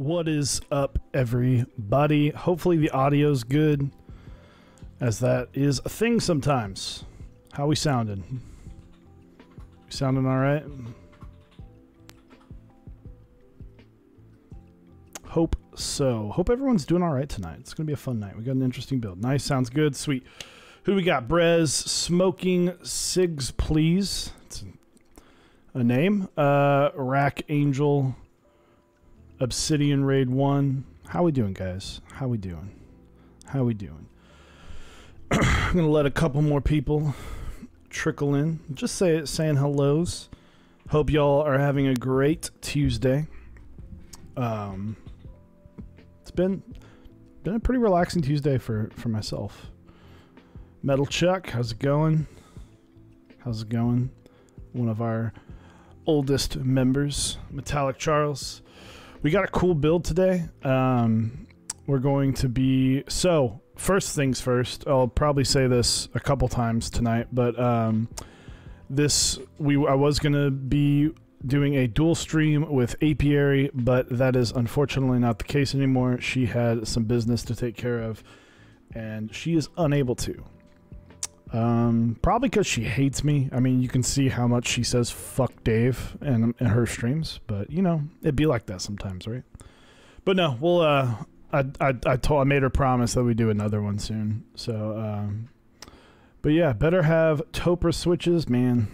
What is up, everybody? Hopefully the audio's good, as that is a thing sometimes. How we sounding? We sounding all right? Hope so. Hope everyone's doing all right tonight. It's gonna be a fun night. We got an interesting build. Nice, sounds good, sweet. Who do we got? Brez, Smoking Sigs, please. It's a name. Rack Angel, Obsidian Raid 1. How we doing, guys? How we doing? How we doing? I'm gonna let a couple more people trickle in. Just saying hellos. Hope y'all are having a great Tuesday. It's been a pretty relaxing Tuesday for myself. Metal Chuck, how's it going? How's it going? One of our oldest members, Metallic Charles. We got a cool build today. We're going to be... So, first things first, I'll probably say this a couple times tonight, but I was going to be doing a dual stream with Apiary, but that is unfortunately not the case anymore. She had some business to take care of, and she is unable to. Probably because she hates me. I mean, you can see how much she says fuck Dave in her streams, but you know, it'd be like that sometimes, right? But no, we'll I made her promise that we do another one soon. So but yeah, better have Topra switches, man.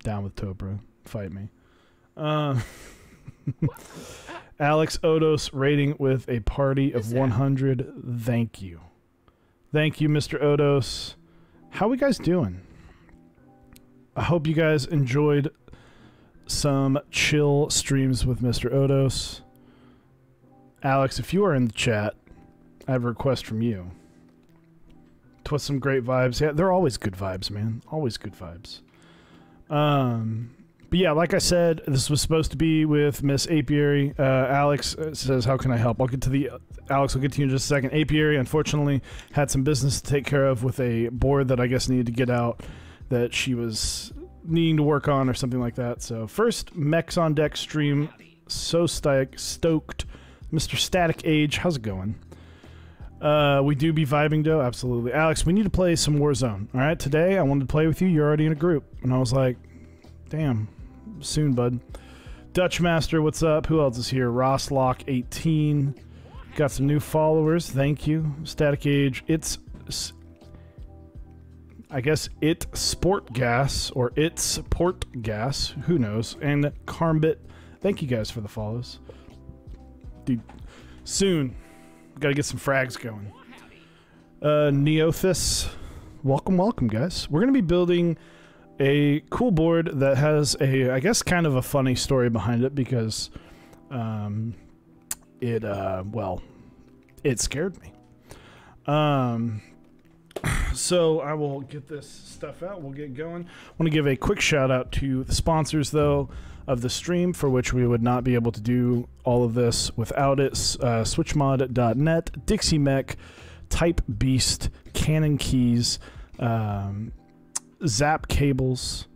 Down with Topra. Fight me. Alex Odos rating with a party of 100. Thank you. Thank you, Mr. Odos. How we guys doing? I hope you guys enjoyed some chill streams with Mr. Odos. Alex, if you are in the chat, I have a request from you. 'Twas some great vibes. Yeah, they're always good vibes, man. Always good vibes. But yeah, like I said, this was supposed to be with Miss Apiary. Alex says, how can I help? Alex, I'll get to you in just a second. Apiary, unfortunately, had some business to take care of with a board that I guess needed to get out that she was needing to work on or something like that. So first, Mechs on Deck stream. So stoked. Mr. Static Age, how's it going? We do be vibing, though. Absolutely. Alex, we need to play some Warzone. All right, today I wanted to play with you. You're already in a group. And I was like, damn, soon, bud. Dutch Master, what's up? Who else is here? Ross Lock 18. Got some new followers. Thank you. Static Age. I guess it Sport Gas or it's Port Gas. Who knows? And Carmbit. Thank you guys for the follows. Dude, soon. Gotta get some frags going. Neothis. Welcome, guys. We're gonna be building a cool board that has I guess, kind of a funny story behind it because, well, it scared me. So I will get this stuff out. We'll get going. I want to give a quick shout out to the sponsors, though, of the stream, for which we would not be able to do all of this without it. Switchmod.net, Dixie Mech, Type Beast, Canon Keys, Zap Cables.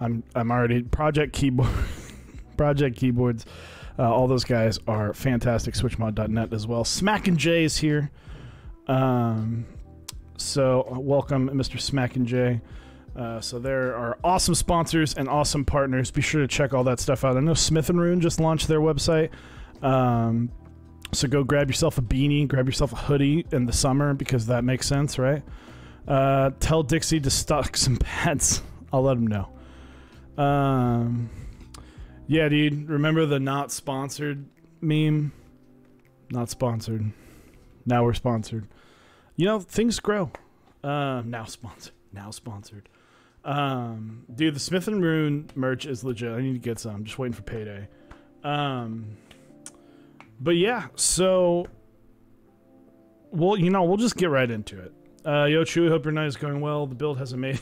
I'm already Project Keyboard, Project Keyboards. All those guys are fantastic. Switchmod.net as well. Smack and J is here. So welcome, Mr. Smack and J. So there are awesome sponsors and awesome partners. Be sure to check all that stuff out. I know Smith & Rune just launched their website. So go grab yourself a beanie, grab yourself a hoodie in the summer because that makes sense, right? Tell Dixie to stock some pads. I'll let him know. Yeah, dude, remember the not sponsored meme? Not sponsored. Now we're sponsored. You know, things grow. Now sponsored. Now sponsored. Dude, the Smith & Rune merch is legit. I need to get some. I'm just waiting for payday. But yeah, so... Well, you know, we'll just get right into it. Yo, Chewy, hope your night is going well. The build hasn't made...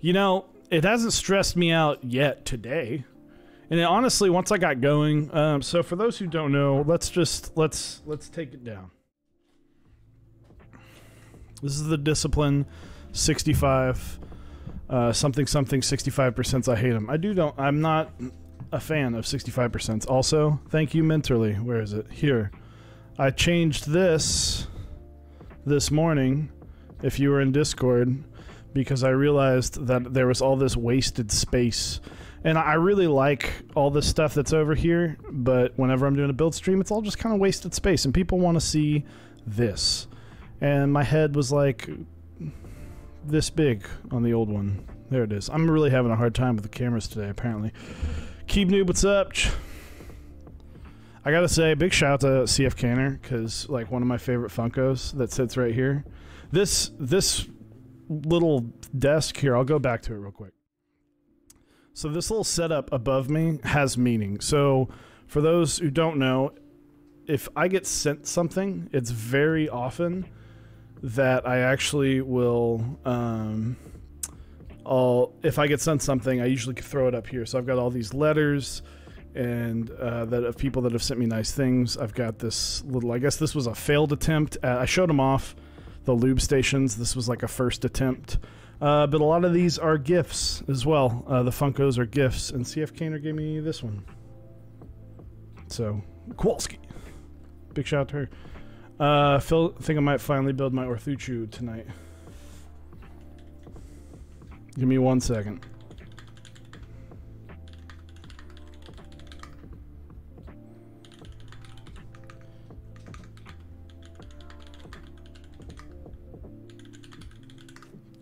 You know, it hasn't stressed me out yet today. And then, honestly, once I got going... so for those who don't know, let's take it down. This is the Discipline65. Something 65% I hate him. I'm not a fan of 65%. Also, thank you Mentorly. Where is it? Here. I changed this morning, if you were in Discord, because I realized that there was all this wasted space. And I really like all this stuff that's over here, but whenever I'm doing a build stream, it's all just kind of wasted space, and people want to see this. And my head was like this big on the old one. There it is. I'm really having a hard time with the cameras today, apparently. Keep Noob, what's up? I gotta say, big shout out to CF Canner, because like one of my favorite Funkos that sits right here. This little desk here, I'll go back to it real quick. So this little setup above me has meaning. So for those who don't know, if I get sent something, it's very often that I actually will, if I get sent something, I usually throw it up here. So I've got all these letters and that of people that have sent me nice things. I've got this little, I guess this was a failed attempt. I showed them off the lube stations. This was like a first attempt. But a lot of these are gifts as well. The Funkos are gifts, and CF Kaner gave me this one. So, Kowalski. Big shout out to her. Phil, I think I might finally build my Orthuchu tonight. Give me 1 second.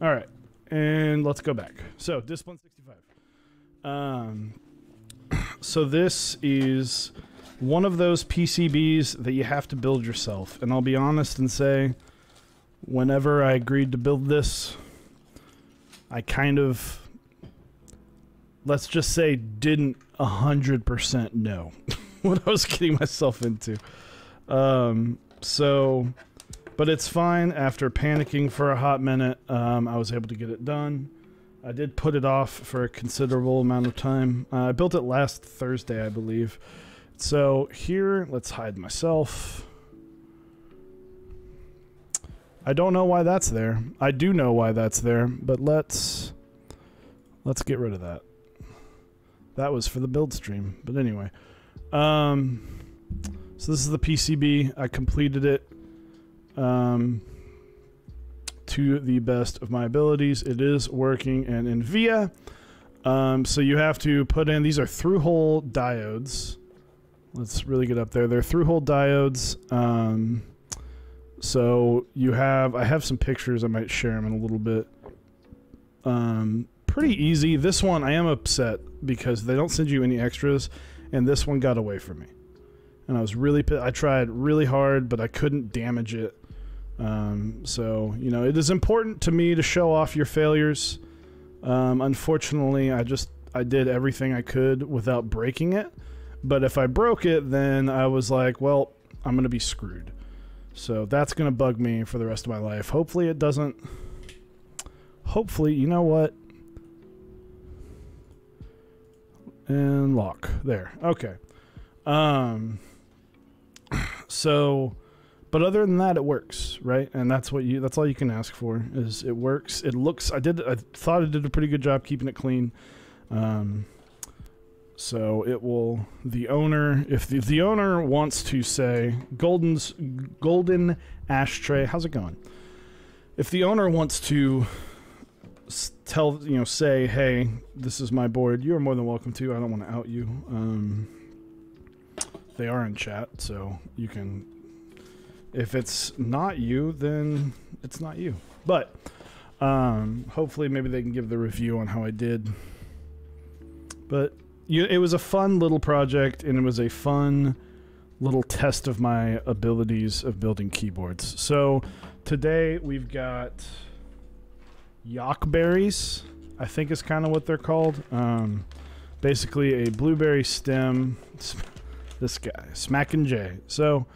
All right, and let's go back. So, Discipline65. So this is one of those PCBs that you have to build yourself. And I'll be honest and say, whenever I agreed to build this, I kind of, let's just say, didn't 100% know what I was getting myself into. But it's fine. After panicking for a hot minute, I was able to get it done. I did put it off for a considerable amount of time. I built it last Thursday, I believe. So here, let's hide myself. I don't know why that's there. I do know why that's there, but let's get rid of that. That was for the build stream, but anyway. So this is the PCB. I completed it to the best of my abilities. It is working in NVIDIA. So you have to put in, these are through-hole diodes. Let's really get up there. They're through-hole diodes. So you have, I have some pictures. I might share them in a little bit. Pretty easy. This one, I am upset because they don't send you any extras, and this one got away from me. And I was really, I tried really hard, but I couldn't damage it. So, you know, it is important to me to show off your failures. Unfortunately, I did everything I could without breaking it. But if I broke it, then I was like, well, I'm going to be screwed. So that's going to bug me for the rest of my life. Hopefully it doesn't. Hopefully, you know what? And lock. There. Okay. So, but other than that, it works, right? And that's what that's all you can ask for, is it works. It looks, I thought I did a pretty good job keeping it clean. So it will, the owner, if the owner wants to say, Golden Ashtray, how's it going? If the owner wants to tell, you know, say, hey, this is my board, you're more than welcome to. I don't want to out you. They are in chat, so you can, if it's not you, then it's not you. But hopefully maybe they can give the review on how I did. But it was a fun little project, and it was a fun little test of my abilities of building keyboards. So today we've got yak berries, I think is kind of what they're called. Basically a blueberry stem. This guy, Smackin' J. So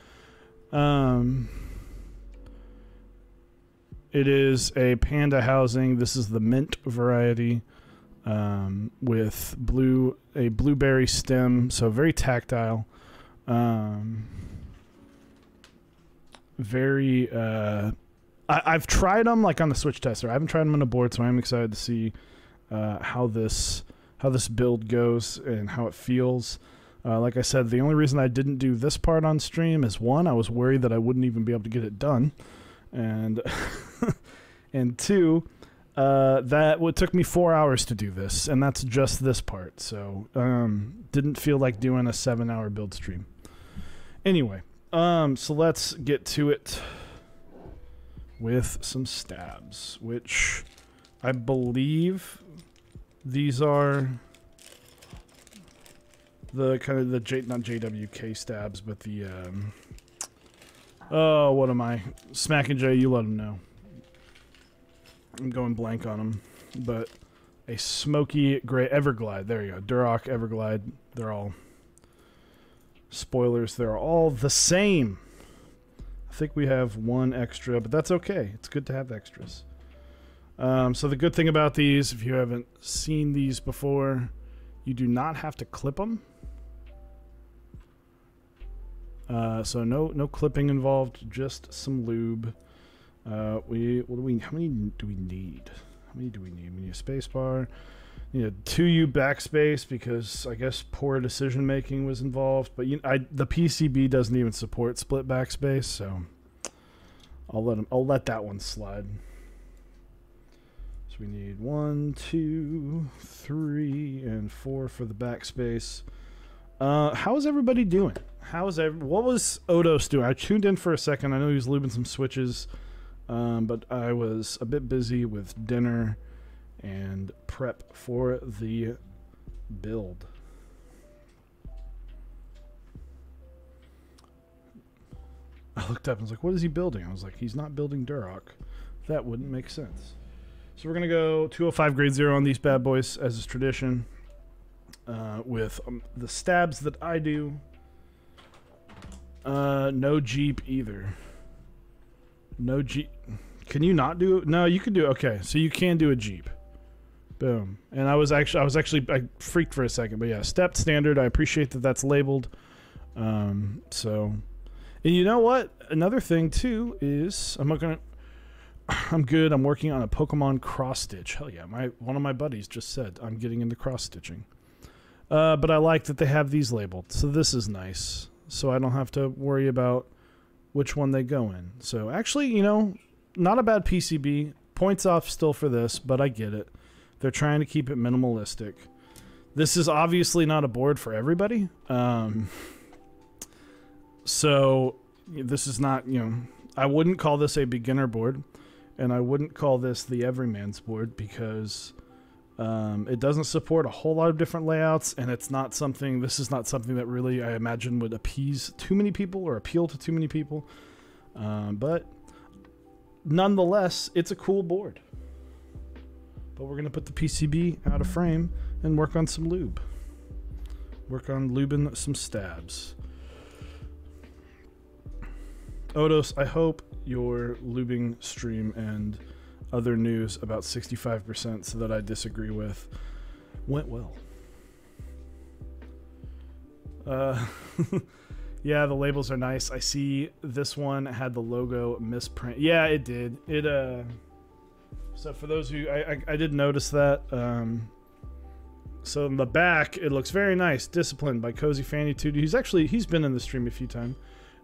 it is a panda housing. This is the mint variety. With a blueberry stem, so very tactile. Very, I've tried them like on the Switch tester. I haven't tried them on a board, so I'm excited to see how this this build goes and how it feels. Like I said, the only reason I didn't do this part on stream is, one, I was worried that I wouldn't even be able to get it done, and and two, that it took me 4 hours to do this, and that's just this part. So didn't feel like doing a 7-hour build stream. Anyway, so let's get to it with some stabs, which I believe these are the kind of the not JWK stabs, but the oh, what am I? Smack and J, you let them know. I'm going blank on them, but a smoky gray Everglide. There you go, Duroc Everglide. They're all spoilers. They're all the same. I think we have one extra, but that's okay. It's good to have extras. So the good thing about these, if you haven't seen these before, you do not have to clip them. So no clipping involved, just some lube. How many do we need? How many do we need? We need a space bar. We need a 2U backspace because I guess poor decision making was involved. But the PCB doesn't even support split backspace, so I'll let that one slide. So we need 1, 2, 3, and 4 for the backspace. How is everybody doing? What was Odos doing? I tuned in for a second. I know he was lubing some switches, but I was a bit busy with dinner and prep for the build. I looked up and was like, what is he building? I was like, he's not building Duroc. That wouldn't make sense. So we're going to go 205 grade 0 on these bad boys, as is tradition, with the stabs that I do. No Jeep either. No Jeep. Can you not do it? No, you can do it. Okay, so you can do a Jeep. Boom. And I freaked for a second, but yeah, stepped standard. I appreciate that that's labeled. So, and you know what? Another thing too is I'm good. I'm working on a Pokemon cross stitch. Hell yeah, one of my buddies just said I'm getting into cross stitching. But I like that they have these labeled, so this is nice. So I don't have to worry about which one they go in. So actually, you know, not a bad PCB. Points off still for this, but I get it. They're trying to keep it minimalistic. This is obviously not a board for everybody. So this is not, you know, I wouldn't call this a beginner board, and I wouldn't call this the everyman's board because it doesn't support a whole lot of different layouts, and this is not something that really, I imagine, would appease too many people or appeal to too many people. But nonetheless, it's a cool board. But we're going to put the PCB out of frame and work on some lube. Work on lubing some stabs. Odos, I hope your lubing stream and other news about 65% so that I disagree with went well. Yeah, the labels are nice. I see this one had the logo misprint. Yeah, it did. So for those who I did notice that. So in the back, it looks very nice. Discipline by Cozy Fanny 2D. He's been in the stream a few times.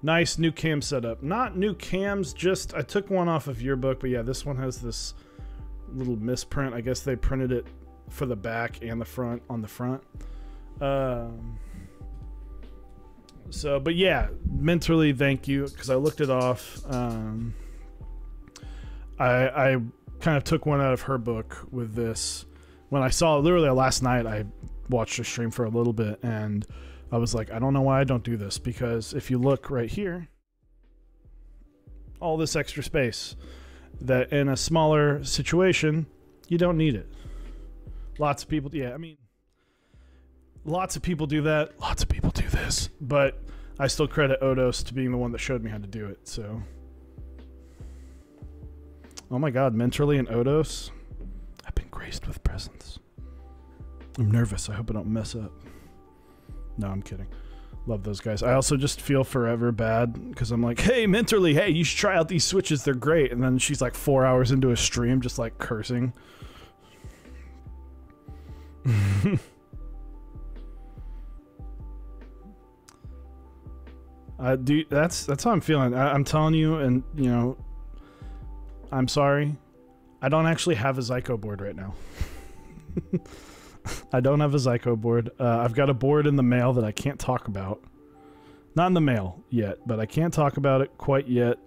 Nice new cam setup. Not new cams, just I took one off of your book, but yeah, this one has this little misprint. I guess they printed it for the back and the front on the front. So, but yeah, mentally, thank you, because I looked it off. I kind of took one out of her book with this. When I saw it, literally last night, I watched a stream for a little bit, and I was like, I don't know why I don't do this, because if you look right here, all this extra space, that in a smaller situation, you don't need it. Lots of people, yeah, I mean, lots of people do that. Lots of people do this, but I still credit Odos to being the one that showed me how to do it, so. Oh my God, Mentorly and Odos, I've been graced with presents. I'm nervous, I hope I don't mess up. No, I'm kidding. Love those guys. I also just feel forever bad because I'm like, hey, Mentorly, hey, you should try out these switches. They're great. And then she's like 4 hours into a stream just like cursing. Dude, that's how I'm feeling. I'm telling you, and you know, I'm sorry. I don't actually have a Zyko board right now. I don't have a Zyko board. I've got a board in the mail that I can't talk about. Not in the mail yet, but I can't talk about it quite yet.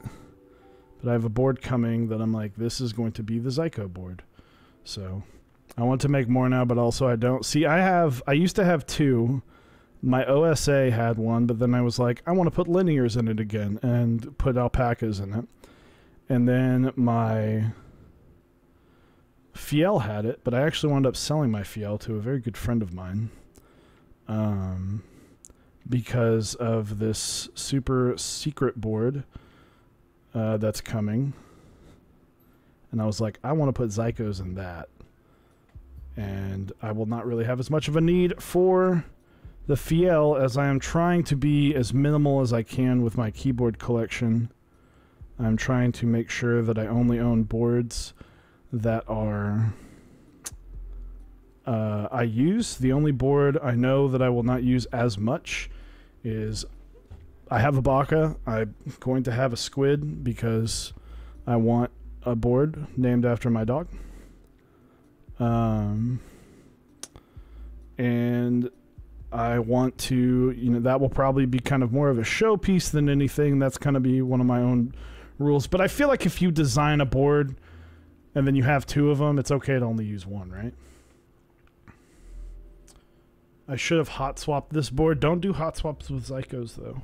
But I have a board coming that I'm like, this is going to be the Zyko board. So I want to make more now, but also I don't. See, I used to have two. My OSA had one, but then I was like, I want to put linears in it again and put alpacas in it. And then my Fiel had it, but I actually wound up selling my Fiel to a very good friend of mine. Because of this super secret board that's coming. And I was like, I want to put Zykos in that. And I will not really have as much of a need for the Fiel, as I am trying to be as minimal as I can with my keyboard collection. I'm trying to make sure that I only own boards that are I use. The only board I know that I will not use as much is I have a Baka. I'm going to have a Squid because I want a board named after my dog. And I want to, you know, that will probably be kind of more of a showpiece than anything. That's going to be one of my own rules. But I feel like if you design a board and then you have two of them, it's okay to only use one, right? I should have hot swapped this board. Don't do hot swaps with Zykos, though.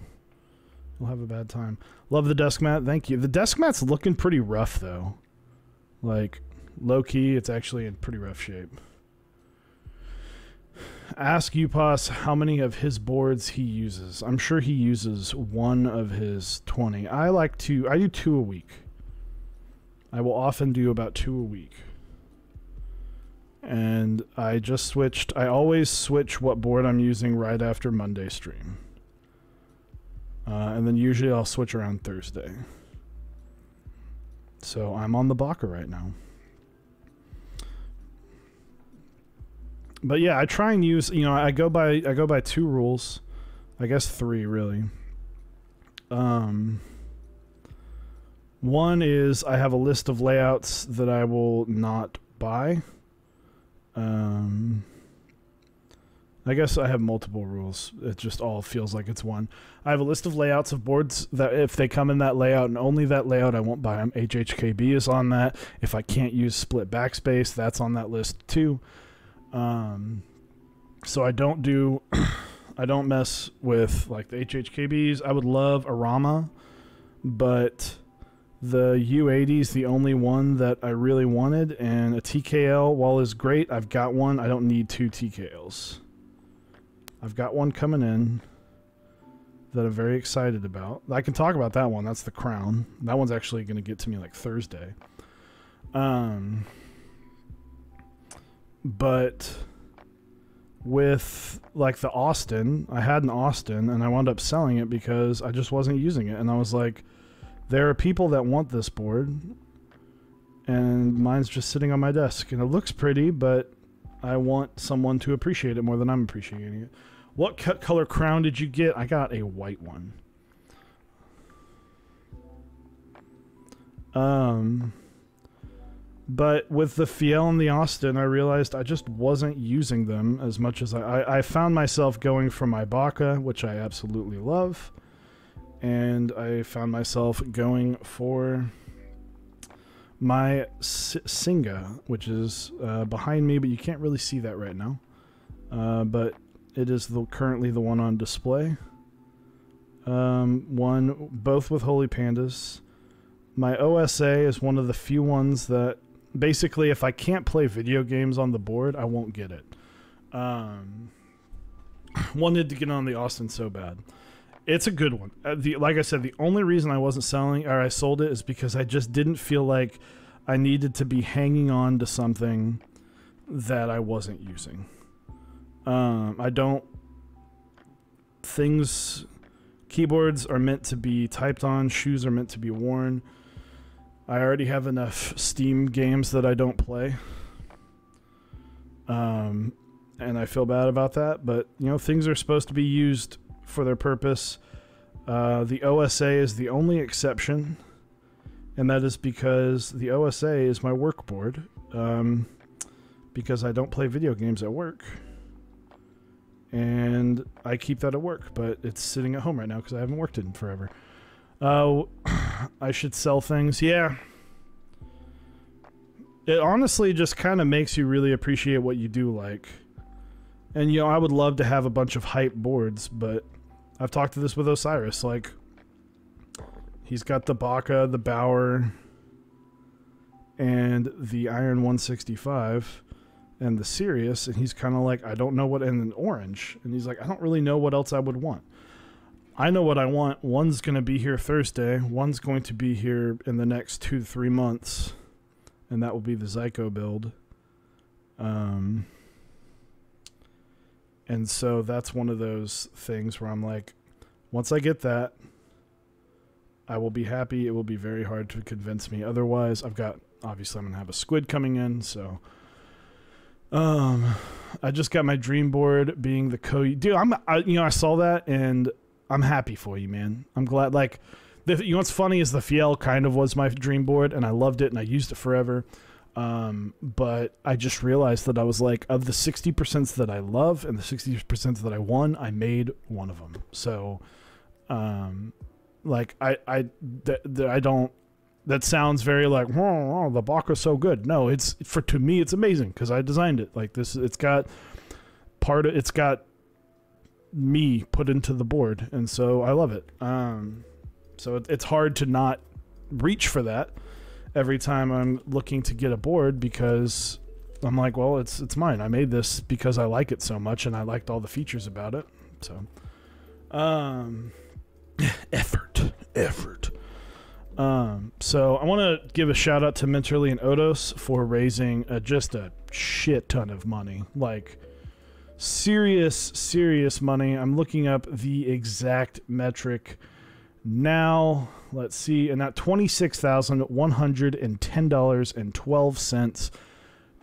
We'll have a bad time. Love the desk mat. Thank you. The desk mat's looking pretty rough, though. Like, low-key, it's actually in pretty rough shape. Ask Upos how many of his boards he uses. I'm sure he uses one of his 20. I do 2 a week. I will often do about 2 a week. And I just switched. I always switch what board I'm using right after Monday stream. And then usually I'll switch around Thursday. So I'm on the Baka right now. But yeah, I try and use, you know, I go by 2 rules. I guess 3 really. One is I have a list of layouts that I will not buy. I guess I have multiple rules. It just all feels like it's one. I have a list of layouts of boards that if they come in that layout and only that layout, I won't buy them. HHKB is on that. If I can't use split backspace, that's on that list too. So I don't do, I don't mess with like the HHKBs. I would love a Rama, but the U80 is the only one that I really wanted, and a TKL, while is great, I've got one. I don't need 2 TKLs. I've got one coming in that I'm very excited about. I can talk about that one. That's the Crown. That one's actually going to get to me like Thursday. But with like the Austin, I had an Austin and I wound up selling it because I just wasn't using it. And I was like, there are people that want this board and mine's just sitting on my desk and it looks pretty, but I want someone to appreciate it more than I'm appreciating it. What color Crown did you get? I got a white one. But with the Fiel and the Austin, I realized I just wasn't using them as much as I found myself going for my Baka, which I absolutely love. And I found myself going for my Singa, which is behind me, but you can't really see that right now. But it is currently the one on display. Both with Holy Pandas. My OSA is one of the few ones that basically if I can't play video games on the board, I won't get it. Wanted to get on the Austin so bad. It's a good one. Like I said, the only reason I wasn't selling or I sold it is because I just didn't feel like I needed to be hanging on to something that I wasn't using. Keyboards are meant to be typed on, shoes are meant to be worn. I already have enough Steam games that I don't play. and I feel bad about that. But you know, things are supposed to be used for their purpose. The OSA is the only exception, and that is because the OSA is my work board. Because I don't play video games at work, and I keep that at work, but it's sitting at home right now because I haven't worked it in forever. I should sell things. Yeah. It honestly just kind of makes you really appreciate what you do like. And, you know, I would love to have a bunch of hype boards, but I've talked to this with Osiris. Like, he's got the Baka, the Bauer, and the Iron 165, and the Sirius, and he's kind of like, I don't know what, and an orange. And he's like, I don't really know what else I would want. I know what I want. One's going to be here Thursday. One's going to be here in the next 2 to 3 months. And that will be the Zyko build. And so that's one of those things where I'm like, once I get that, I will be happy. It will be very hard to convince me. Otherwise, obviously I'm going to have a squid coming in, so... I just got my dream board being the dude, I saw that and I'm happy for you, man. I'm glad. Like, you know what's funny is the Fiel kind of was my dream board, and I loved it and I used it forever. But I just realized that I was like, of the 60% that I love and the 60% that I won, I made one of them. So, like I don't. That sounds very like, oh, the Baka's so good. No, to me it's amazing because I designed it. Like this, it's got me put into the board, and so I love it. So it's hard to not reach for that every time I'm looking to get a board because I'm like, well, it's mine. I made this because I like it so much and I liked all the features about it. So, effort. So I want to give a shout out to Mentorly and Odos for raising just a shit ton of money, like serious money. I'm looking up the exact metric now. Let's see, and that $26,110.12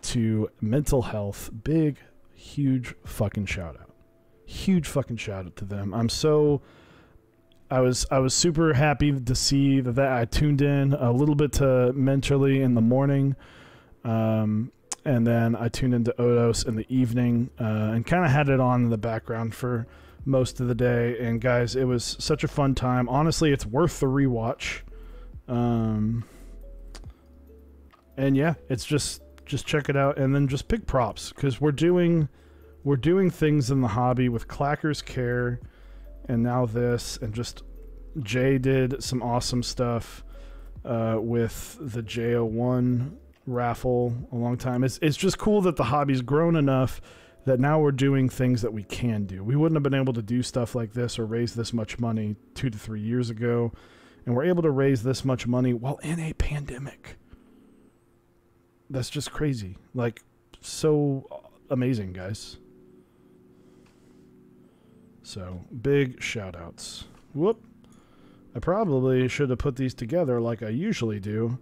to mental health. Big, huge fucking shout out. Huge fucking shout out to them. I was super happy to see that I tuned in a little bit to Mentorly in the morning, and then I tuned into Odos in the evening, and kind of had it on in the background for most of the day. And guys, it was such a fun time. Honestly, it's worth the rewatch. And yeah, it's just check it out, and then just big props because we're doing things in the hobby with Clacker's Care. And now this, and just Jay did some awesome stuff with the J01 raffle a long time. It's just cool that the hobby's grown enough that now we're doing things that we can do. We wouldn't have been able to do stuff like this or raise this much money 2 to 3 years ago, and we're able to raise this much money while in a pandemic. That's just crazy. Like, so amazing, guys. So, big shout-outs. Whoop. I probably should have put these together like I usually do,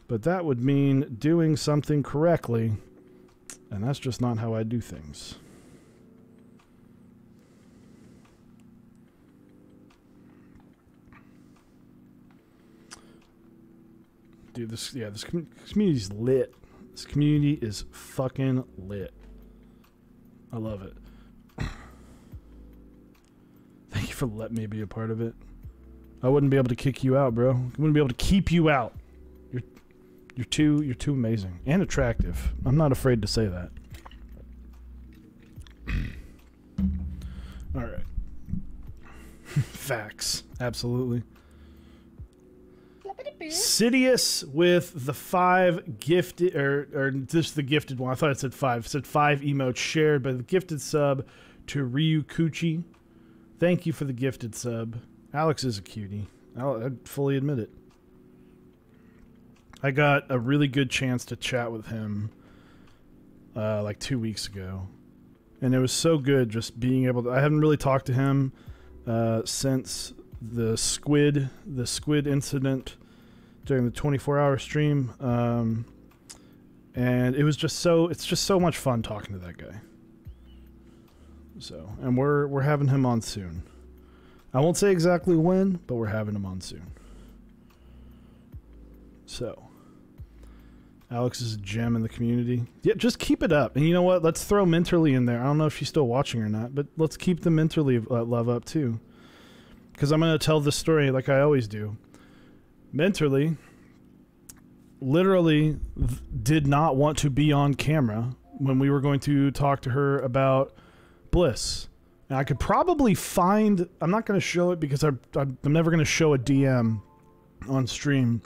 but that would mean doing something correctly, and that's just not how I do things. Dude, this community's lit. This community is fucking lit. I love it. Thank you for letting me be a part of it. I wouldn't be able to kick you out, bro. I wouldn't be able to keep you out. You're too amazing and attractive. I'm not afraid to say that. All right. Facts. Absolutely. Sidious with the 5 gifted, or just the gifted one. I thought it said 5. It said 5 emotes shared by the gifted sub to Ryu Kuchi. Thank you for the gifted sub. Alex is a cutie. I'd fully admit it. I got a really good chance to chat with him like 2 weeks ago. And it was so good just being able to... I haven't really talked to him since the squid incident during the 24-hour stream. And it was just so... It's just so much fun talking to that guy. So, and we're having him on soon. I won't say exactly when, but we're having him on soon. So, Alex is a gem in the community. Yeah, just keep it up. And you know what? Let's throw Mentorly in there. I don't know if she's still watching or not, but let's keep the Mentorly love up too. Because I'm going to tell this story like I always do. Mentorly literally did not want to be on camera when we were going to talk to her about Bliss. And I could probably find, I'm not going to show it because I'm never going to show a DM on stream,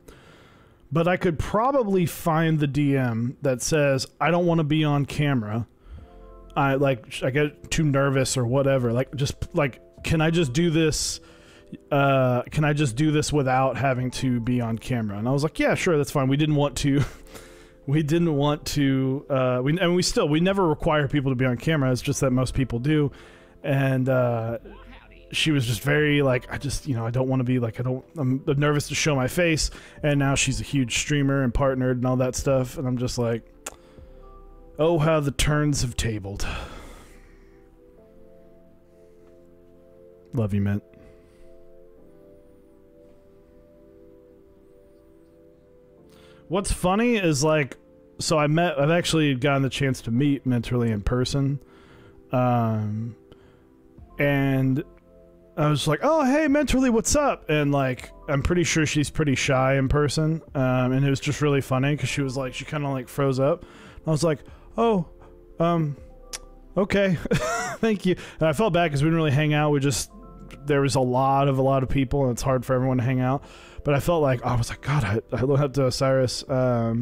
but I could probably find the DM that says, I don't want to be on camera. I get too nervous or whatever. Like, just like, can I just do this? Can I just do this without having to be on camera? And I was like, yeah, sure, that's fine. We didn't want to, we never require people to be on camera. It's just that most people do. And, she was just very like, I don't want to be like, I'm nervous to show my face. And now she's a huge streamer and partnered and all that stuff. And I'm just like, oh, how the turns have tabled. Love you, Mint. What's funny is like, so I've actually gotten the chance to meet Mentorly in person. And I was like, oh, hey, Mentorly, what's up? And like, I'm pretty sure she's pretty shy in person. And it was just really funny because she was like, she kind of like froze up. I was like, oh, okay, thank you. And I felt bad because we didn't really hang out. There was a lot of people and it's hard for everyone to hang out. But I felt like, I was like, God, I looked up to Osiris. I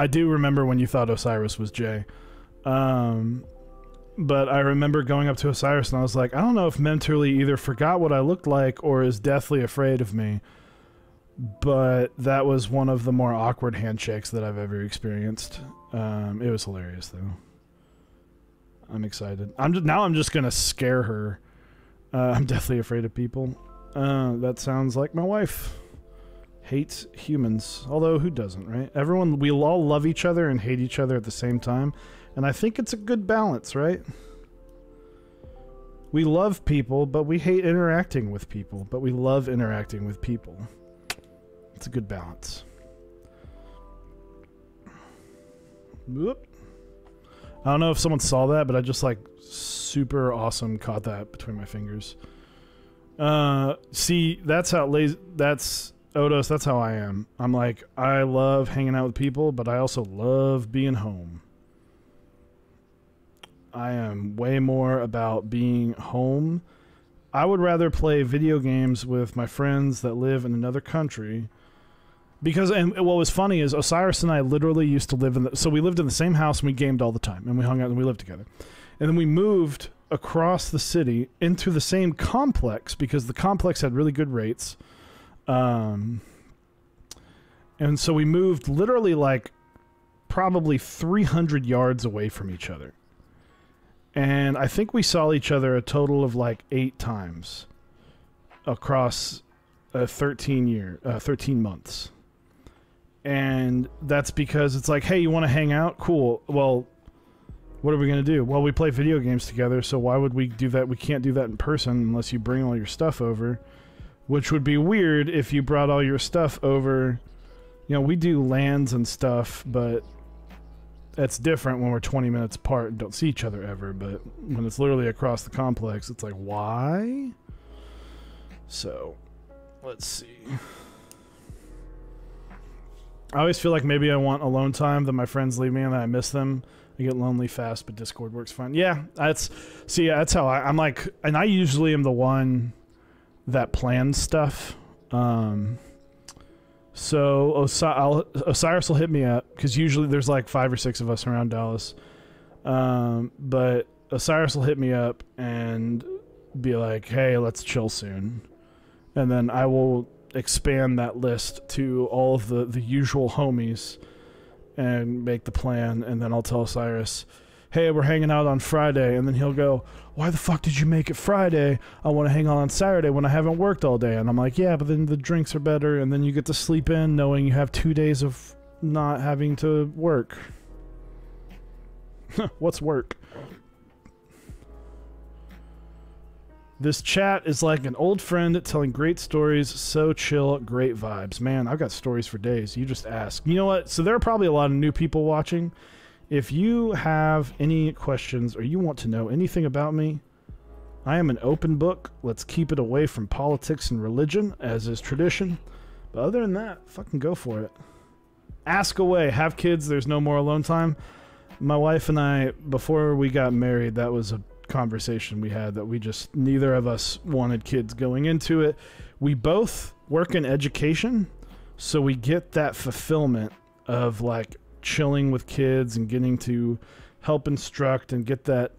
do remember when you thought Osiris was Jay. But I remember going up to Osiris and I was like, I don't know if Mentorly either forgot what I looked like or is deathly afraid of me. But that was one of the more awkward handshakes that I've ever experienced. It was hilarious though. I'm excited. I'm just gonna scare her. I'm deathly afraid of people. That sounds like my wife. Hates humans. Although, who doesn't, right? We all love each other and hate each other at the same time. And I think it's a good balance, right? We love people, but we hate interacting with people. But we love interacting with people. It's a good balance. Whoop. I don't know if someone saw that, but I just like super awesome caught that between my fingers. See, that's how that's Odos, that's how I am. I'm like, I love hanging out with people, but I also love being home. I am way more about being home. I would rather play video games with my friends that live in another country. Because, and what was funny is Osiris and I literally used to live so we lived in the same house and we gamed all the time and we hung out and we lived together. And then we moved across the city into the same complex because the complex had really good rates. And so we moved literally like probably 300 yards away from each other. And I think we saw each other a total of like 8 times across 13 months. And that's because it's like, hey, you want to hang out? Cool. Well, what are we going to do? Well, we play video games together, so why would we do that? We can't do that in person unless you bring all your stuff over, which would be weird if you brought all your stuff over. You know, we do LANs and stuff, but that's different when we're 20 minutes apart and don't see each other ever. But when it's literally across the complex, it's like, why? So, let's see. I always feel like maybe I want alone time, that my friends leave me and I miss them. I get lonely fast, but Discord works fine. Yeah, that's how I'm like, and I usually am the one that plans stuff. So Osiris will hit me up because usually there's like 5 or 6 of us around Dallas. But Osiris will hit me up and be like, hey, let's chill soon. And then I will expand that list to all of the usual homies and make the plan. And then I'll tell Osiris, hey, we're hanging out on Friday. And then he'll go, why the fuck did you make it Friday? I want to hang out on Saturday when I haven't worked all day. And I'm like, yeah, but then the drinks are better. And then you get to sleep in knowing you have 2 days of not having to work. What's work? This chat is like an old friend telling great stories. So chill, great vibes. Man, I've got stories for days. You just ask. You know what? So there are probably a lot of new people watching. If you have any questions or you want to know anything about me, I am an open book. Let's keep it away from politics and religion, as is tradition. But other than that, fucking go for it. Ask away. Have kids. There's no more alone time. My wife and I, before we got married, that was a conversation we had that we just, neither of us wanted kids going into it. We both work in education, so we get that fulfillment of like chilling with kids and getting to help instruct and get that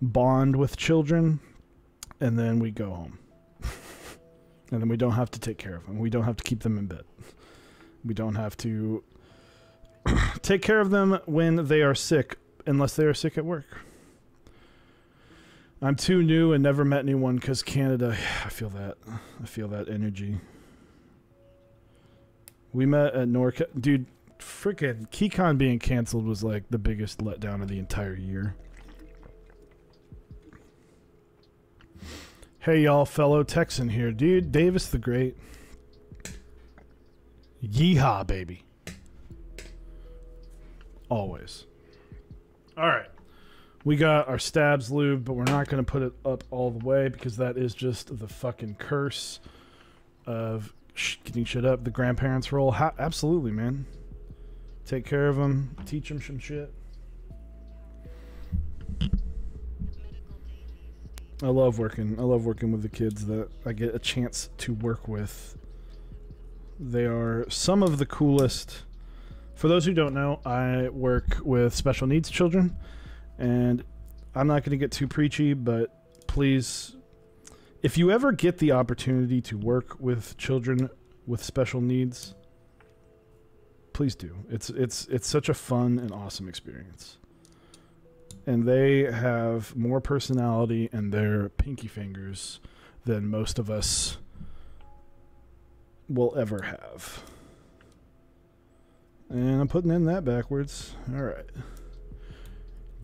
bond with children, and then we go home. And then we don't have to take care of them. We don't have to keep them in bed. We don't have to take care of them when they are sick, unless they are sick at work. I'm too new and never met anyone because Canada, I feel that. I feel that energy. We met at Norca. Dude, freaking KeyCon being canceled was like the biggest letdown of the entire year. Hey y'all, fellow Texan here. Dude, Davis the Great. Yeehaw, baby. Always. Alright. We got our stabs lube, but we're not going to put it up all the way because that is just the fucking curse of getting shit up. The grandparents role. Absolutely, man. Take care of them. Teach them some shit. I love working with the kids that I get a chance to work with. They are some of the coolest. For those who don't know, I work with special needs children. And I'm not going to get too preachy, but please, if you ever get the opportunity to work with children with special needs, please do. It's such a fun and awesome experience. And they have more personality and their pinky fingers than most of us will ever have. And I'm putting in that backwards. All right.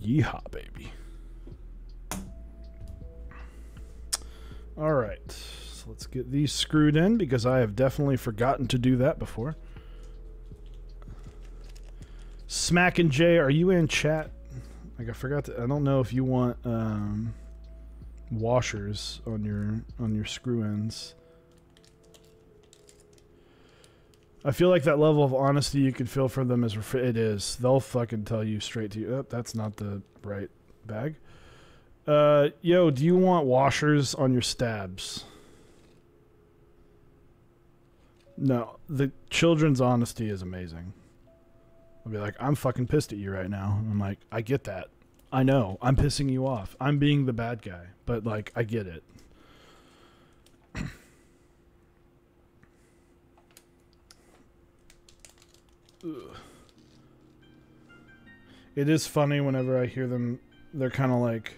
Yeehaw, baby. Alright, so let's get these screwed in because I have definitely forgotten to do that before. Smack and Jay, are you in chat? Like I forgot to, I don't know if you want washers on your screw ends. I feel like that level of honesty you can feel from them is it is. They'll fucking tell you straight to you. Oh, that's not the right bag. Yo, do you want washers on your stabs? No, the children's honesty is amazing. I'll be like, I'm fucking pissed at you right now. And I'm like, I get that. I know. I'm pissing you off. I'm being the bad guy. But like, I get it. It is funny whenever I hear them. They're kind of like,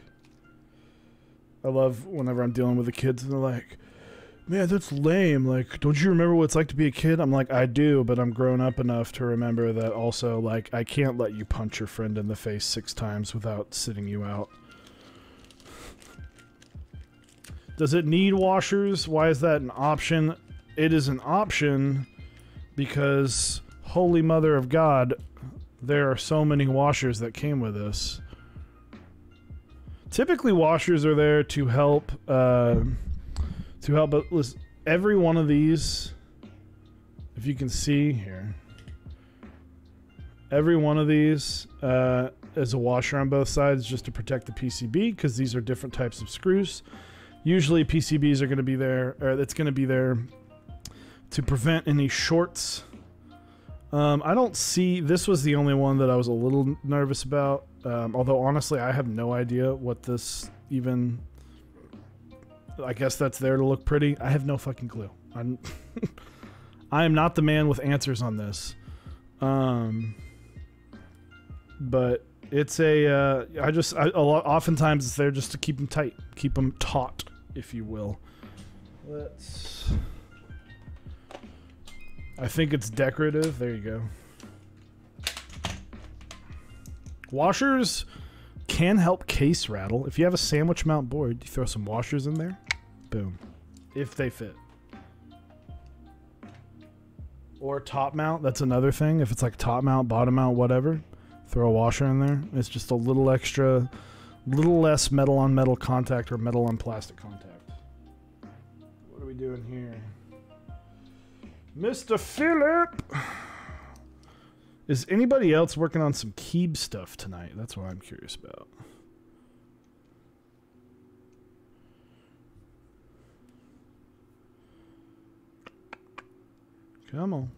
I love whenever I'm dealing with the kids and they're like, man, that's lame. Like, don't you remember what it's like to be a kid? I'm like, I do, but I'm grown up enough to remember that also, like, I can't let you punch your friend in the face 6 times without sitting you out. Does it need washers? Why is that an option? It is an option because, holy mother of God, there are so many washers that came with this. Typically, washers are there to help, but listen, every one of these, if you can see here, every one of these is a washer on both sides just to protect the PCB because these are different types of screws. Usually PCBs are going to be there, or it's going to be there to prevent any shorts. I don't see, this was the only one that I was a little nervous about, although honestly I have no idea what this even, I guess that's there to look pretty. I have no fucking clue. I am not the man with answers on this. But it's oftentimes it's there just to keep them tight, keep them taut, if you will. I think it's decorative. There you go. Washers can help case rattle. If you have a sandwich mount board, you throw some washers in there. Boom. If they fit. Or top mount, that's another thing. If it's like top mount, bottom mount, whatever, throw a washer in there. It's just a little extra, little less metal on metal contact or metal on plastic contact. What are we doing here? Mr. Phillip! Is anybody else working on some Keeb stuff tonight? That's what I'm curious about. Come on.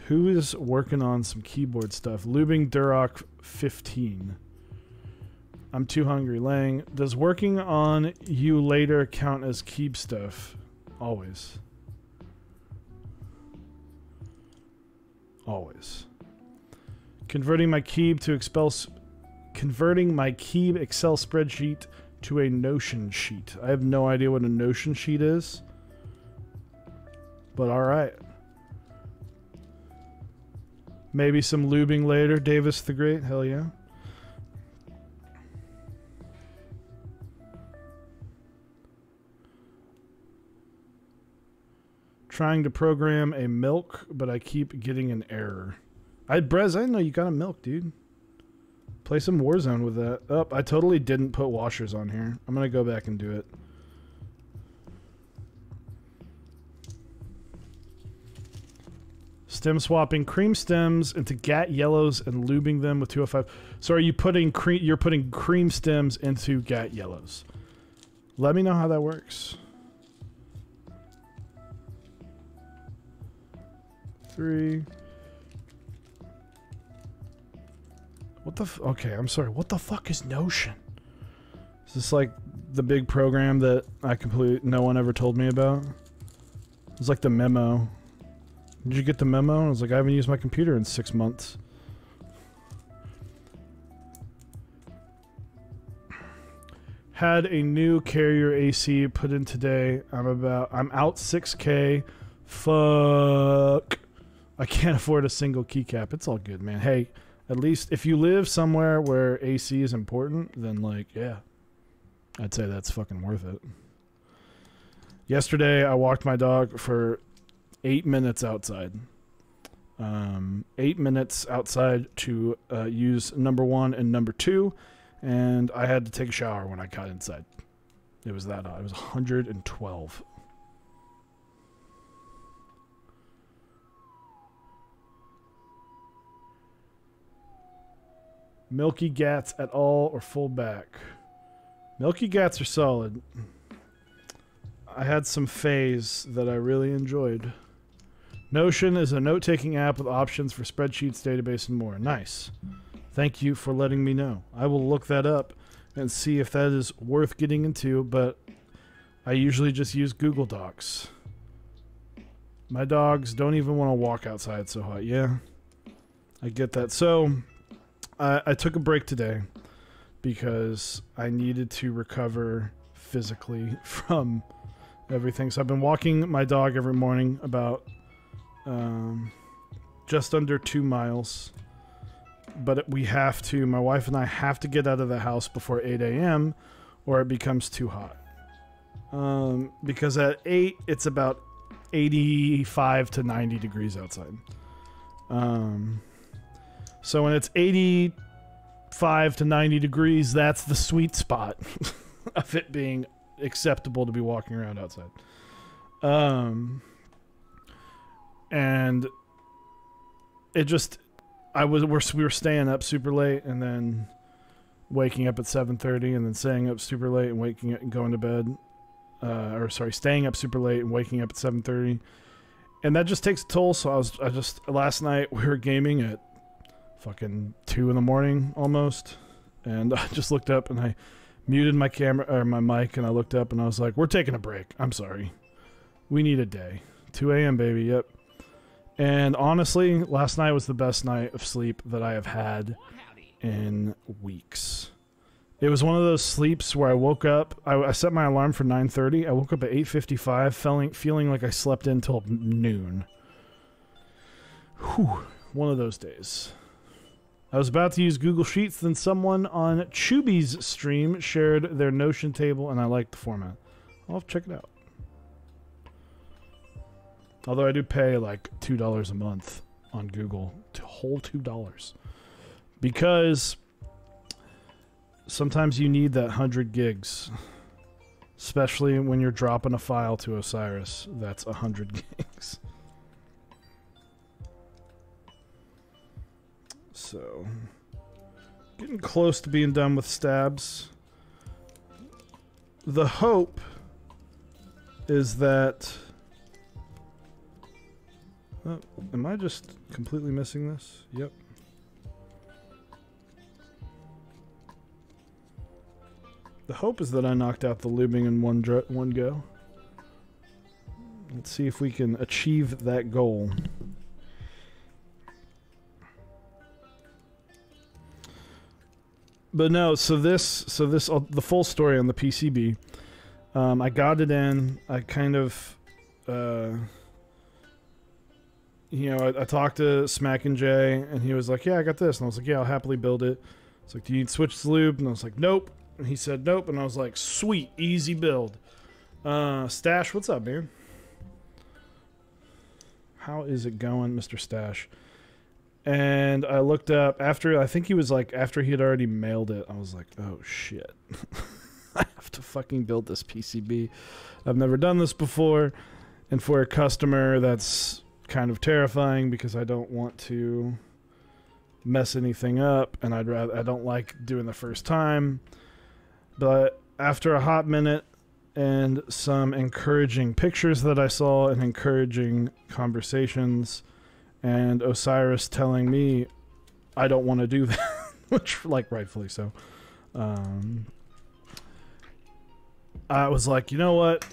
Who is working on some keyboard stuff? Lubing Duroc 15. I'm too hungry. Lang, does working on you later count as Keeb stuff? Always. Always. Converting my Keeb Excel spreadsheet to a Notion sheet. I have no idea what a Notion sheet is, but all right. Maybe some lubing later. Davis the Great. Hell yeah. Trying to program a milk, but I keep getting an error. Brez, I didn't know you got a milk, dude. Play some Warzone with that. Oh, I totally didn't put washers on here. I'm going to go back and do it. Stem swapping cream stems into GAT yellows and lubing them with 205. So are you putting you're putting cream stems into GAT yellows? Let me know how that works. 3. What the okay, I'm sorry. What the fuck is Notion? Is this like the big program that no one ever told me about? It's like the memo. Did you get the memo? I was like, I haven't used my computer in 6 months. Had a new carrier AC put in today. I'm out 6K. Fuck. I can't afford a single keycap. It's all good, man. Hey, at least if you live somewhere where AC is important, then like, yeah. I'd say that's fucking worth it. Yesterday, I walked my dog for 8 minutes outside. 8 minutes outside to use number 1 and number 2, and I had to take a shower when I got inside. It was that hot. It was 112. Milky Gats at all or full back? Milky Gats are solid. I had some phase that I really enjoyed. Notion is a note-taking app with options for spreadsheets, database, and more. Nice. Thank you for letting me know. I will look that up and see if that is worth getting into, but I usually just use Google Docs. My dogs don't even want to walk outside so hot. Yeah, I get that. So I took a break today because I needed to recover physically from everything. So I've been walking my dog every morning about just under 2 miles. But we have to, my wife and I have to get out of the house before 8 a.m. or it becomes too hot. Because at 8, it's about 85 to 90 degrees outside. So when it's 85 to 90 degrees, that's the sweet spot of it being acceptable to be walking around outside. And it just, we were staying up super late and then waking up at 7:30 and then staying up super late and waking up and going to bed. Staying up super late and waking up at 7:30. And that just takes a toll. So last night we were gaming at fucking 2 in the morning almost. And I just looked up and I muted my camera or my mic and I looked up and I was like, we're taking a break. I'm sorry. We need a day. 2 a.m. baby. Yep. And honestly, last night was the best night of sleep that I have had in weeks. It was one of those sleeps where I woke up, I set my alarm for 9:30. I woke up at 8:55 feeling like I slept until noon. Whew. One of those days. I was about to use Google Sheets, then someone on Chuby's stream shared their Notion table, and I liked the format. I'll have to check it out. Although I do pay like $2 a month on Google, a whole $2, because sometimes you need that 100 gigs, especially when you're dropping a file to Osiris that's 100 gigs. So, getting close to being done with stabs. The hope is that... Oh, am I just completely missing this? Yep. The hope is that I knocked out the lubing in one go. Let's see if we can achieve that goal. But no, so the full story on the PCB. I got it in. I kind of, I talked to Smack and Jay, and he was like, "Yeah, I got this," and I was like, "Yeah, I'll happily build it." It's like, "Do you need switch lube?" And I was like, "Nope." And he said, "Nope," and I was like, "Sweet, easy build." Stash, what's up, man? How is it going, Mr. Stash? And I looked up after, I think he was like, after he had already mailed it, I was like, oh shit. I have to fucking build this PCB. I've never done this before. And for a customer, that's kind of terrifying because I don't want to mess anything up, and I don't like doing the first time. But after a hot minute and some encouraging pictures that I saw and encouraging conversations, and Osiris telling me I don't want to do that, which, like, rightfully so. I was like, you know what?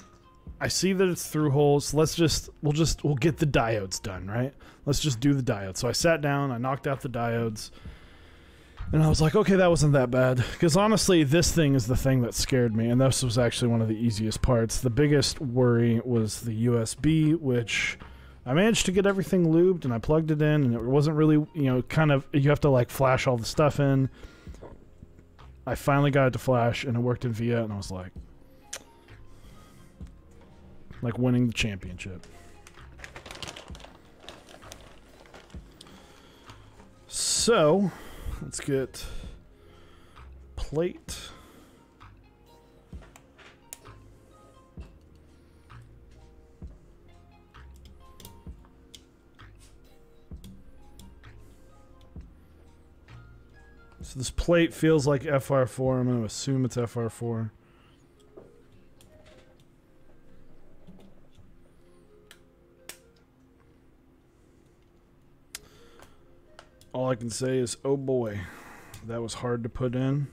I see that it's through holes. We'll get the diodes done, right? Let's just do the diodes. So I sat down, I knocked out the diodes, and I was like, okay, that wasn't that bad. Because honestly, this thing is the thing that scared me, and this was actually one of the easiest parts. The biggest worry was the USB, which I managed to get everything lubed, and I plugged it in, and it wasn't really, kind of, you have to like flash all the stuff in. I finally got it to flash, and it worked in VIA, and I was like winning the championship. So, let's get plate. So this plate feels like FR4. I'm going to assume it's FR4. All I can say is, oh boy, that was hard to put in.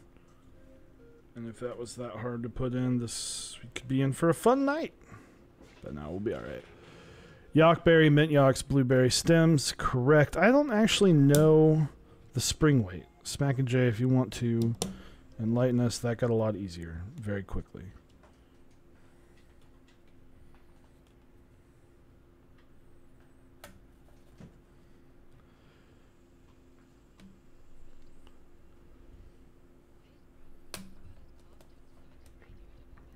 And if that was that hard to put in, we could be in for a fun night. But no, we'll be alright. Yockberry, mint yocks, blueberry stems. Correct. I don't actually know the spring weight. Smack and J, if you want to enlighten us, that got a lot easier very quickly.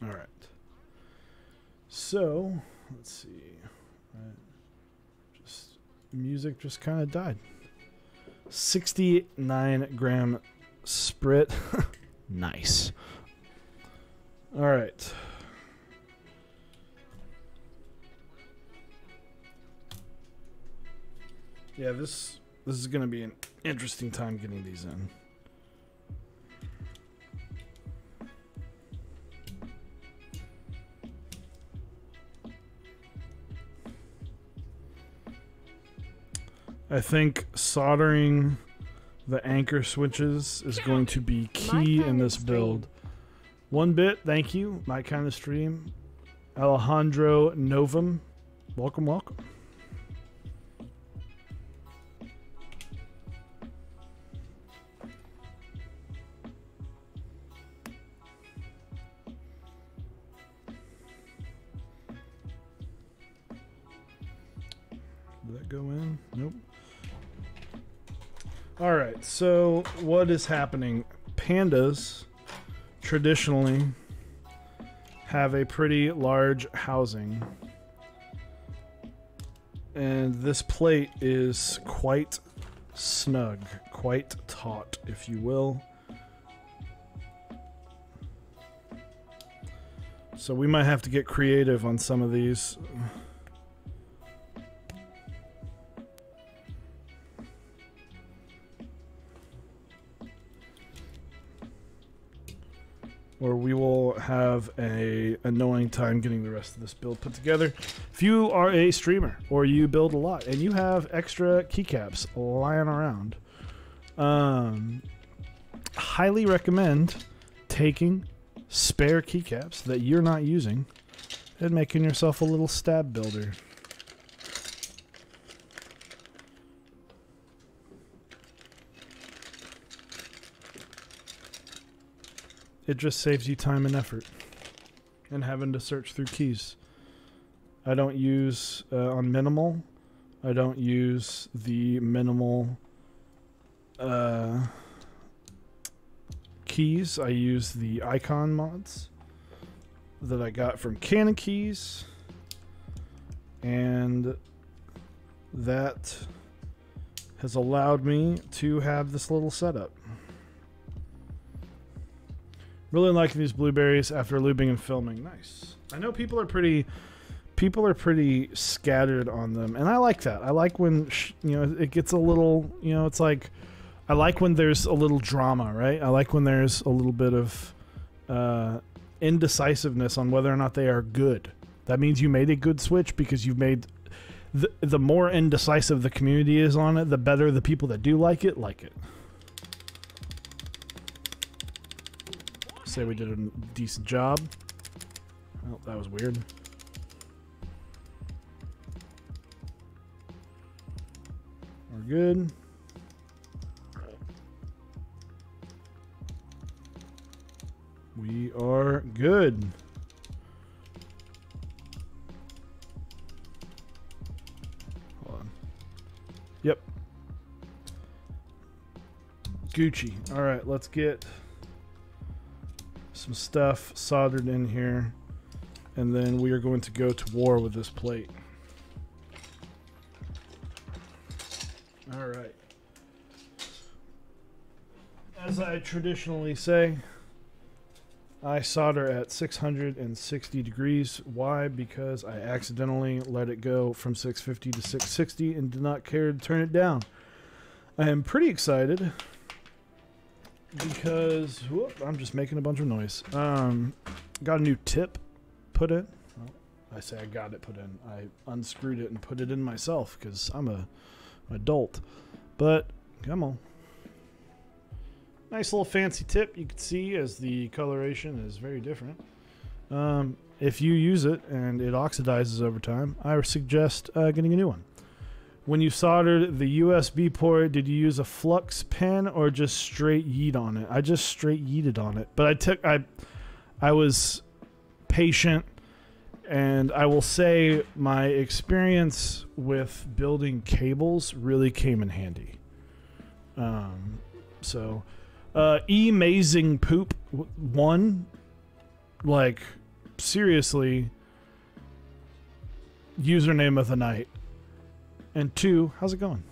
All right. So, let's see. Music just kind of died. 69-gram sprit. Nice. All right. Yeah, this is going to be an interesting time getting these in. I think soldering the anchor switches is going to be key in this build. 1 bit, thank you. My kind of stream. Alejandro Novum. Welcome, welcome. Did that go in? Nope. All right, so what is happening? Pandas traditionally have a pretty large housing, and this plate is quite snug, quite taut, if you will. So we might have to get creative on some of these. Or we will have a annoying time getting the rest of this build put together. If you are a streamer or you build a lot and you have extra keycaps lying around, highly recommend taking spare keycaps that you're not using and making yourself a little stab builder. It just saves you time and effort and having to search through keys. I don't use on minimal. I don't use the minimal keys. I use the icon mods that I got from Canon Keys, and that has allowed me to have this little setup. Really liking these blueberries after lubing and filming. Nice. I know people are pretty scattered on them, and I like that. I like when it gets a little, it's like, I like when there's a little drama, right? I like when there's a little bit of indecisiveness on whether or not they are good. That means you made a good switch, because you've made the more indecisive the community is on it, the better the people that do like it like it. Say we did a decent job. Oh, that was weird. We're good. We are good. Hold on. Yep. Gucci. All right, let's get some stuff soldered in here, and then we are going to go to war with this plate. All right. As I traditionally say, I solder at 660 degrees. Why? Because I accidentally let it go from 650 to 660 and did not care to turn it down. I am pretty excited because I'm just making a bunch of noise. Got a new tip put in. Well, I say I got it put in. I unscrewed it and put it in myself because I'm an adult. But come on. Nice little fancy tip. You can see as the coloration is very different. If you use it and it oxidizes over time, I suggest getting a new one. When you soldered the USB port, did you use a flux pen or just straight yeet on it? I just straight yeeted on it. But I was patient, and I will say my experience with building cables really came in handy. Amazing poop one, like seriously, username of the night. And 2, how's it going?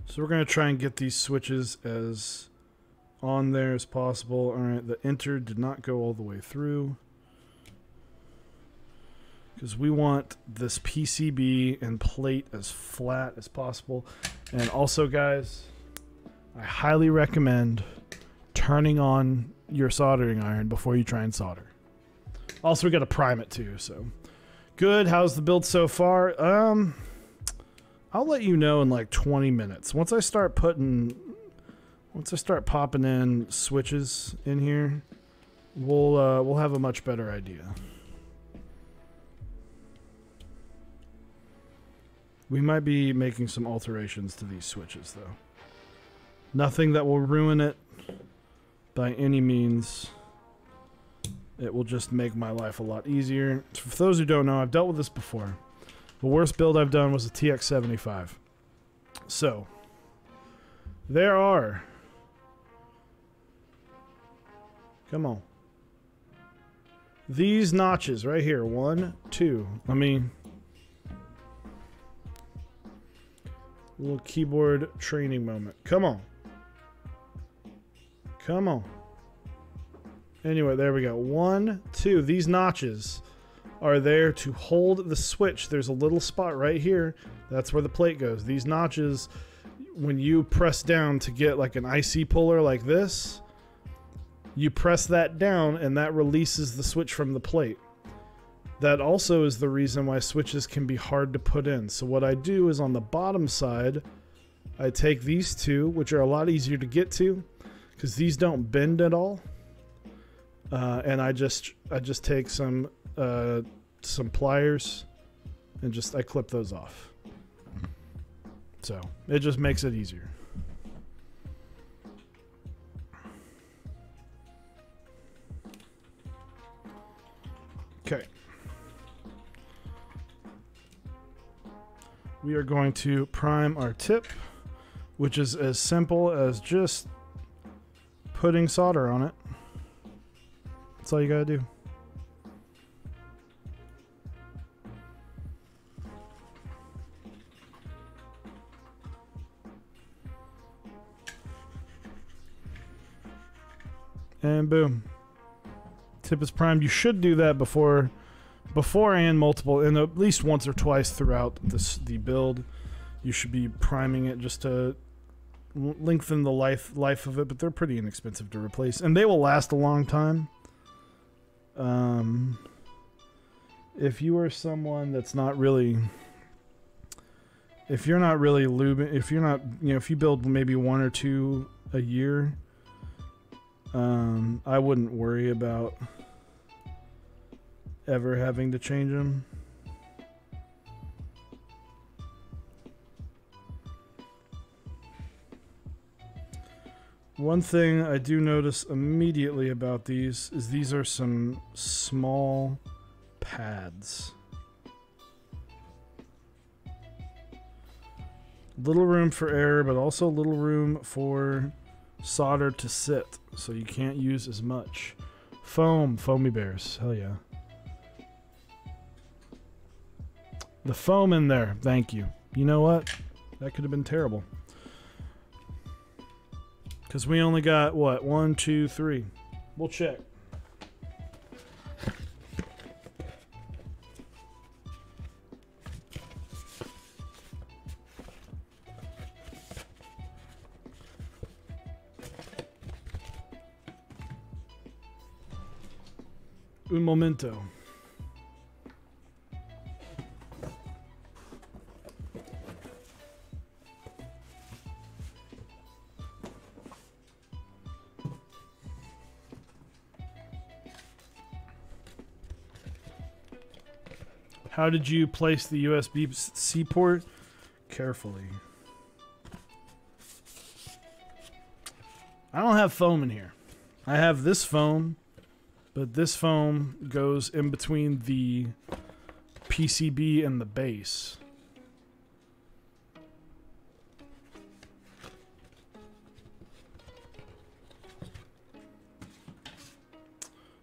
So we're going to try and get these switches as on there as possible. All right, the enter did not go all the way through, because we want this PCB and plate as flat as possible. And also, guys, I highly recommend turning on your soldering iron before you try and solder. Also, we got to prime it too, so. Good, how's the build so far? I'll let you know in like 20 minutes. Once I start popping in switches in here, we'll have a much better idea. We might be making some alterations to these switches though. Nothing that will ruin it by any means. It will just make my life a lot easier. For those who don't know, I've dealt with this before. The worst build I've done was a TX75. So, there are... Come on. These notches right here. 1, 2. I mean... Little keyboard training moment. Come on. Come on. Anyway, there we go. 1, 2. These notches are there to hold the switch. There's a little spot right here. That's where the plate goes. These notches, when you press down to get like an IC puller like this, you press that down and that releases the switch from the plate. That also is the reason why switches can be hard to put in. So what I do is on the bottom side, I take these two, which are a lot easier to get to because these don't bend at all. And I just take some pliers and I clip those off. So it just makes it easier. Okay. We are going to prime our tip, which is as simple as just putting solder on it. That's all you gotta do. And boom. Tip is primed. You should do that before and multiple, and at least once or twice throughout the build. You should be priming it just to lengthen the life of it, but they're pretty inexpensive to replace, and they will last a long time. If you are someone that's not really, if you're not really lubing, if you're not, if you build maybe 1 or 2 a year, I wouldn't worry about ever having to change them. One thing I do notice immediately about these is these are some small pads. Little room for error, but also little room for solder to sit, so you can't use as much. Foamy bears, hell yeah. The foam in there, thank you. You know what? That could have been terrible. Because we only got, what, 1, 2, 3. We'll check. Un momento. How did you place the USB-C port? Carefully. I don't have foam in here. I have this foam, but this foam goes in between the PCB and the base.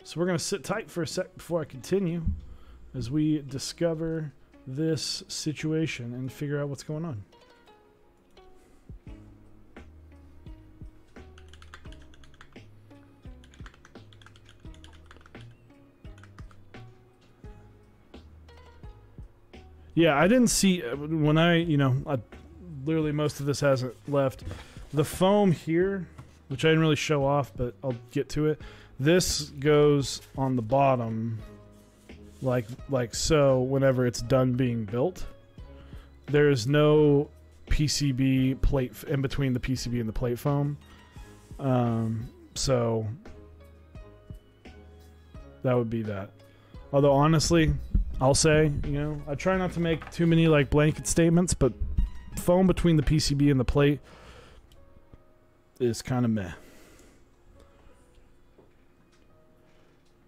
So we're going to sit tight for a sec before I continue, as we discover this situation and figure out what's going on. Yeah, I didn't see when literally most of this hasn't left. The foam here, which I didn't really show off, but I'll get to it. This goes on the bottom like so whenever it's done being built. There's no PCB plate in between the PCB and the plate foam. So that would be that. Although honestly, I'll say, I try not to make too many like blanket statements, but foam between the PCB and the plate is kind of meh.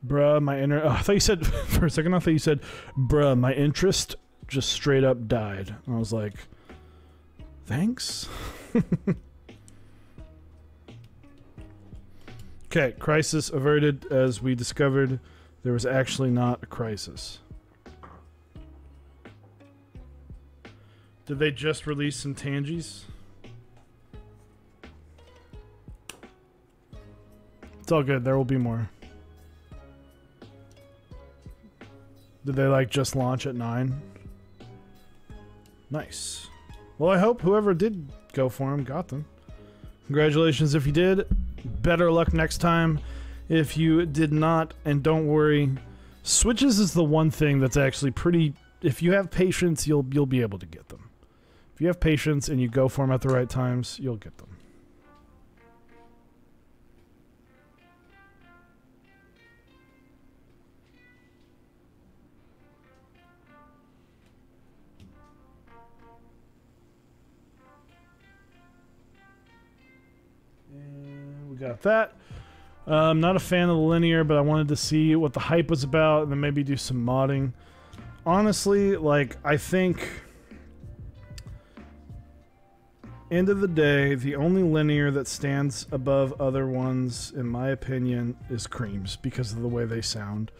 Bruh, my inner... Oh, I thought you said... For a second, I thought you said, bruh, my interest just straight up died. I was like, thanks? Okay, crisis averted. As we discovered, there was actually not a crisis. Did they just release some Tangies? It's all good. There will be more. Did they like just launch at 9? Nice. Well, I hope whoever did go for them got them. Congratulations if you did. Better luck next time if you did not. And don't worry, switches is the one thing that's actually pretty... If you have patience, you'll be able to get them. If you have patience and you go for them at the right times, you'll get them. And we got that. I'm not a fan of the linear, but I wanted to see what the hype was about and then maybe do some modding. Honestly, like, I think... End of the day, the only linear that stands above other ones, in my opinion, is Creams because of the way they sound.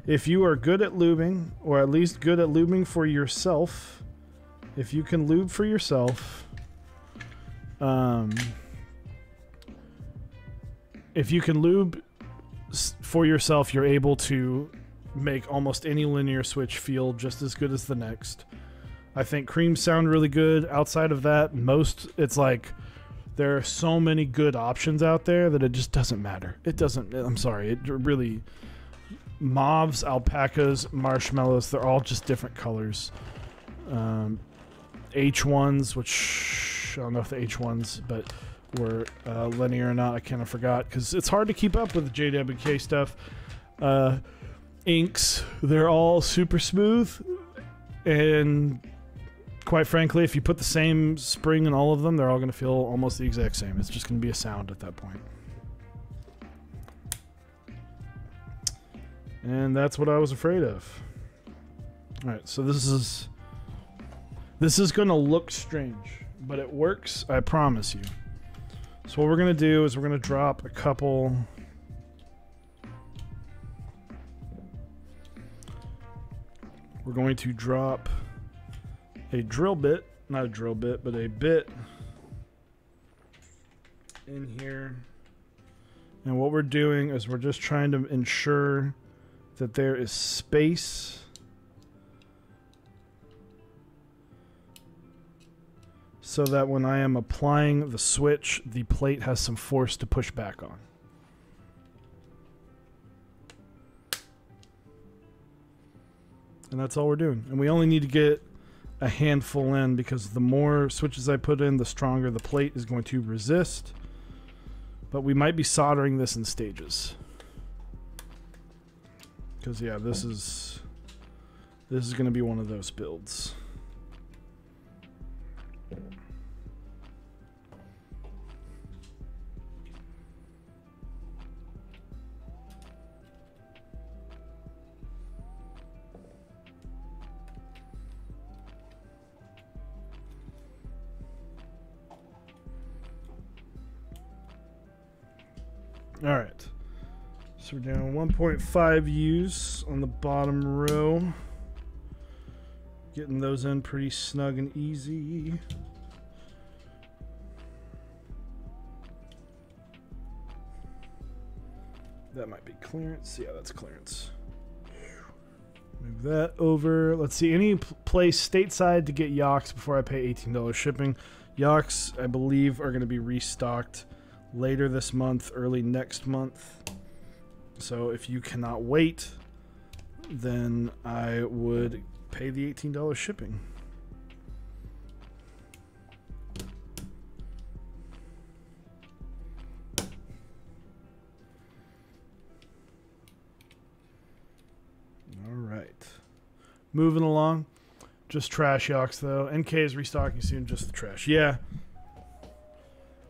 If you are good at lubing, or at least good at lubing for yourself, if you can lube for yourself, if you can lube for yourself, you're able to make almost any linear switch feel just as good as the next. I think creams sound really good. Outside of that, it's like there are so many good options out there that it just doesn't matter. It doesn't, I'm sorry, it really, mauves, alpacas, marshmallows, they're all just different colors. H1s, which I don't know if the H1s, but were linear or not, I kind of forgot, because it's hard to keep up with the JWK stuff. Inks, they're all super smooth, and quite frankly, if you put the same spring in all of them, they're all going to feel almost the exact same. It's just going to be a sound at that point. And that's what I was afraid of. Alright, so this is going to look strange, but it works, I promise you. So what we're going to do is we're going to drop a couple... We're going to drop a drill bit, not a drill bit, but a bit in here. And what we're doing is we're just trying to ensure that there is space so that when I am applying the switch, the plate has some force to push back on. And that's all we're doing. And we only need to get a handful in because the more switches I put in, the stronger the plate is going to resist. But we might be soldering this in stages. Because yeah, this is going to be one of those builds. Alright, so we're down 1.5 U's on the bottom row. Getting those in pretty snug and easy. That might be clearance. Yeah, that's clearance. Move that over. Let's see, any place stateside to get Yoks before I pay $18 shipping. Yoks, I believe, are going to be restocked later this month, early next month. So if you cannot wait, then I would pay the $18 shipping. All right. Moving along. Just trash Yoks though. NK is restocking soon, just the trash. Yeah.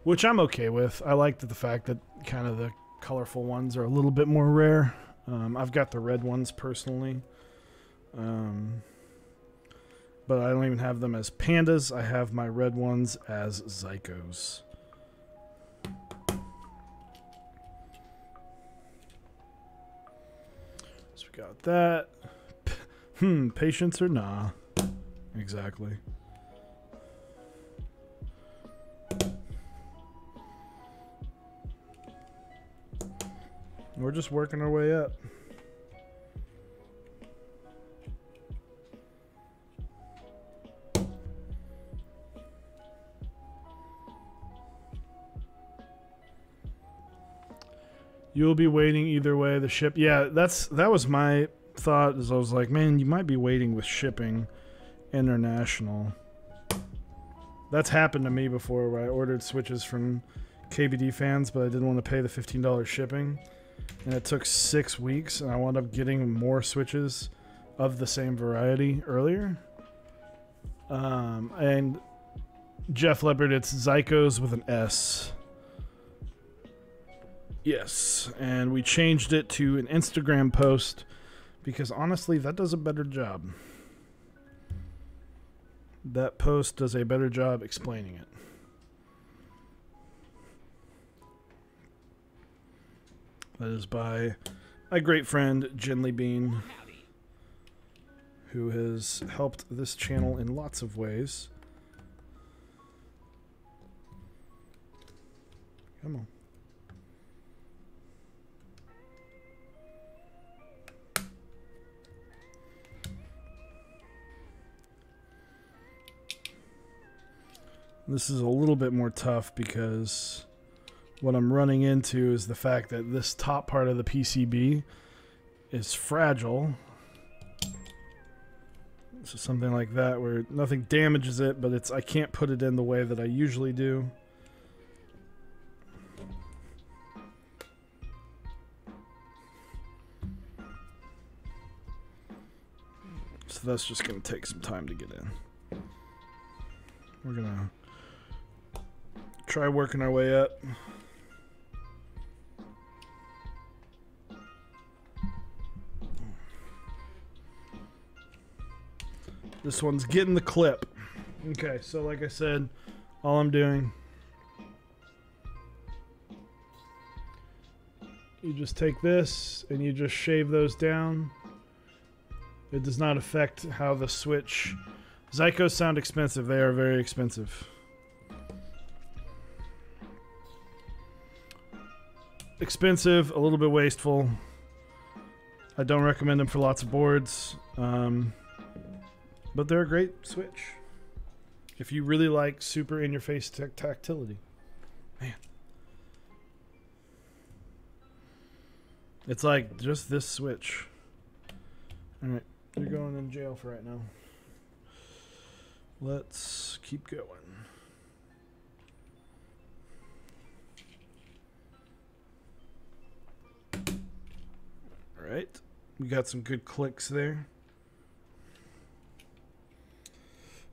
Which I'm okay with. I like the fact that kind of the colorful ones are a little bit more rare. I've got the red ones personally. But I don't even have them as pandas. I have my red ones as Zycos. So we got that. Patience or nah. Exactly. We're just working our way up. You'll be waiting either way. The ship, yeah, that was my thought. Is I was like, man, you might be waiting with shipping international. That's happened to me before, where I ordered Switches from KBD fans, but I didn't want to pay the $15 shipping, and it took 6 weeks, and I wound up getting more Switches of the same variety earlier. And Jeff Leopard, it's Zycos with an S. Yes, and we changed it to an Instagram post because honestly, that does a better job. That post does a better job explaining it. That is by my great friend Jinley Bean, who has helped this channel in lots of ways. Come on. This is a little bit more tough because what I'm running into is the fact that this top part of the PCB is fragile. So something like that where nothing damages it, but I can't put it in the way that I usually do. So that's just going to take some time to get in. We're going to try working our way up. This one's getting the clip. Okay, so like I said, all I'm doing, you just take this and you just shave those down. It does not affect how the switch... Zycos sound expensive. They are very expensive. Expensive, a little bit wasteful. I don't recommend them for lots of boards. But they're a great switch. If you really like super in-your-face tactility. Man. It's like just this switch. Alright, you're going in jail for right now. Let's keep going. Alright, we got some good clicks there.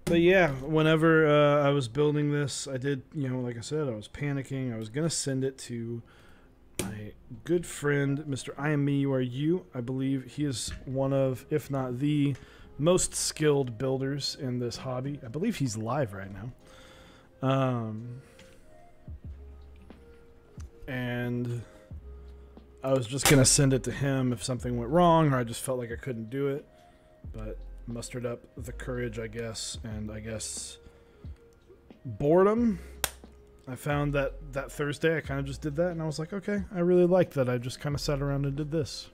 But yeah, whenever I was building this, I did, you know, like I said, I was panicking. I was going to send it to my good friend, Mr. I Am Me, You Are You. I believe he is one of, if not the most skilled builders in this hobby. I believe he's live right now. And I was just going to send it to him if something went wrong or I just felt like I couldn't do it. But mustered up the courage, I guess, and I guess boredom. I found that Thursday I kind of just did that, and I was like, okay, I really like that. I just kind of sat around and did this.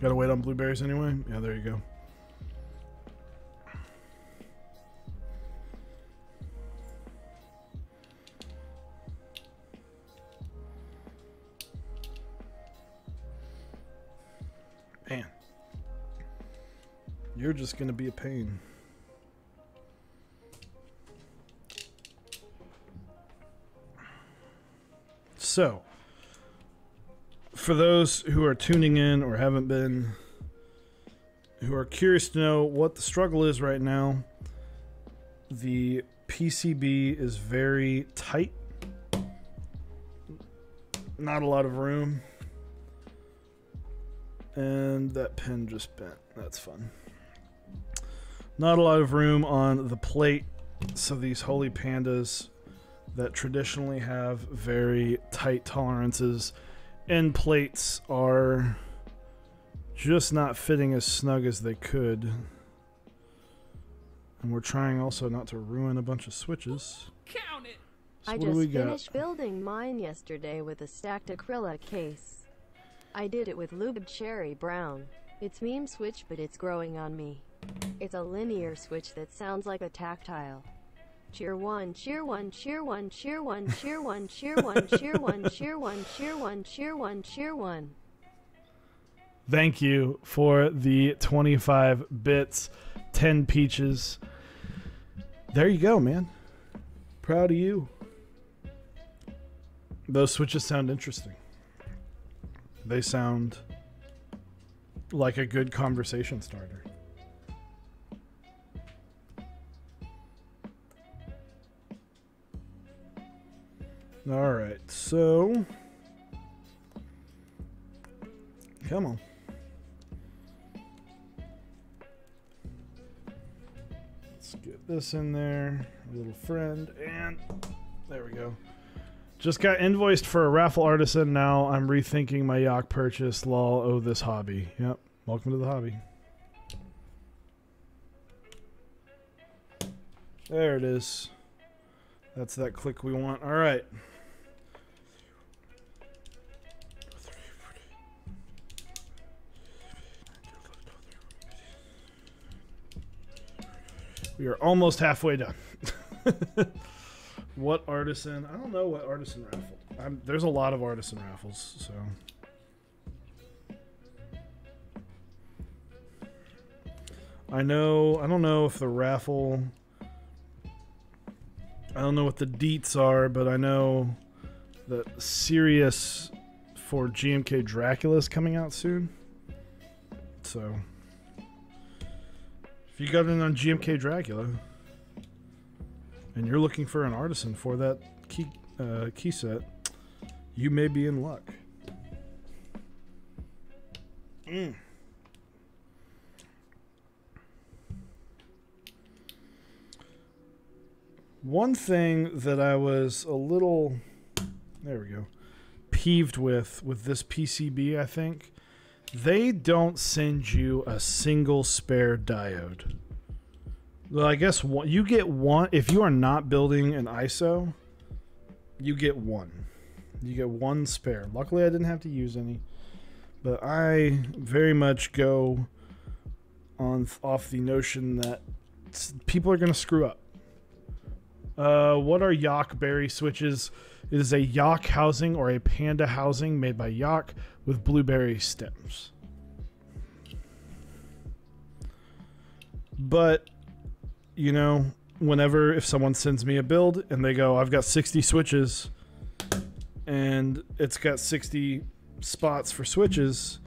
Gotta wait on blueberries anyway? Yeah, there you go. Man, you're just gonna be a pain. So, for those who are tuning in or haven't been, who are curious to know what the struggle is right now, the PCB is very tight. Not a lot of room. And that pen just bent. That's fun. Not a lot of room on the plate. So these holy pandas that traditionally have very tight tolerances end plates are just not fitting as snug as they could. And we're trying also not to ruin a bunch of switches. Count it. So I just finished building mine yesterday with a stacked acrylic case. I did it with lubed cherry brown. It's meme switch, but it's growing on me. It's a linear switch that sounds like a tactile. Cheer one, cheer one, cheer one, cheer one, cheer one, cheer one, cheer one, cheer one, cheer one, cheer one, cheer one. Thank you for the 25 bits, 10 peaches. There you go, man. Proud of you. Those switches sound interesting. They sound like a good conversation starter. All right, so come on. Let's get this in there, little friend, and there we go. Just got invoiced for a raffle artisan. Now I'm rethinking my yacht purchase. Lol, oh, this hobby. Yep, welcome to the hobby. There it is. That's that click we want. All right. We are almost halfway done. What artisan? I don't know what artisan raffle. There's a lot of artisan raffles, so. I don't know if the raffle, I don't know what the deets are, but I know that Sirius for GMK Dracula is coming out soon. So, if you got in on GMK Dracula and you're looking for an artisan for that key set, you may be in luck. One thing that I was a little, there we go, peeved with this PCB, I think, they don't send you a single spare diode. Well, I guess you get one. If you are not building an ISO, you get one. You get one spare. Luckily, I didn't have to use any. But I very much go off the notion that people are going to screw up. What are Yock berry switches? It is a Yock housing or a Panda housing made by Yock with blueberry stems. But, you know, if someone sends me a build and they go, I've got 60 switches and it's got 60 spots for switches,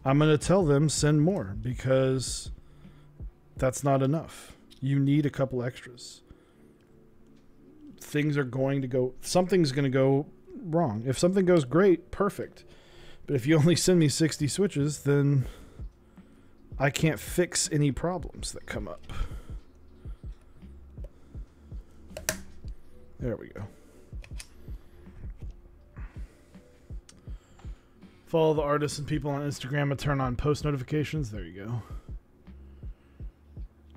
I'm going to tell them send more, because that's not enough. You need a couple extras. Something's going to go wrong. If something goes great, perfect. But if you only send me 60 switches, then I can't fix any problems that come up. There we go. Follow the artists and people on Instagram and turn on post notifications. There you go.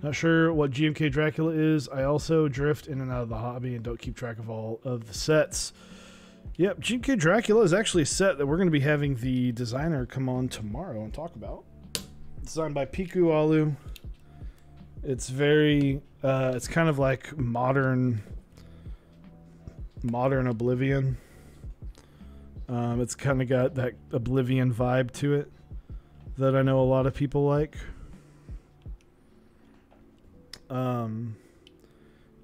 Not sure what GMK Dracula is. I also drift in and out of the hobby and don't keep track of all of the sets. Yep, GMK Dracula is actually a set that we're going to be having the designer come on tomorrow and talk about. Designed by Piku Alu. It's very, it's kind of like modern Oblivion. It's kind of got that Oblivion vibe to it that I know a lot of people like.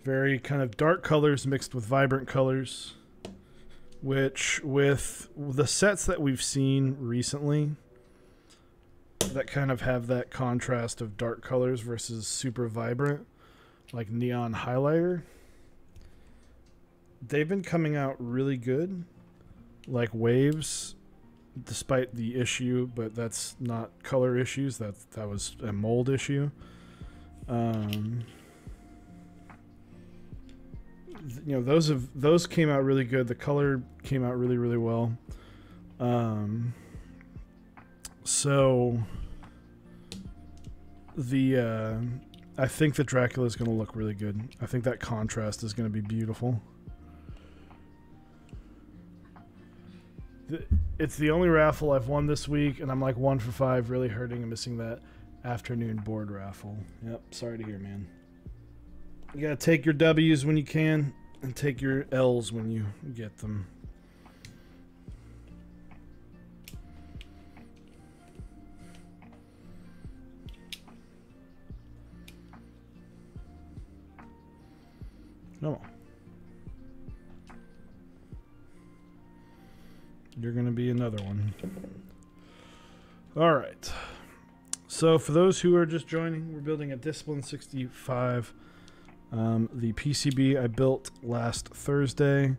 Very kind of dark colors mixed with vibrant colors, which with the sets that we've seen recently that kind of have that contrast of dark colors versus super vibrant, like neon highlighter, they've been coming out really good. like waves, despite the issue, but that's not color issues. That was a mold issue. You know, those came out really good. The color came out really, really well. So I think that Dracula is going to look really good. I think that contrast is going to be beautiful. It's the only raffle I've won this week, and I'm like 1 for 5, really hurting and missing that afternoon board raffle. Yep, sorry to hear, man. You gotta take your W's when you can, and take your L's when you get them. No. You're going to be another one. All right. So for those who are just joining, we're building a Discipline65. The PCB I built last Thursday.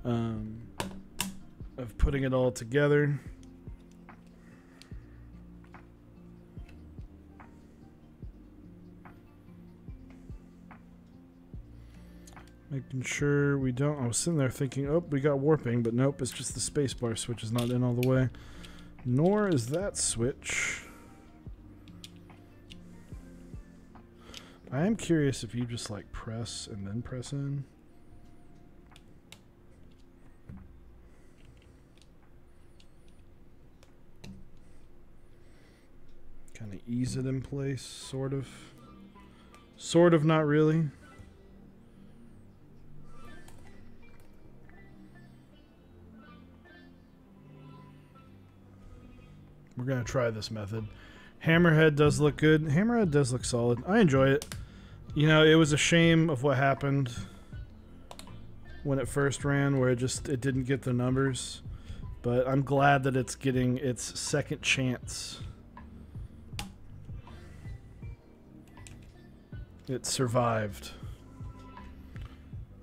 Of putting it all together. Making sure we don't... I was sitting there thinking, oh, we got warping, but nope, it's just the spacebar switch is not in all the way. Nor is that switch. I am curious if you just like press and then press in. Kind of ease it in place, sort of. Sort of, not really. We're going to try this method. Hammerhead does look good. Hammerhead does look solid. I enjoy it. You know, it was a shame of what happened when it first ran, where it didn't get the numbers. But I'm glad that it's getting its second chance. It survived.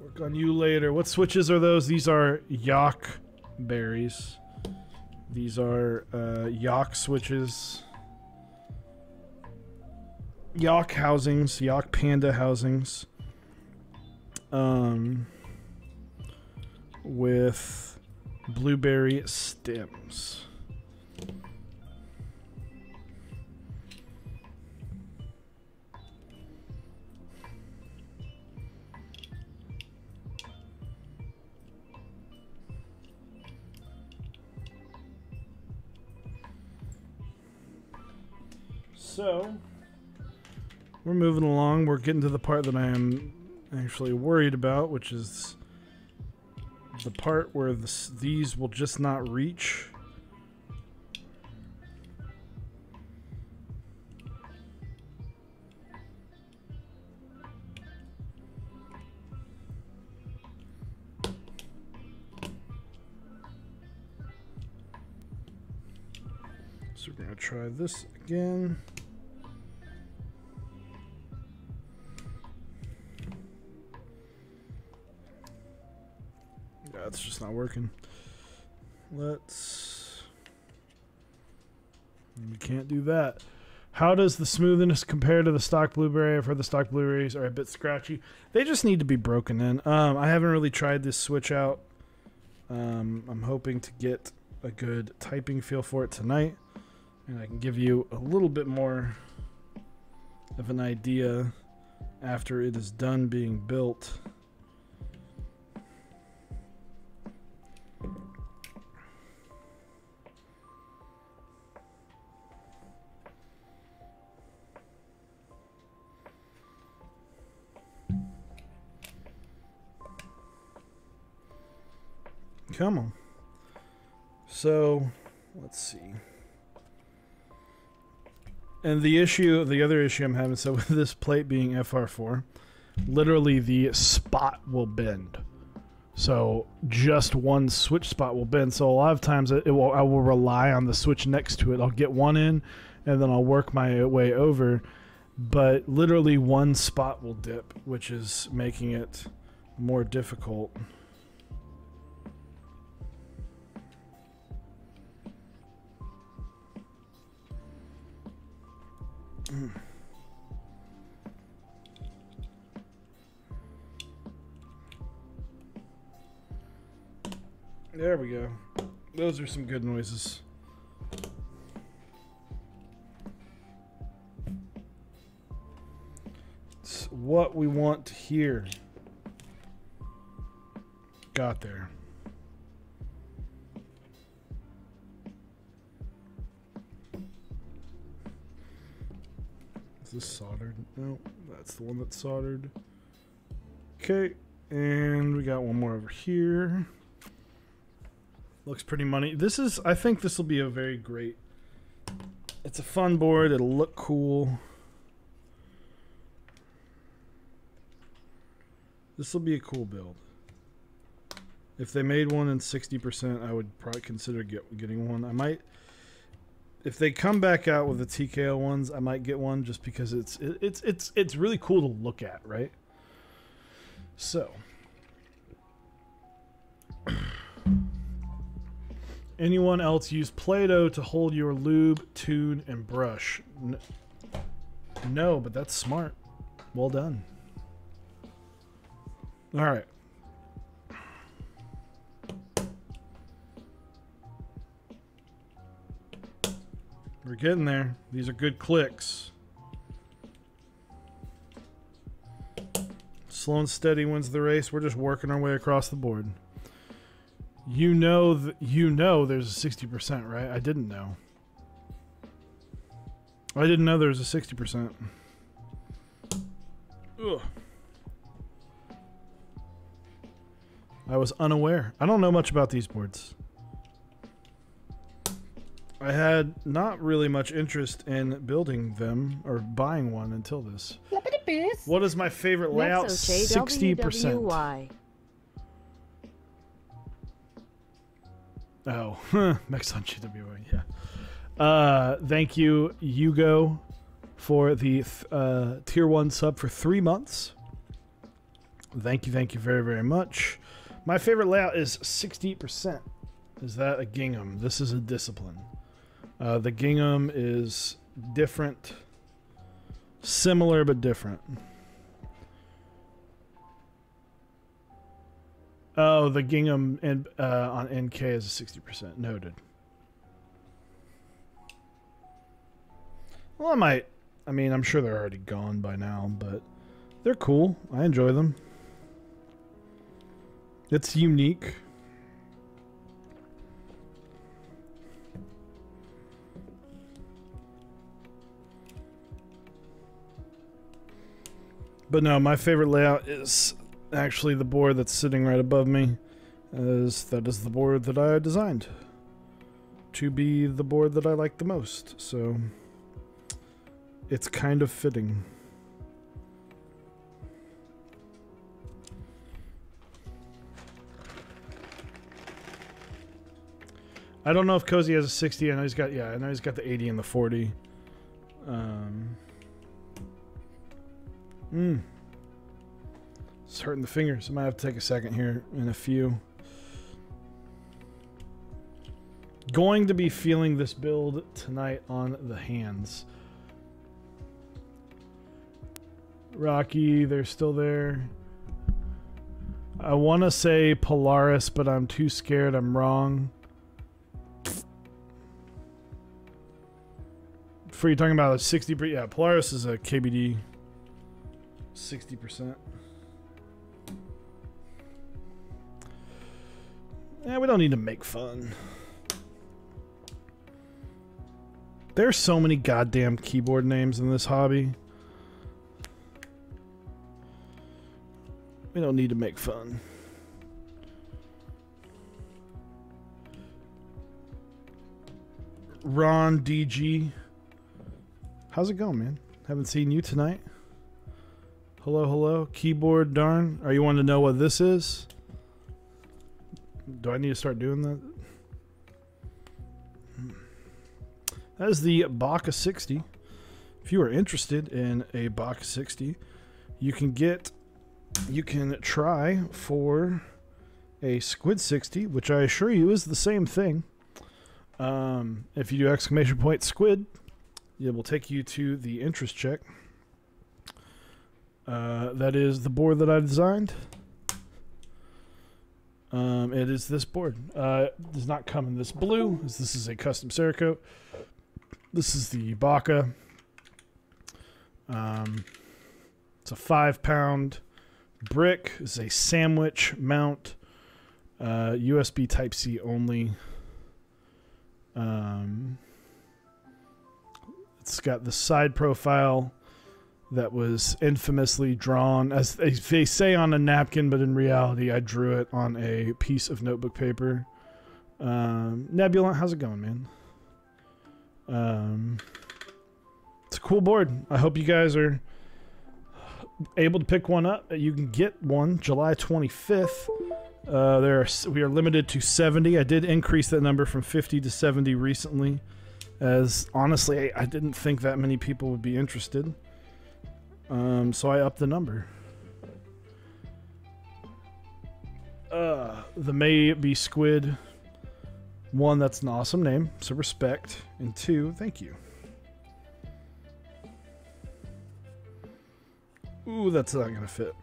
Work on you later. What switches are those? These are Yak berries. These are Yak switches. Yak housings. Yak panda housings. With blueberry stems. So, we're moving along. We're getting to the part that I am actually worried about, which is the part where these will just not reach. So we're going to try this again. It's just not working. We can't do that. How does the smoothness compare to the stock blueberry? I've heard the stock blueberries are a bit scratchy. They just need to be broken in. I haven't really tried this switch out. I'm hoping to get a good typing feel for it tonight, and I can give you a little bit more of an idea after it is done being built. Come on. So, let's see. And the other issue I'm having, so with this plate being FR4, literally the spot will bend. So just one switch spot will bend. So a lot of times I will rely on the switch next to it. I'll get one in, and then I'll work my way over. But literally one spot will dip, which is making it more difficult. There we go. Those are some good noises. It's what we want to hear. Got there. Is this soldered? No, that's the one that's soldered. Okay, and we got one more over here. Looks pretty money. This is, I think this will be a very great, it's a fun board. It'll look cool. This will be a cool build. If they made one in 60%, I would probably consider getting one. I might, if they come back out with the TKO ones, I might get one just because it's really cool to look at, right? So, anyone else use Play-Doh to hold your lube, tune, and brush? No, but that's smart. Well done. All right. We're getting there. These are good clicks. Slow and steady wins the race. We're just working our way across the board. You know there's a 60%, right? I didn't know. I didn't know there was a 60%. Ugh. I was unaware. I don't know much about these boards. I had not really much interest in building them or buying one until this. What is my favorite layout? 60%. Oh, Max on GWY, yeah. Thank you, Hugo, for the tier 1 sub for 3 months. Thank you very, very much. My favorite layout is 60%. Is that a gingham? This is a discipline. The gingham is different, similar but different. Oh, the gingham on NK is a 60%. Noted. Well, I mean, I'm sure they're already gone by now, but they're cool. I enjoy them. It's unique. But no, my favorite layout is actually the board that's sitting right above me. That is the board that I designed to be the board that I like the most. So it's kind of fitting. I don't know if Cozy has a 60. I know he's got, yeah, I know he's got the 80 and the 40. It's hurting the fingers. I might have to take a second here in a few. Going to be feeling this build tonight on the hands. Rocky, they're still there. I want to say Polaris, but I'm too scared I'm wrong. For you talking about a 60, yeah, Polaris is a KBD 60%. Yeah, we don't need to make fun. There's so many goddamn keyboard names in this hobby. We don't need to make fun. Ron DG. How's it going, man? Haven't seen you tonight. Hello, hello. Keyboard, darn. Are you wanting to know what this is? Do I need to start doing that? That is the Baka 60. If you are interested in a Baka 60, you can try for a Squid 60, which I assure you is the same thing. If you do exclamation point squid, It will take you to the interest check. That is the board that I designed. It is this board. It does not come in this blue, as this is a custom Cerakote. This is the Baka. It's a 5-pound brick. It's a sandwich mount. USB Type-C only. It's got the side profile that was infamously drawn, as they say, on a napkin, but in reality I drew it on a piece of notebook paper. Nebula, how's it going, man? It's a cool board. I hope you guys are able to pick one up. You can get one July 25th. We are limited to 70. I did increase that number from 50 to 70 recently, as honestly I didn't think that many people would be interested. So I upped the number. The May Be Squid. 1, that's an awesome name, so respect. And 2, thank you. Ooh, that's not gonna fit.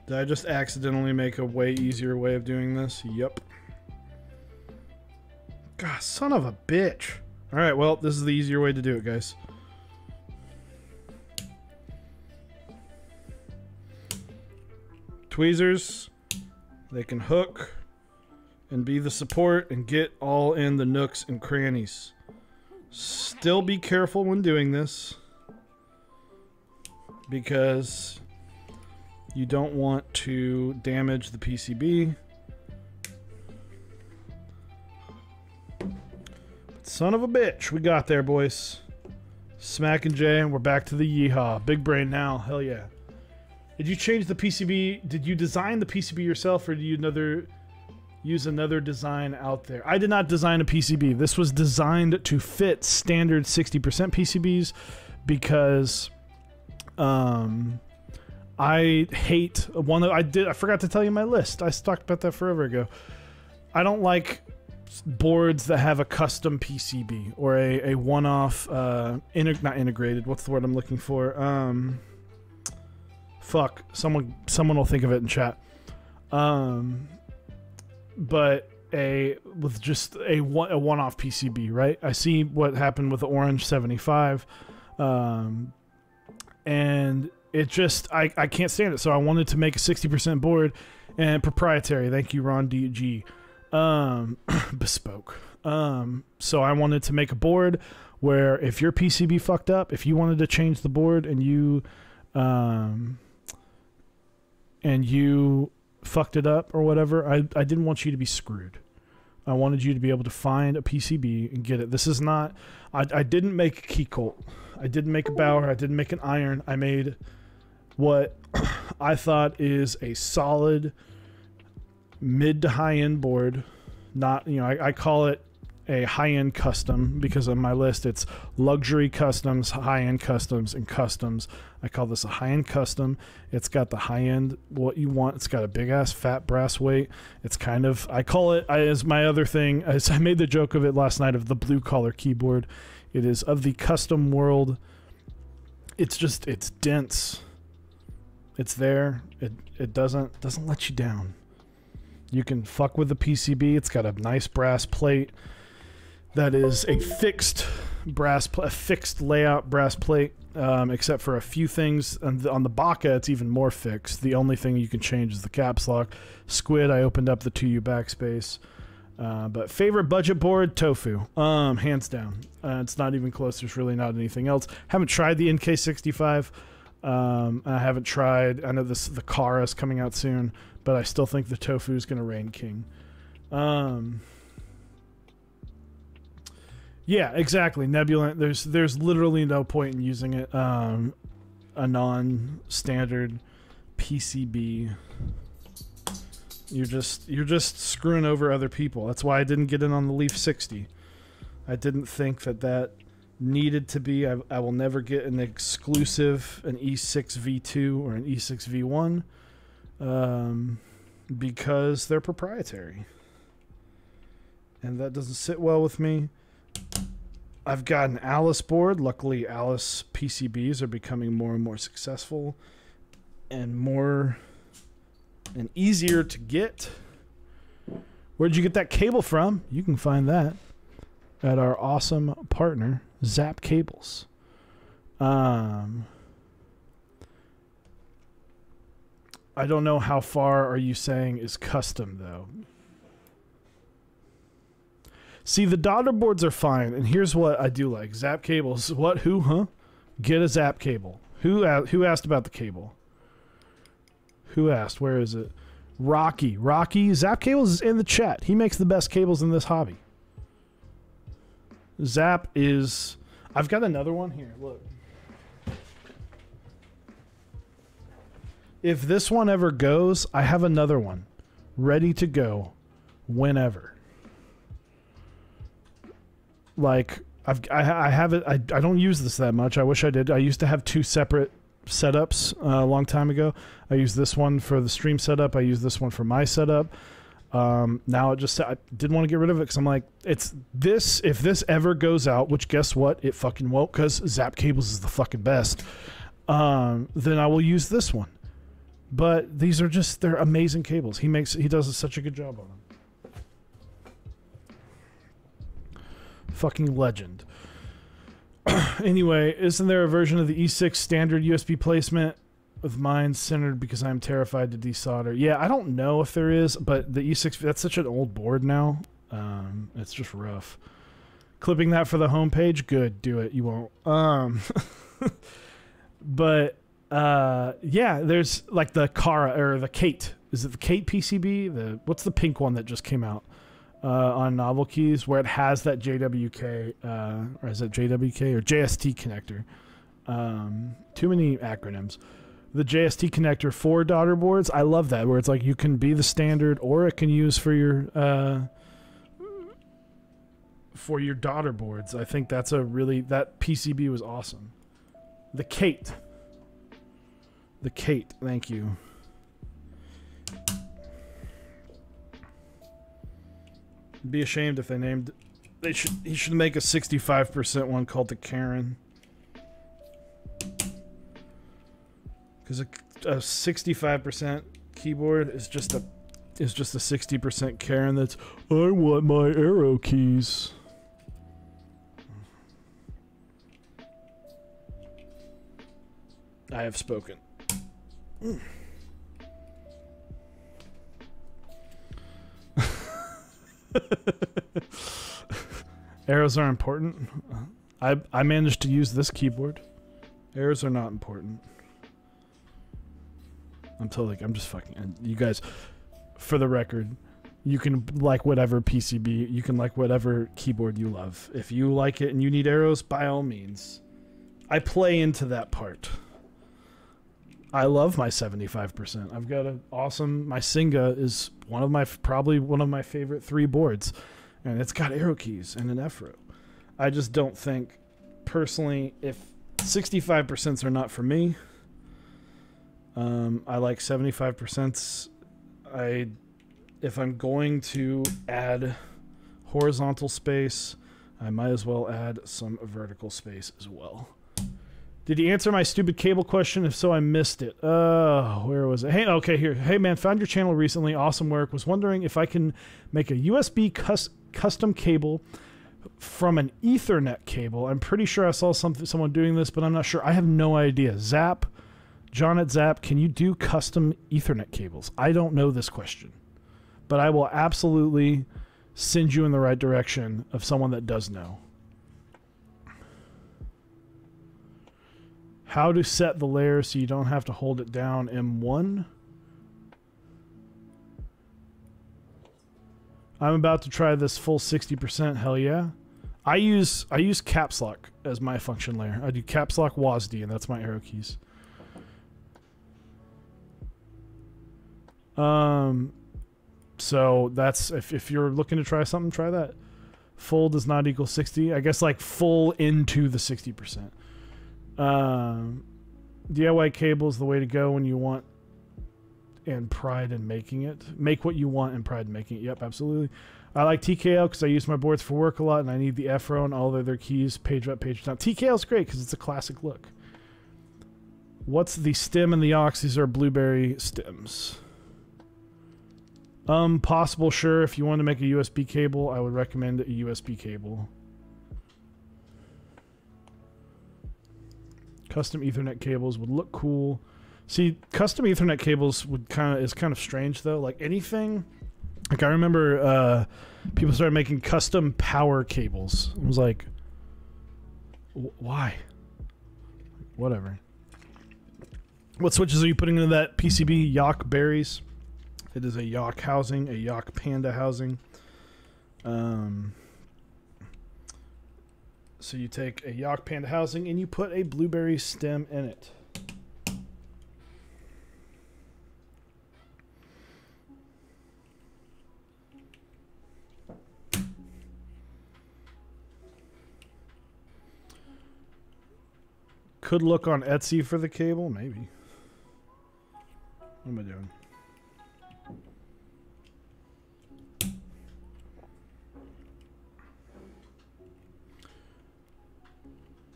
Did I just accidentally make a way easier way of doing this? Yup. God, son of a bitch. Alright, well, this is the easier way to do it, guys. Tweezers, they can hook and be the support and get all in the nooks and crannies. Still be careful when doing this, because you don't want to damage the PCB. Son of a bitch, we got there, boys. Smack and J, and we're back to the yeehaw. Big brain now, hell yeah. Did you change the PCB? Did you design the PCB yourself, or did you use another design out there? I did not design a PCB. This was designed to fit standard 60% PCBs, because I hate one that I forgot to tell you my list. I talked about that forever ago. I don't like boards that have a custom PCB or a one-off not integrated. What's the word I'm looking for? Fuck. Someone will think of it in chat. But with just a one-off PCB, right? I see what happened with the Orange 75, and it just I can't stand it. So I wanted to make a 60% board and proprietary. Thank you, Ron DG. Bespoke. So I wanted to make a board where if your PCB fucked up, if you wanted to change the board and you fucked it up or whatever, I didn't want you to be screwed. I wanted you to be able to find a PCB and get it. This is not, I didn't make a key colt. I didn't make a Bauer. I didn't make an iron. I made what I thought is a solid mid to high end board. Not, I call it a high-end custom because on my list it's luxury customs, high-end customs, and customs. I call this a high-end custom. It's got the high-end what you want. It's got a big-ass fat brass weight. It's kind of, I call it, as my other thing, as I made the joke of it last night, of the blue-collar keyboard. It is of the custom world. It's just, it's dense. It's there. It doesn't let you down. You can fuck with the PCB. It's got a nice brass plate that is a fixed fixed layout brass plate, except for a few things. And on the Baka, it's even more fixed. The only thing you can change is the caps lock. Squid, I opened up the 2U backspace. But favorite budget board, Tofu, hands down. It's not even close. There's really not anything else. Haven't tried the NK65. I haven't tried. I know the Kara is coming out soon, but I still think the Tofu is going to reign king. Yeah, exactly. Nebula. There's literally no point in using it. A non-standard PCB. You're just screwing over other people. That's why I didn't get in on the Leaf 60. I didn't think that needed to be. I will never get an exclusive, an E6 V2 or an E6 V1. because they're proprietary. And that doesn't sit well with me. I've got an Alice board. Luckily, Alice PCBs are becoming more and more successful and more and easier to get. Where'd you get that cable from? You can find that at our awesome partner, Zap Cables. I don't know how far are you saying is custom, though. See, the daughter boards are fine, and here's what I do like. Zap Cables. What? Who? Huh? Get a Zap cable. Who asked about the cable? Who asked? Where is it? Rocky. Zap Cables is in the chat. He makes the best cables in this hobby. Zap is... I've got another one here. Look. If this one ever goes, I have another one ready to go whenever. Like, I have it. I don't use this that much. I wish I did. I used to have 2 separate setups a long time ago. I used this one for the stream setup. I used this one for my setup. Now I didn't want to get rid of it because I'm like, it's this. If this ever goes out, which guess what? It fucking won't, because Zap Cables is the fucking best. Then I will use this one. But these are just, they're amazing cables. He does such a good job on them. Fucking legend. Anyway, isn't there a version of the E6 standard USB placement with mine centered because I'm terrified to desolder? Yeah, I don't know if there is, but the E6, that's such an old board now. It's just rough. Clipping that for the homepage? Good, do it. You won't. But yeah, there's like the Kara or the Kate. Is it the Kate PCB? What's the pink one that just came out on Novel Keys, where it has that JWK or is it JWK or JST connector? Too many acronyms. The JST connector for daughter boards. I love that, where it's like you can be the standard, or it can use for your daughter boards. I think that's that PCB was awesome. The Kate. The Kate, thank you. Be ashamed if they named... He should make a 65% one called the Karen. Because a 65% keyboard is just a 60% Karen that's, I want my arrow keys. I have spoken. Arrows are important. I managed to use this keyboard. Arrows are not important. I'm just fucking... And you guys, for the record, you can like whatever PCB, you can like whatever keyboard you love. If you like it and you need arrows, by all means. I play into that part. I love my 75%. I've got an awesome... My Singa is probably one of my favorite 3 boards. And it's got arrow keys and an F-row. I just don't think, personally, if 65% are not for me, I like 75%. If I'm going to add horizontal space, I might as well add some vertical space as well. Did he answer my stupid cable question? If so, I missed it. Where was it? Hey, okay, here. Hey, man, found your channel recently. Awesome work. Was wondering if I can make a USB custom cable from an Ethernet cable. I'm pretty sure I saw someone doing this, but I'm not sure. I have no idea. Zap, John at Zap, can you do custom Ethernet cables? I don't know this question, but I will absolutely send you in the right direction of someone that does know. How to set the layer so you don't have to hold it down. M1. I'm about to try this full 60%. Hell yeah. I use caps lock as my function layer. I do caps lock WASD, and that's my arrow keys. So that's if you're looking to try something, try that. Full does not equal 60. I guess like full into the 60%. DIY cable is the way to go when you want and pride in making it. Make what you want and pride in making it. Yep, absolutely. I like TKL because I use my boards for work a lot, and I need the F-row and all of their keys, page up, page down. TKL is great because it's a classic look. What's the stem and the aux? These are blueberry stems. Possible, sure. If you want to make a USB cable, I would recommend a USB cable. Custom Ethernet cables would look cool. See, custom Ethernet cables would is kind of strange though. Like anything, like I remember people started making custom power cables. I was like, why? Whatever. What switches are you putting into that PCB? Yock berries. It is a Yock housing, a Yock Panda housing. So you take a Yock Panda housing and you put a blueberry stem in it. Could look on Etsy for the cable, maybe. What am I doing?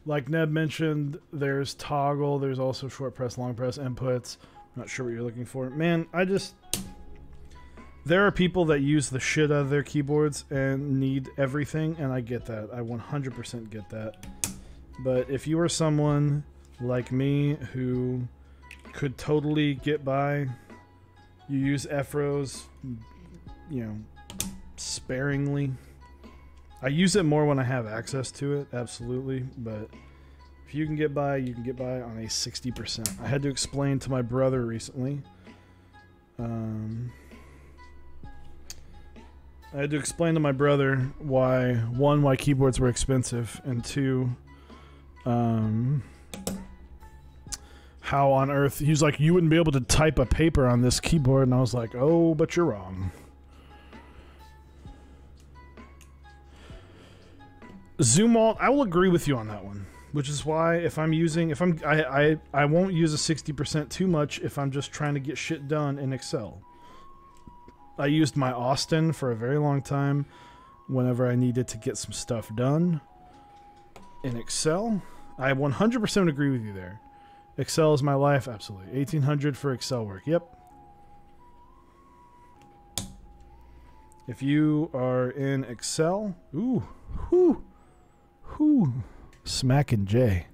Like Neb mentioned, there's toggle, there's also short press, long press inputs. Not sure what you're looking for. Man, there are people that use the shit out of their keyboards and need everything, and I get that. I 100% get that. But if you are someone like me who could totally get by, you use F-rows, you know, sparingly. I use it more when I have access to it, absolutely, but if you can get by, you can get by on a 60%. I had to explain to my brother recently. I had to explain to my brother why, one, why keyboards were expensive, and two, how on earth, he was like, you wouldn't be able to type a paper on this keyboard, and I was like, oh, but you're wrong. Zoom alt, I will agree with you on that one, which is why if I'm using, I won't use a 60% too much if I'm just trying to get shit done in Excel. I used my Austin for a very long time whenever I needed to get some stuff done in Excel. I 100% agree with you there. Excel is my life, absolutely. 1800 for Excel work, yep. If you are in Excel, ooh, whoo. Whew. Smackin' J.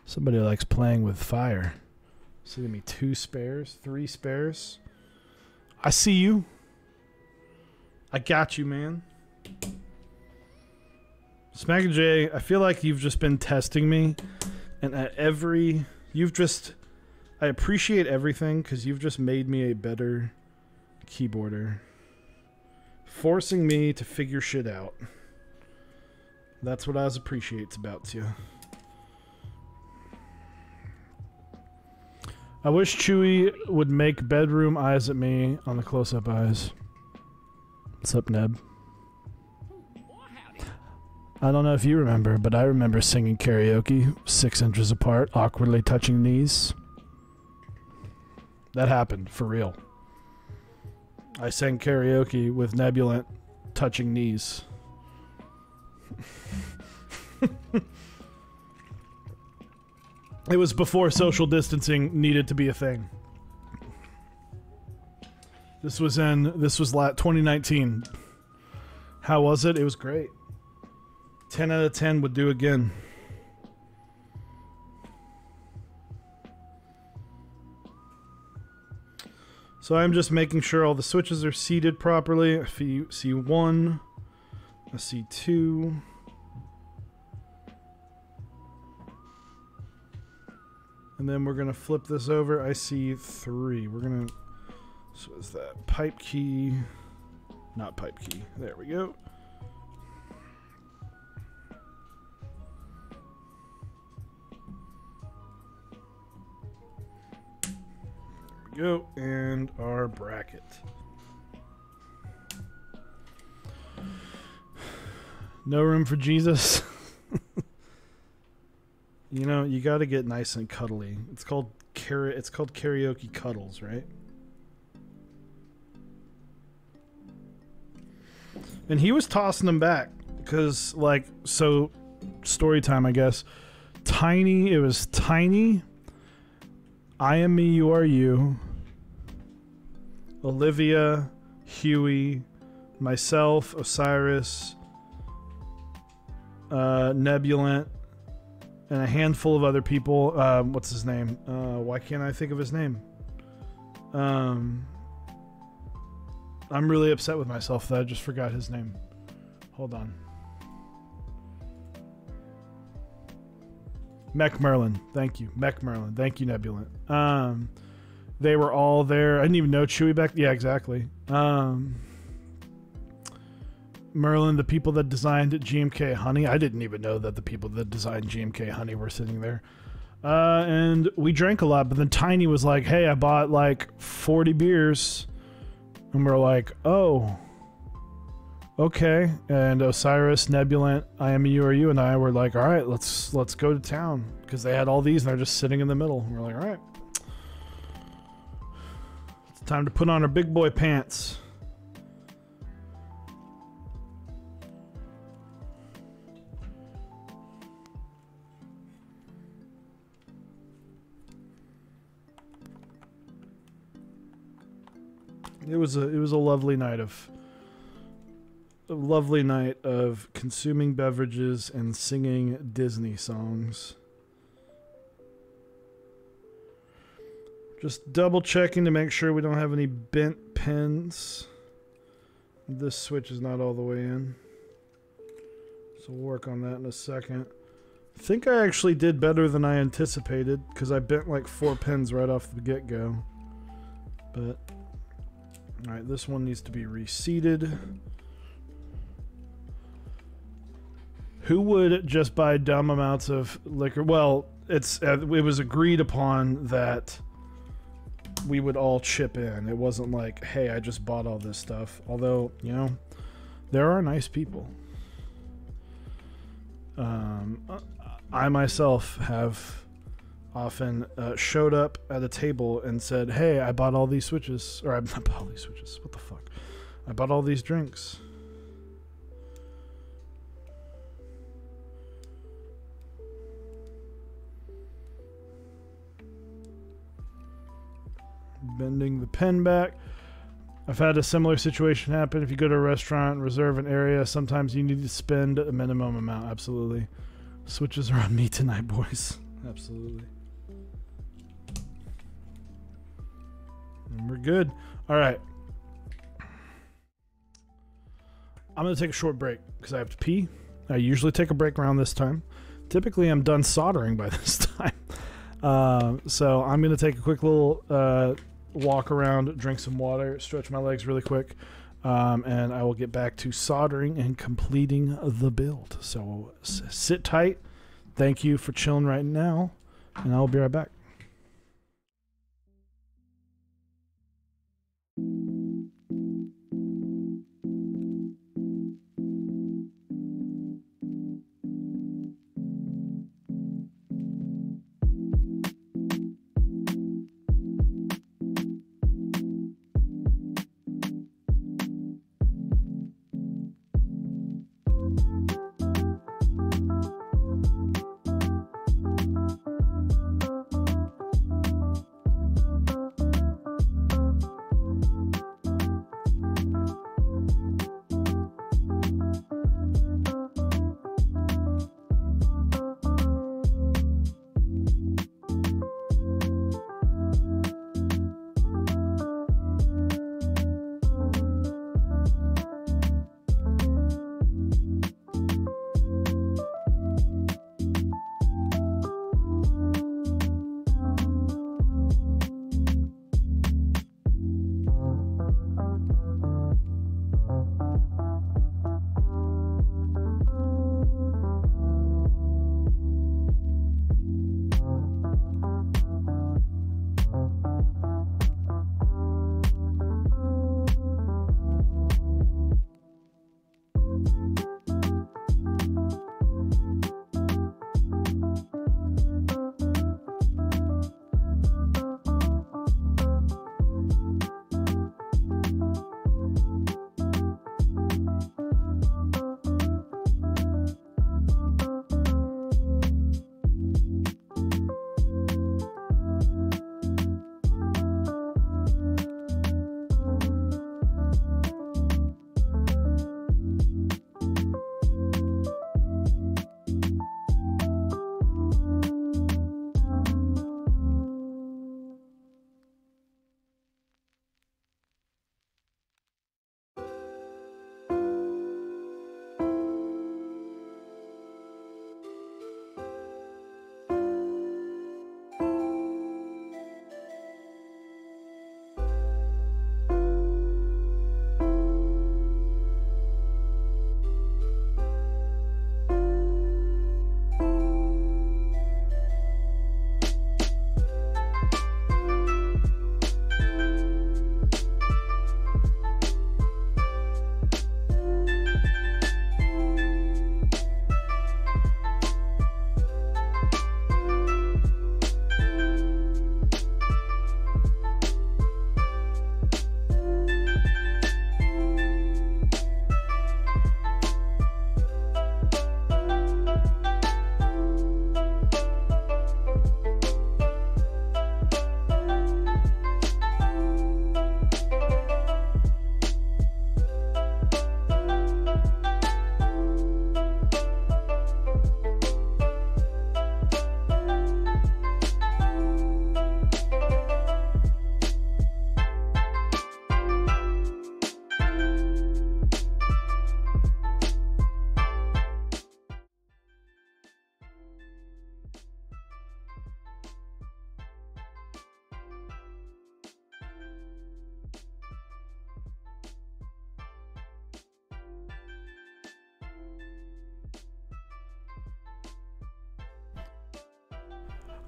Somebody likes playing with fire. So give me 2 spares, 3 spares. I see you. I got you, man. Smackin' J, I feel like you've just been testing me. And at every... I appreciate everything because you've just made me a better keyboarder. Forcing me to figure shit out. That's what I appreciates about you. I wish Chewy would make bedroom eyes at me on the close-up eyes. What's up, Neb? I don't know if you remember, but I remember singing karaoke 6 inches apart, awkwardly touching knees. That happened, for real. I sang karaoke with Nebulant touching knees. It was before social distancing needed to be a thing. This was 2019. How was it? It was great. 10 out of 10 would do again. So I'm just making sure all the switches are seated properly. C1, a C2. And then we're going to flip this over. I see 3. We're going to... So is that pipe key? Not pipe key. There we go. There we go. And our bracket. No room for Jesus. You know, you got to get nice and cuddly. It's called karaoke cuddles, right? And he was tossing them back because, like, so story time, I guess. Tiny, it was Tiny, I Am Me, You Are You, Olivia, Huey, myself, Osiris, Nebulant, and a handful of other people. What's his name? Why can't I think of his name? I'm really upset with myself that I just forgot his name. Hold on. Mech Merlin. Thank you. Mech Merlin. Thank you, Nebulant. They were all there. I didn't even know Chewie back. Yeah, exactly. Merlin, the people that designed GMK Honey. I didn't even know that the people that designed GMK Honey were sitting there. And we drank a lot, but then Tiny was like, hey, I bought like 40 beers. And we're like, oh, okay. And Osiris, Nebulant, I Am You Are You, and I were like, all right, let's go to town. Because they had all these and they're just sitting in the middle. And we're like, all right. It's time to put on our big boy pants. It was a lovely night of consuming beverages and singing Disney songs. Just double checking to make sure we don't have any bent pins. This switch is not all the way in, so we'll work on that in a second. I think I actually did better than I anticipated because I bent like 4 pins right off the get-go. But alright, this one needs to be reseated. Who would just buy dumb amounts of liquor? Well, it was agreed upon that we would all chip in. It wasn't like, hey, I just bought all this stuff. Although, you know, there are nice people. I myself have often showed up at a table and said, hey, I bought all these switches. Or I bought all these switches. What the fuck? I bought all these drinks. Bending the pen back. I've had a similar situation happen. If you go to a restaurant and reserve an area, sometimes you need to spend a minimum amount. Absolutely. Switches are on me tonight, boys. Absolutely. And we're good. All right. I'm going to take a short break because I have to pee. I usually take a break around this time. Typically, I'm done soldering by this time. So I'm going to take a quick little walk around, drink some water, stretch my legs really quick, and I will get back to soldering and completing the build. So sit tight. Thank you for chilling right now, and I'll be right back.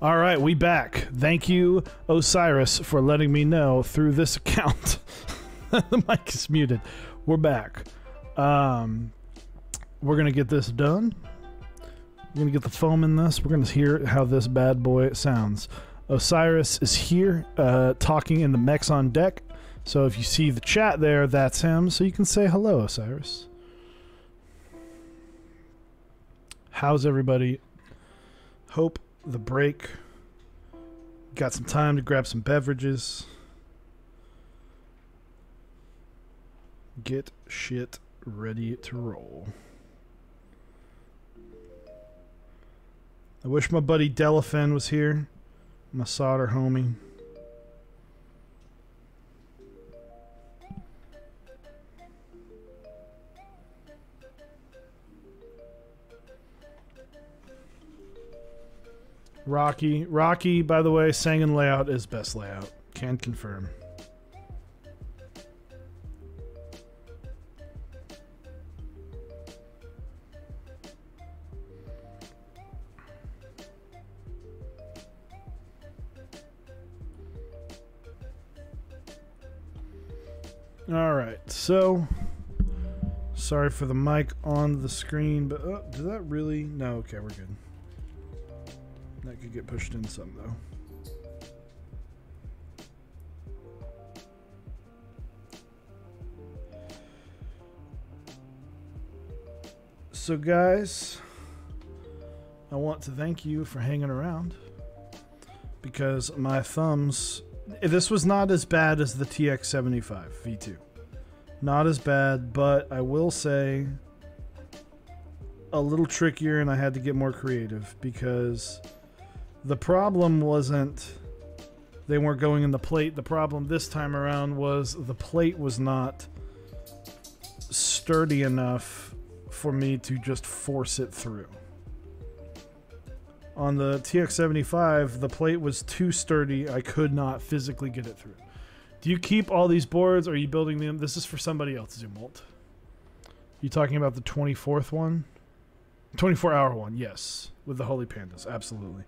All right, we back. Thank you, Osiris, for letting me know through this account. The mic is muted. We're back. We're going to get this done. We're going to get the foam in this. We're going to hear how this bad boy sounds. Osiris is here talking in the mechs on deck. So if you see the chat there, that's him. So you can say hello, Osiris. How's everybody? Hope the break. Got some time to grab some beverages. Get shit ready to roll. I wish my buddy Delafin was here. My solder homie. Rocky, by the way, Sangan layout is best layout. Can confirm. All right, so sorry for the mic on the screen, but did that really? No, okay, we're good. That could get pushed in some, though. So, guys, I want to thank you for hanging around because my thumbs... This was not as bad as the TX75 V2. Not as bad, but I will say a little trickier, and I had to get more creative because... The problem wasn't they weren't going in the plate. The problem this time around was the plate was not sturdy enough for me to just force it through. On the TX75, the plate was too sturdy. I could not physically get it through. Do you keep all these boards or are you building them? This is for somebody else, Zumult. You talking about the 24th one? 24-hour one, yes. With the Holy Pandas, absolutely.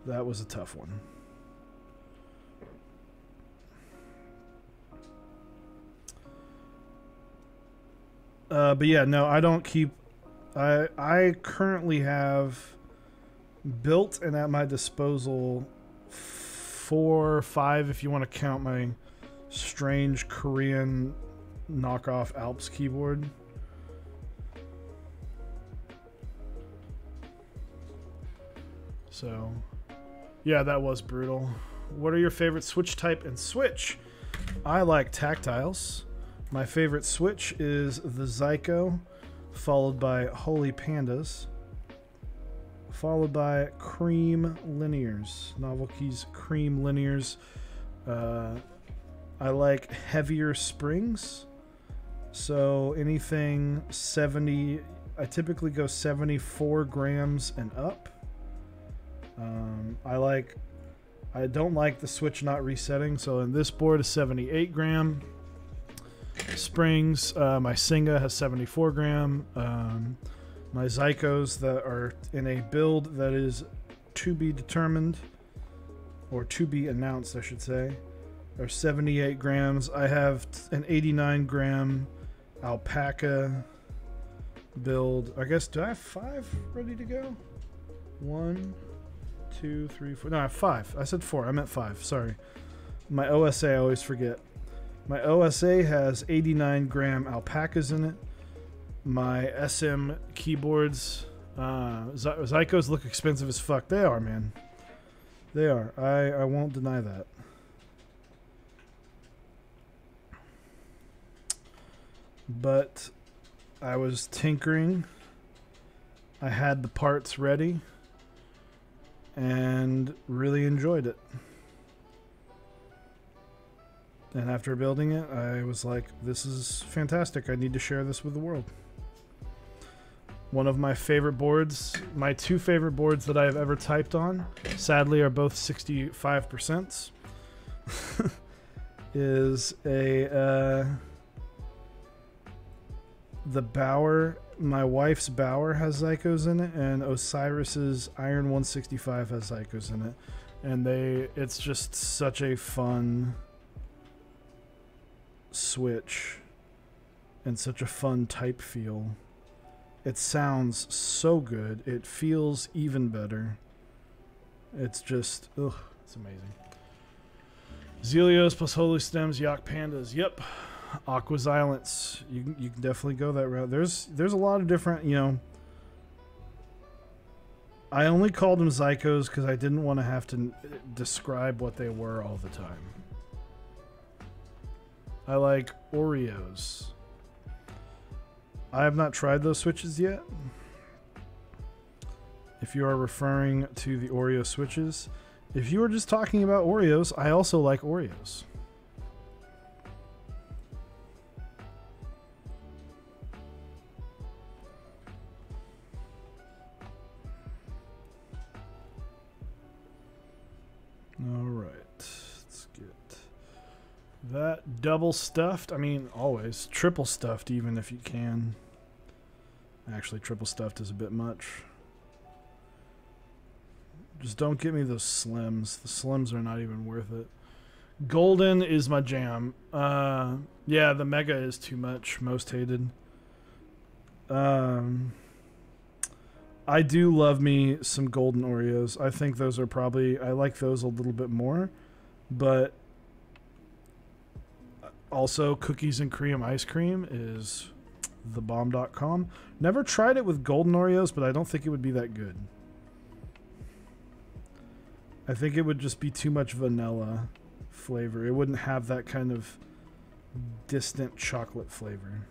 That was a tough one. But yeah, no, I don't keep... I currently have built and at my disposal 4 or 5, if you want to count my strange Korean knockoff Alps keyboard. So... Yeah, that was brutal. What are your favorite Switch type and Switch? I like tactiles. My favorite Switch is the Zyko, followed by Holy Pandas, followed by Cream Linears. Novel Keys Cream Linears. I like heavier springs. So anything 70, I typically go 74 grams and up. I don't like the switch not resetting, so in this board is 78 gram springs. My Singa has 74 gram. My Zykos that are in a build that is to be determined, or to be announced, I should say, are 78 grams. I have an 89 gram alpaca build. I guess, do I have 5 ready to go? 1, 2, 3, 4. No, I have 5. I said 4. I meant 5. Sorry. My OSA, I always forget. My OSA has 89 gram alpacas in it. My SM keyboards, Zykos look expensive as fuck. They are, man. They are. I won't deny that. But I was tinkering. I had the parts ready and really enjoyed it. And after building it, I was like, this is fantastic. I need to share this with the world. One of my favorite boards, my 2 favorite boards that I have ever typed on, sadly are both 65%, is the Bauer my wife's Bauer has Zycos in it, and Osiris's Iron 165 has Zycos in it. And it's just such a fun switch and such a fun type feel. It sounds so good. It feels even better. It's just, ugh, it's amazing. Zelios plus Holy Stems, Yak Pandas. Yep. Aqua Xylants. You can definitely go that route. There's a lot of different, you know. I only called them Zycos because I didn't want to have to describe what they were all the time. I like Oreos. I have not tried those switches yet. If you are referring to the Oreo switches, if you are just talking about Oreos, I also like Oreos. All right, let's get that double stuffed. I mean, always triple stuffed, even if you can. Actually, triple stuffed is a bit much. Just don't get me those Slims. The Slims are not even worth it. Golden is my jam. Yeah, the Mega is too much. Most hated. I do love me some golden Oreos. I think those are probably... I like those a little bit more. But also, cookies and cream ice cream is thebomb.com. Never tried it with golden Oreos, but I don't think it would be that good. I think it would just be too much vanilla flavor. It wouldn't have that kind of distant chocolate flavor.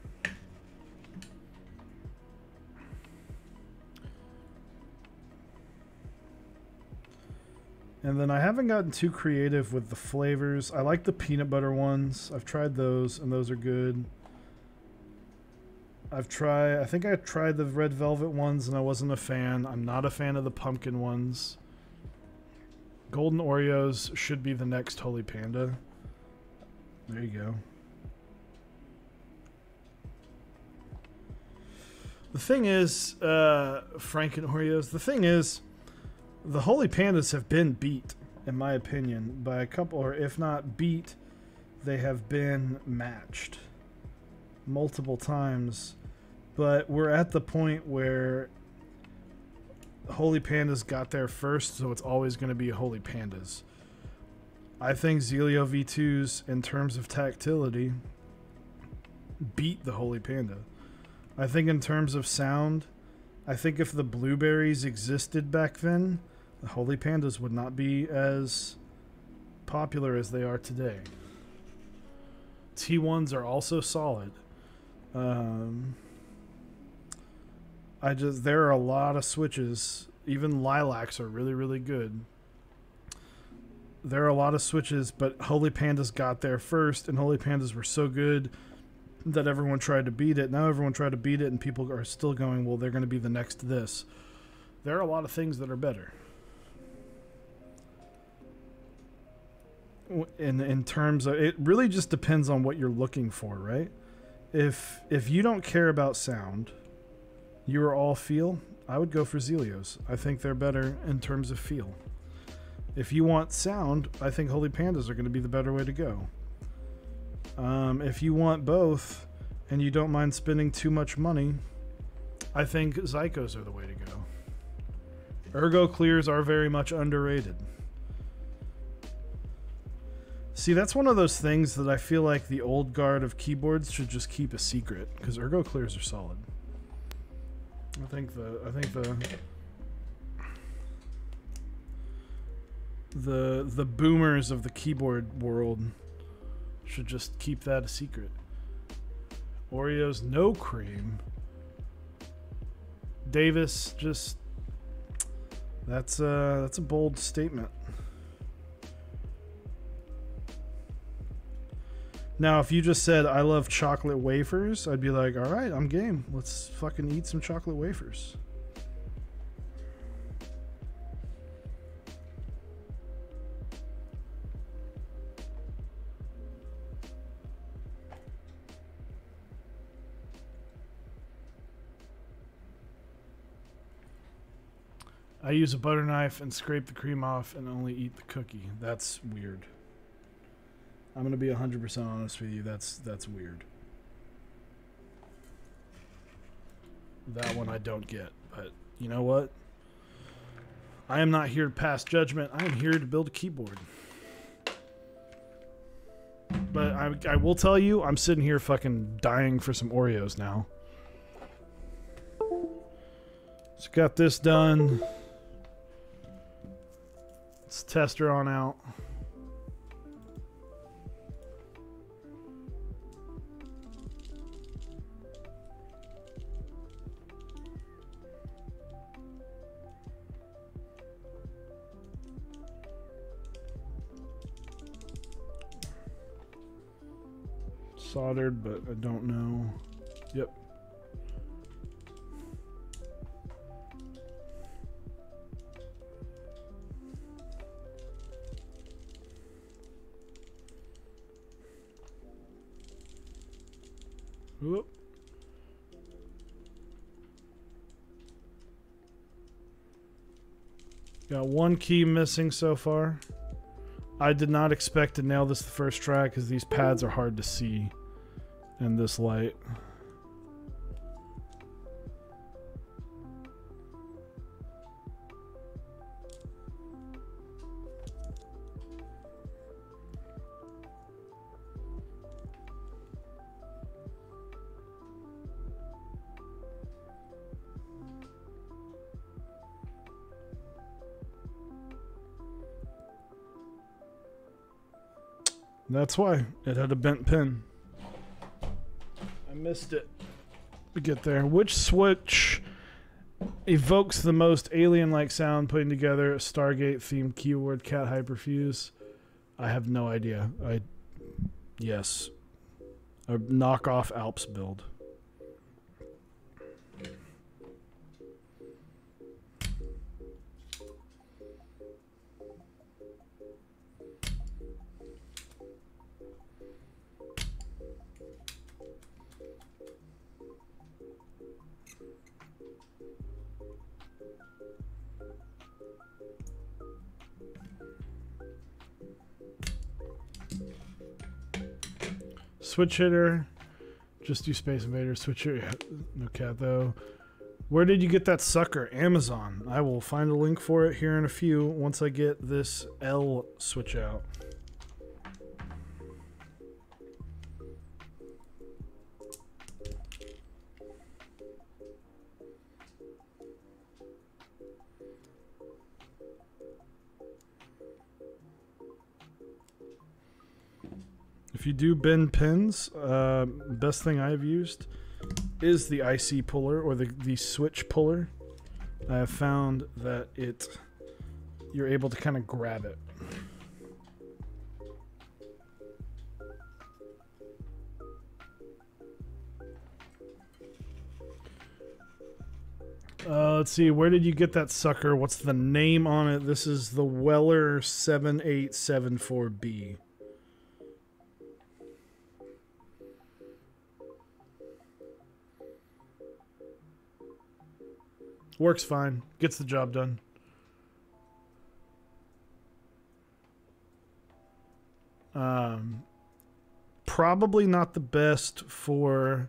And then I haven't gotten too creative with the flavors. I like the peanut butter ones. I've tried those, and those are good. I think I tried the red velvet ones, and I wasn't a fan. I'm not a fan of the pumpkin ones. Golden Oreos should be the next Holy Panda. There you go. The thing is, Franken Oreos, the thing is, the Holy Pandas have been beat, in my opinion, by a couple, or if not beat, they have been matched multiple times. But we're at the point where Holy Pandas got there first, so it's always going to be Holy Pandas. I think Zelio V2s, in terms of tactility, beat the Holy Panda. I think in terms of sound, I think if the blueberries existed back then, the Holy Pandas would not be as popular as they are today. T1s are also solid. There are a lot of switches. Even Lilacs are really, really good. There are a lot of switches, but Holy Pandas got there first, and Holy Pandas were so good that everyone tried to beat it. Now everyone tried to beat it, and people are still going, well, they're going to be the next this. There are a lot of things that are better. In terms of, it really just depends on what you're looking for, right? If you don't care about sound, you are all feel, I would go for Zelios. I think they're better in terms of feel. If you want sound, I think Holy Pandas are going to be the better way to go. If you want both and you don't mind spending too much money, I think Zycos are the way to go. Ergo Clears are very much underrated. See, that's one of those things that I feel like the old guard of keyboards should just keep a secret, because Ergo Clears are solid. I think the boomers of the keyboard world should just keep that a secret. Oreos, no cream. Davis, just that's a bold statement. Now, if you just said, I love chocolate wafers, I'd be like, all right, I'm game. Let's fucking eat some chocolate wafers. I use a butter knife and scrape the cream off and only eat the cookie. That's weird. I'm going to be 100% honest with you. That's weird. That one I don't get. But you know what? I am not here to pass judgment. I am here to build a keyboard. But I will tell you, I'm sitting here fucking dying for some Oreos now. Just got this done. Let's test her on out. Soldered, but I don't know. Yep. Whoop. Got one key missing so far. I did not expect to nail this the first try because these pads are hard to see in this light. That's why it had a bent pin. I missed it to get there. Which switch evokes the most alien-like sound putting together a Stargate-themed keyword cat hyperfuse? I have no idea. Yes. A knockoff Alps build. Switch hitter. Just do Space Invader. Switch hitter. No cat though. Where did you get that sucker? Amazon. I will find a link for it here in a few once I get this L switch out. If you do bend pins, best thing I've used is the IC puller or the switch puller. I have found that you're able to kind of grab it. Let's see, where did you get that sucker? What's the name on it? This is the Weller 7874B. Works fine. Gets the job done. Probably not the best for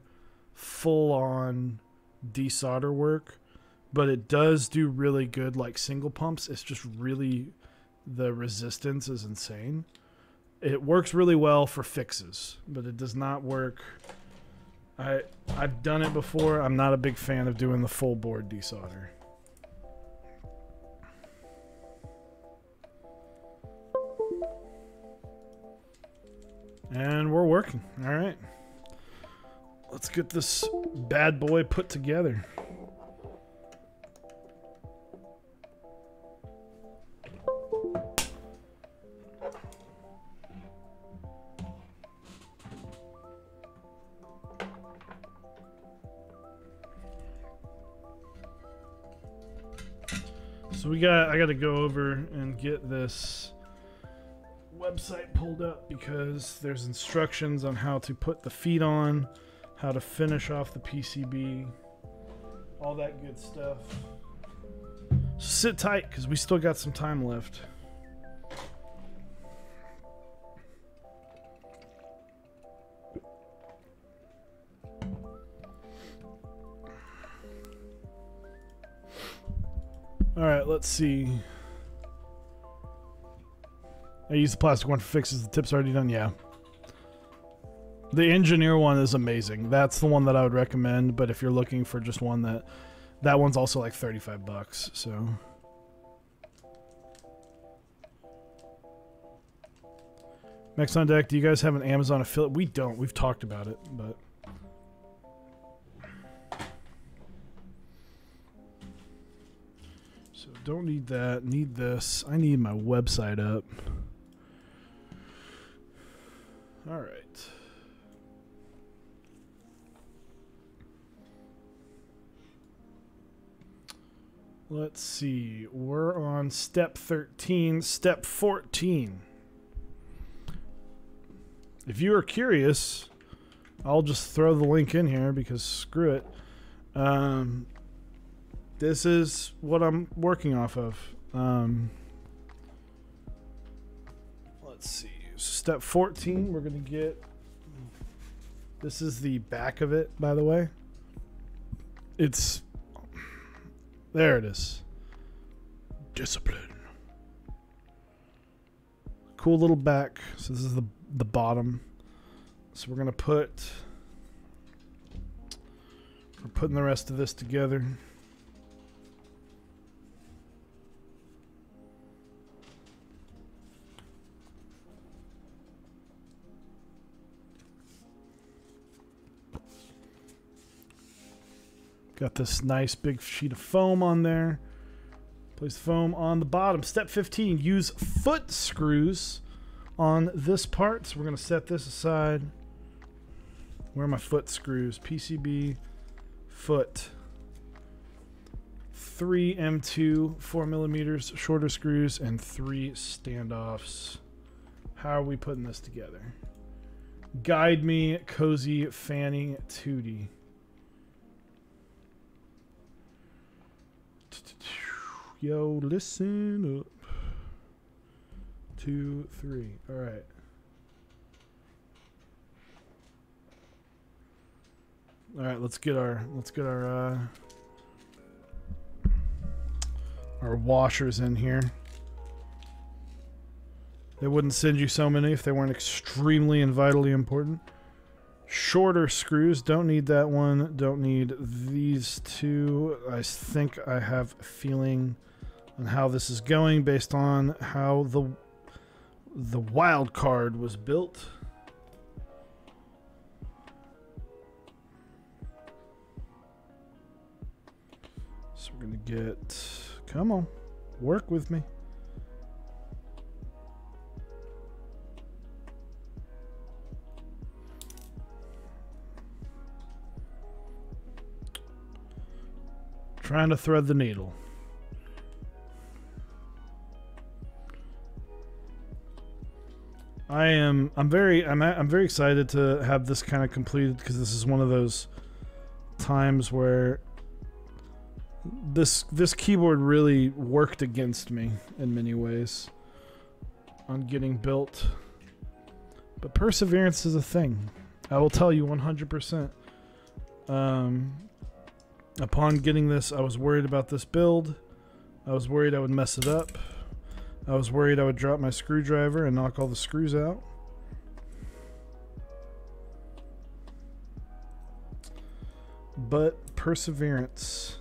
full-on desolder work, but it does do really good like single pumps. It's just really, the resistance is insane. It works really well for fixes, but it does not work. I've done it before. I'm not a big fan of doing the full board desolder. And we're working. All right. Let's get this bad boy put together. So I got to go over and get this website pulled up because there's instructions on how to put the feet on, how to finish off the PCB, all that good stuff. Sit tight, because we still got some time left. Alright, let's see. I use the plastic one for fixes. The tip's already done, yeah. The engineer one is amazing. That's the one that I would recommend, but if you're looking for just one that one's also like 35 bucks, so. Next on deck, do you guys have an Amazon affiliate? We don't. We've talked about it, but. So don't need that. Need this. I need my website up. All right. Let's see. We're on step 13, step 14. If you are curious, I'll just throw the link in here because screw it. This is what I'm working off of. Let's see. Step 14, we're going to get... This is the back of it, by the way. It's... There it is. Discipline. Cool little back. So this is the bottom. So we're gonna we're putting the rest of this together. Got this nice big sheet of foam on there. Place the foam on the bottom. Step 15, use foot screws on this part. So we're going to set this aside. Where are my foot screws? PCB, foot. 3 M2, 4 millimeters, shorter screws, and 3 standoffs. How are we putting this together? Guide me, Cozy Fanny Tootie. Yo, listen up. 2, 3. All right. All right. Let's get our washers in here. They wouldn't send you so many if they weren't extremely and vitally important. Shorter screws, don't need that one, don't need these two. I think I have a feeling on how this is going based on how the wild card was built. So we're gonna get, come on, work with me. Trying to thread the needle. I'm very excited to have this kind of completed because this is one of those times where this keyboard really worked against me in many ways on getting built. But perseverance is a thing. I will tell you 100%. Upon getting this, I was worried about this build. I was worried I would mess it up. I was worried I would drop my screwdriver and knock all the screws out. But perseverance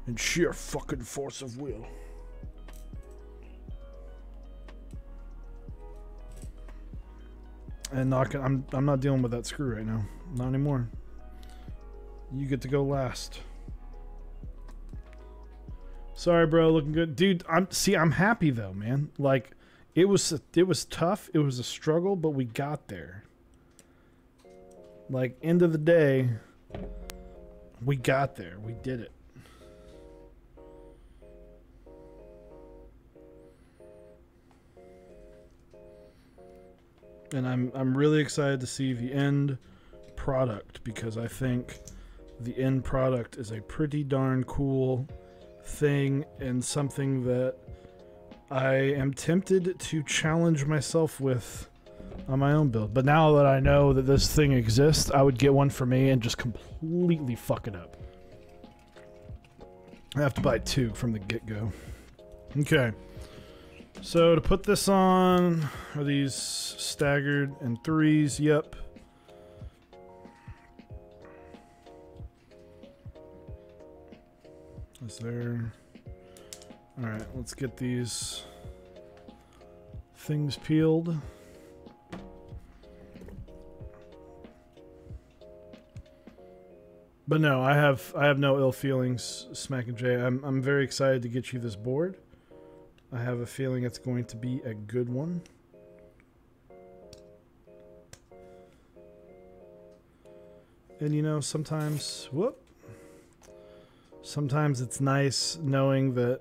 and sheer fucking force of will. And I'm not dealing with that screw right now. Not anymore. You get to go last. Sorry, bro. Looking good, dude. I'm happy though, man. Like, it was tough. It was a struggle, but we got there. Like, end of the day, we got there. We did it. And I'm really excited to see the end product because I think the end product is a pretty darn cool thing and something that I am tempted to challenge myself with on my own build. But now that I know that this thing exists, I would get one for me and just completely fuck it up. I have to buy 2 from the get-go. Okay. So to put this on, are these staggered in 3s? Yep. Is there... Alright, let's get these things peeled. But no, I have no ill feelings, Smack and Jay. I'm very excited to get you this board. I have a feeling it's going to be a good one. And you know, sometimes it's nice knowing that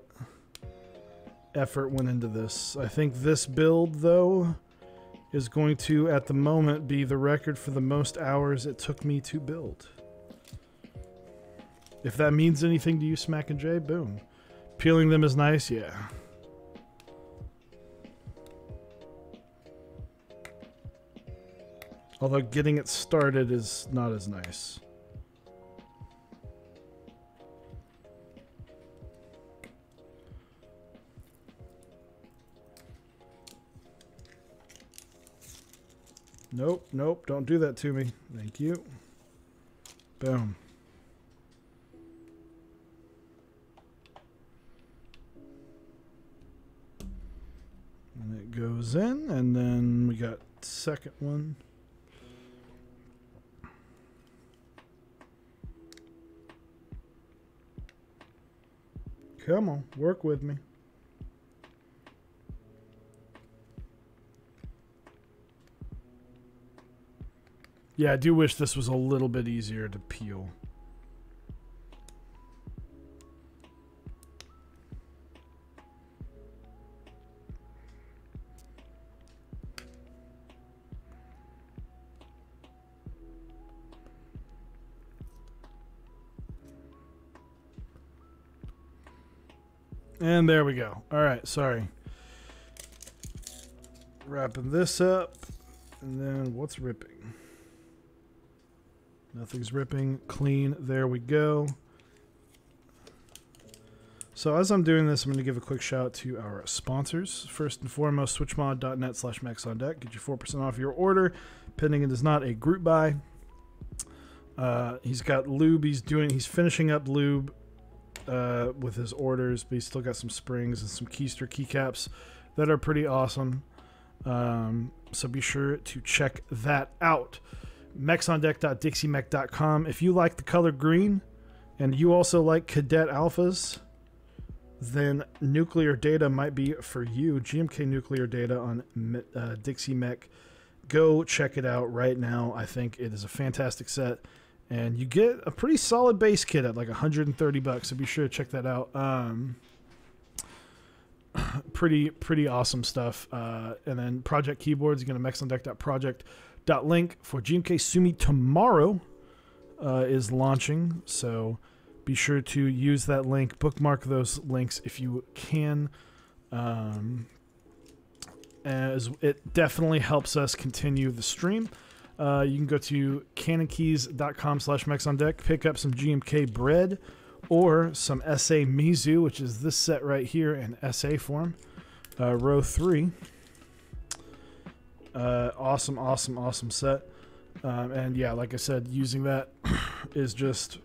effort went into this. I think this build, though, is going to, at the moment, be the record for the most hours it took me to build. If that means anything to you, Smack and Jay, boom. Peeling them is nice, yeah. Although getting it started is not as nice. Nope, nope, don't do that to me. Thank you. Boom. And it goes in, and then we got second one. Come on, work with me. Yeah, I do wish this was a little bit easier to peel. And there we go. All right, sorry. Wrapping this up. And then what's ripping? Nothing's ripping. Clean. There we go. So as I'm doing this, I'm going to give a quick shout out to our sponsors. First and foremost, switchmod.net/maxondeck. Get you 4% off your order, pending it is not a group buy. He's got lube. He's finishing up lube with his orders, but he's still got some springs and some keister keycaps that are pretty awesome. So be sure to check that out. mexondeck.dixiemech.com. If you like the color green and you also like cadet alphas, then nuclear data might be for you. GMK nuclear data on Dixie Mech. Go check it out right now. I think it is a fantastic set, and you get a pretty solid base kit at like $130, so be sure to check that out. Pretty awesome stuff. And then project keyboards, you go to mexondeck.project.link for GMK Sumi tomorrow is launching, so be sure to use that link, bookmark those links if you can, as it definitely helps us continue the stream. You can go to canonkeys.com/mexondeck, pick up some GMK bread or some SA Mizu, which is this set right here in SA form, row 3. Awesome set. And yeah, like I said, using that is just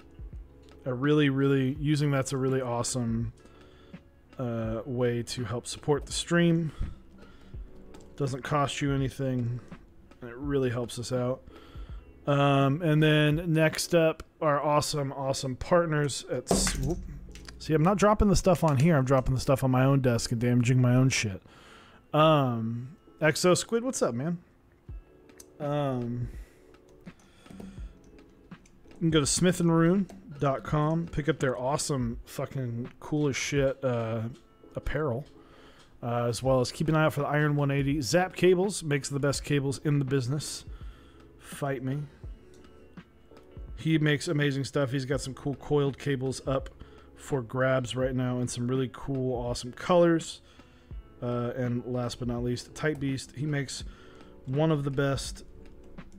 a that's a really awesome way to help support the stream. Doesn't cost you anything, and it really helps us out. And then next up, our awesome partners at Swoop. See, I'm not dropping the stuff on here. I'm dropping the stuff on my own desk and damaging my own shit. Exo Squid, what's up, man? You can go to smithandrune.com, pick up their awesome, fucking cool as shit apparel, as well as keep an eye out for the Iron 180. Zap Cables makes the best cables in the business. Fight me. He makes amazing stuff. He's got some cool coiled cables up for grabs right now and some really cool, awesome colors. And last but not least, Type Beast. He makes one of the best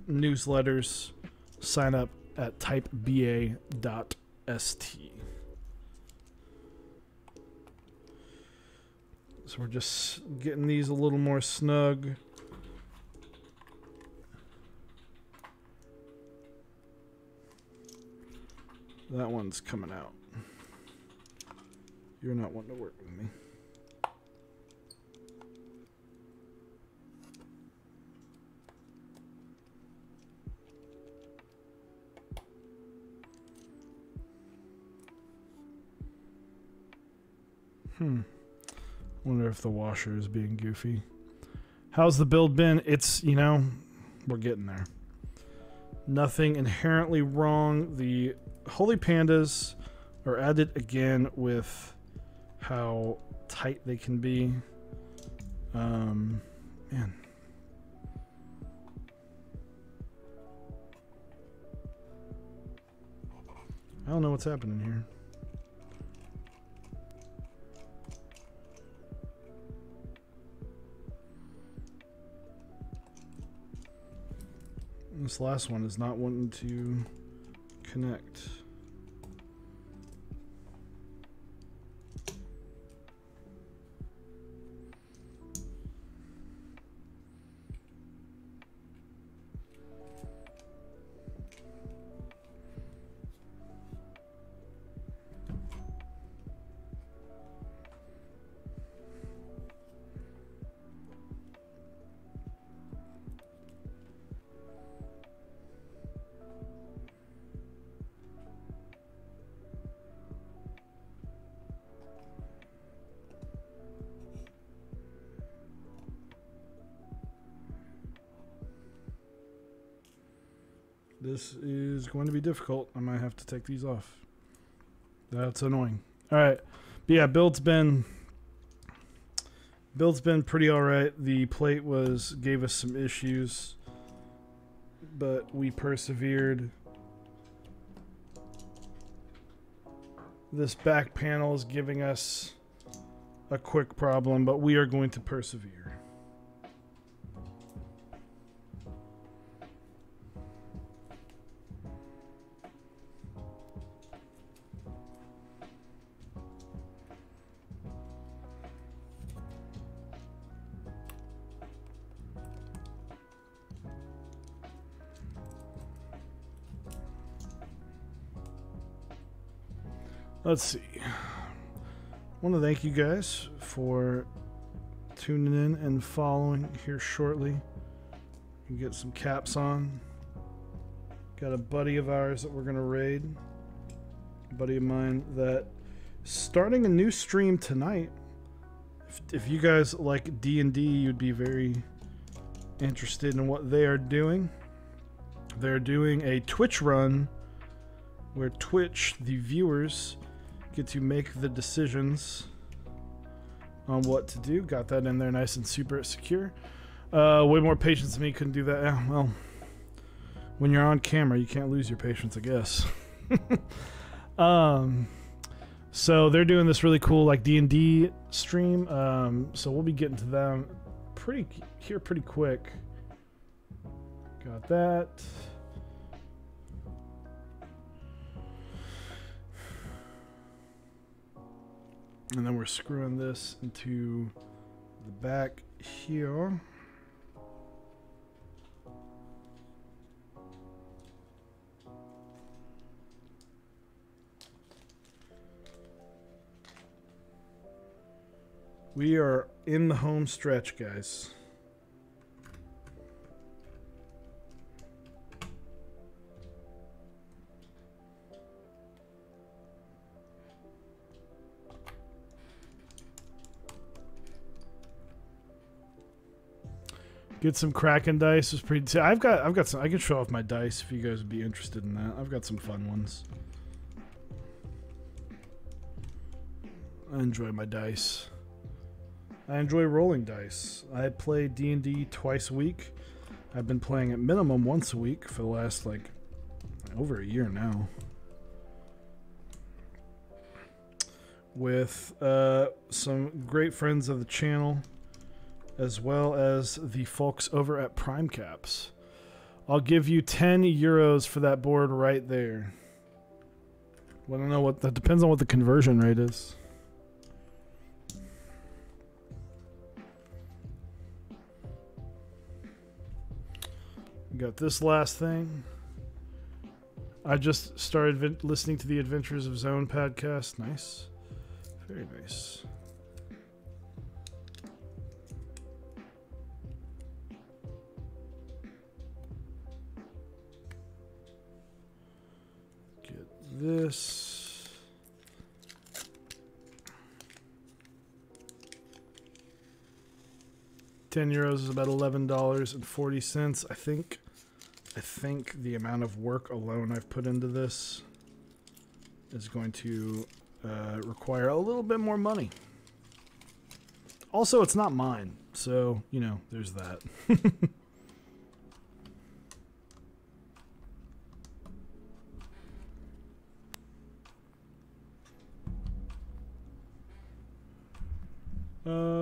newsletters. Sign up at typeba.st. So we're just getting these a little more snug. That one's coming out. You're not wanting to work with me. Wonder if the washer is being goofy. How's the build been? It's, you know, we're getting there. Nothing inherently wrong. The Holy Pandas are added again with how tight they can be. Man. I don't know what's happening here. This last one is not wanting to connect. This is going to be difficult. I might have to take these off. That's annoying. All right. But yeah, build's been pretty all right. The plate gave us some issues, but we persevered. This back panel is giving us a quick problem, but we are going to persevere. Let's see. I want to thank you guys for tuning in and following here shortly. You get some caps on. Got a buddy of ours that we're going to raid. A buddy of mine that is starting a new stream tonight. If you guys like D&D, you'd be very interested in what they are doing. They're doing a Twitch run where Twitch, the viewers, get to make the decisions on what to do. Got that in there nice and super secure. Way more patience than me. Couldn't do that. Yeah, well, when you're on camera, you can't lose your patience, I guess. So they're doing this really cool like D&D stream. So we'll be getting to them pretty quick. Got that. And then we're screwing this into the back here. We are in the home stretch, guys. Get some Kraken dice was pretty. I've got some. I can show off my dice if you guys would be interested in that. I've got some fun ones. I enjoy my dice. I enjoy rolling dice. I play D&D twice a week. I've been playing at minimum once a week for the last like over a year now. With some great friends of the channel, as well as the folks over at Prime Caps. I'll give you 10 euros for that board right there. Well, I don't know what that depends on what the conversion rate is. We got this last thing. I just started listening to the Adventures of Zone podcast. Nice. Very nice. Get this. €10 is about $11.40. I think the amount of work alone I've put into this is going to require a little bit more money. Also, it's not mine, so, you know, there's that.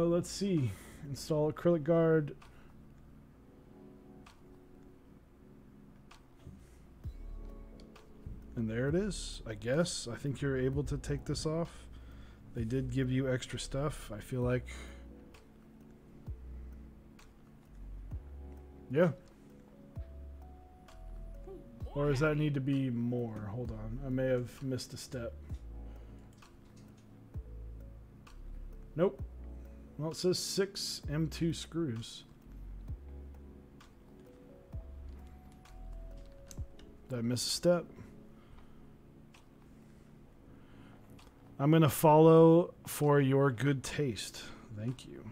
Let's see. Install acrylic guard. And there it is, I guess. I think you're able to take this off. They did give you extra stuff. I feel like... yeah. Or does that need to be more? Hold on. I may have missed a step. Nope. Well, it says 6 M2 screws. Did I miss a step? I'm going to follow for your good taste. Thank you.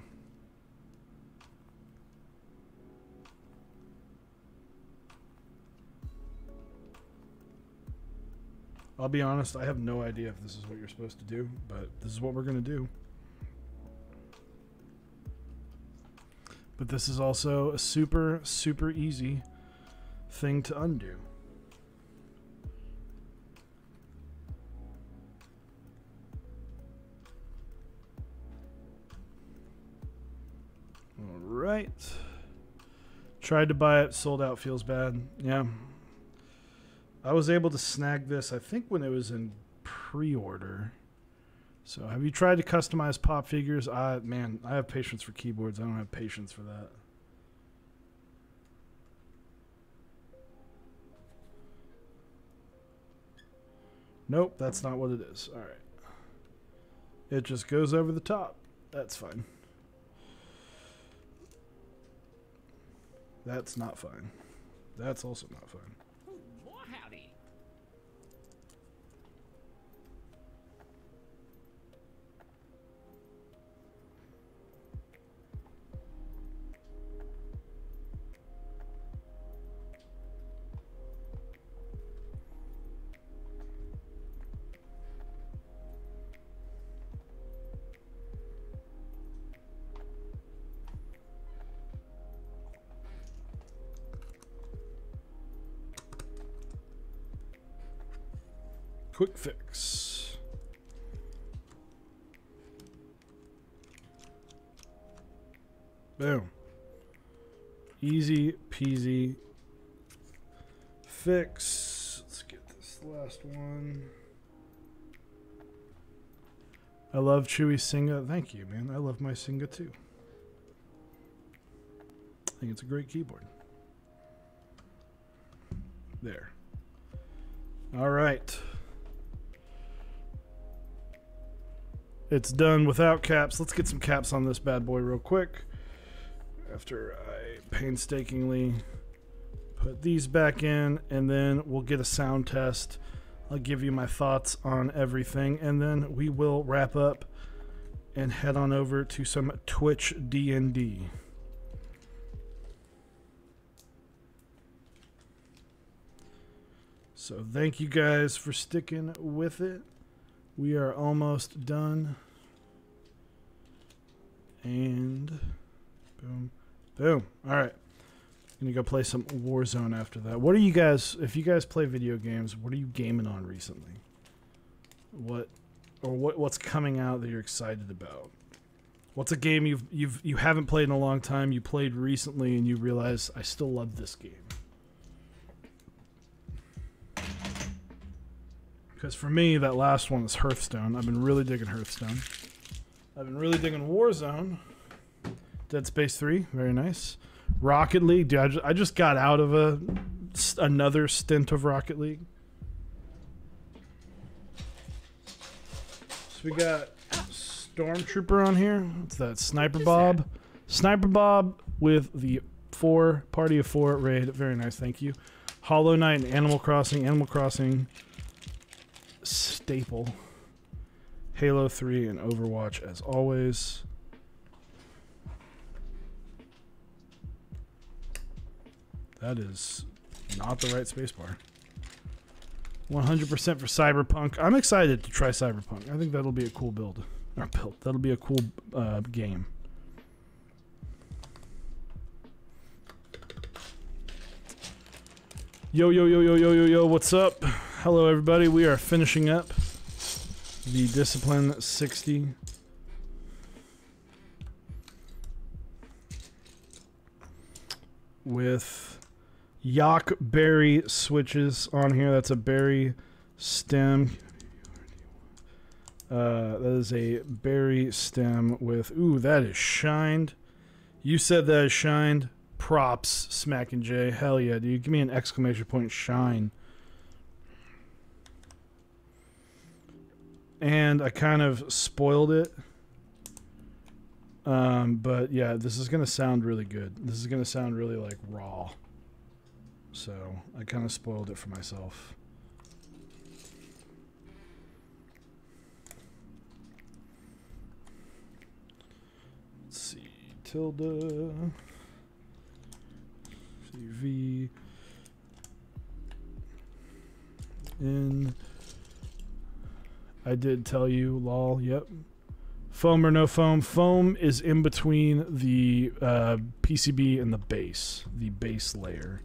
I'll be honest, I have no idea if this is what you're supposed to do, but this is what we're going to do. But this is also a super, super easy thing to undo. All right. Tried to buy it, sold out, feels bad. Yeah. I was able to snag this, I think, when it was in pre-order. So, have you tried to customize pop figures? Man, I have patience for keyboards. I don't have patience for that. Nope, that's not what it is. All right. It just goes over the top. That's fine. That's not fine. That's also not fine. Quick fix. Boom. Easy peasy fix. Let's get this last one. I love Chewy Singa. Thank you, man. I love my Singa too. I think it's a great keyboard. There. All right. It's done without caps. Let's get some caps on this bad boy real quick. After I painstakingly put these back in, and then we'll get a sound test. I'll give you my thoughts on everything, and then we will wrap up and head on over to some Twitch D&D. So thank you guys for sticking with it. We are almost done. And boom, boom. All right. Gonna go play some Warzone after that. What are you guys, if you guys play video games, what are you gaming on recently? What's coming out that you're excited about? What's a game you haven't played in a long time, you played recently, and you realize I still love this game? Because for me, that last one is Hearthstone. I've been really digging Hearthstone. I've been really digging Warzone. Dead Space 3, very nice. Rocket League, dude, I just got out of another stint of Rocket League. So we got Stormtrooper on here. What's that? Sniper Bob. Sniper Bob with the Party of 4 raid. Very nice, thank you. Hollow Knight and Animal Crossing. Animal Crossing staple. Halo 3 and Overwatch as always. That is not the right spacebar. 100% for Cyberpunk. I'm excited to try Cyberpunk. I think that'll be a cool build. Or build. That'll be a cool game. Yo, yo, yo, yo, yo, yo, yo, what's up? Hello, everybody. We are finishing up the Discipline 60. With Yak berry switches on here. That's a berry stem. That is a berry stem with... Ooh, that is shined. You said that is shined. Props, Smack and J. Hell yeah, dude. Give me an exclamation point shine. And I kind of spoiled it. But yeah, this is going to sound really good. This is going to sound really like raw. So I kind of spoiled it for myself. Let's see. Tilde. CV. In. I did tell you, lol. Yep. Foam or no foam? Foam is in between the PCB and the base layer.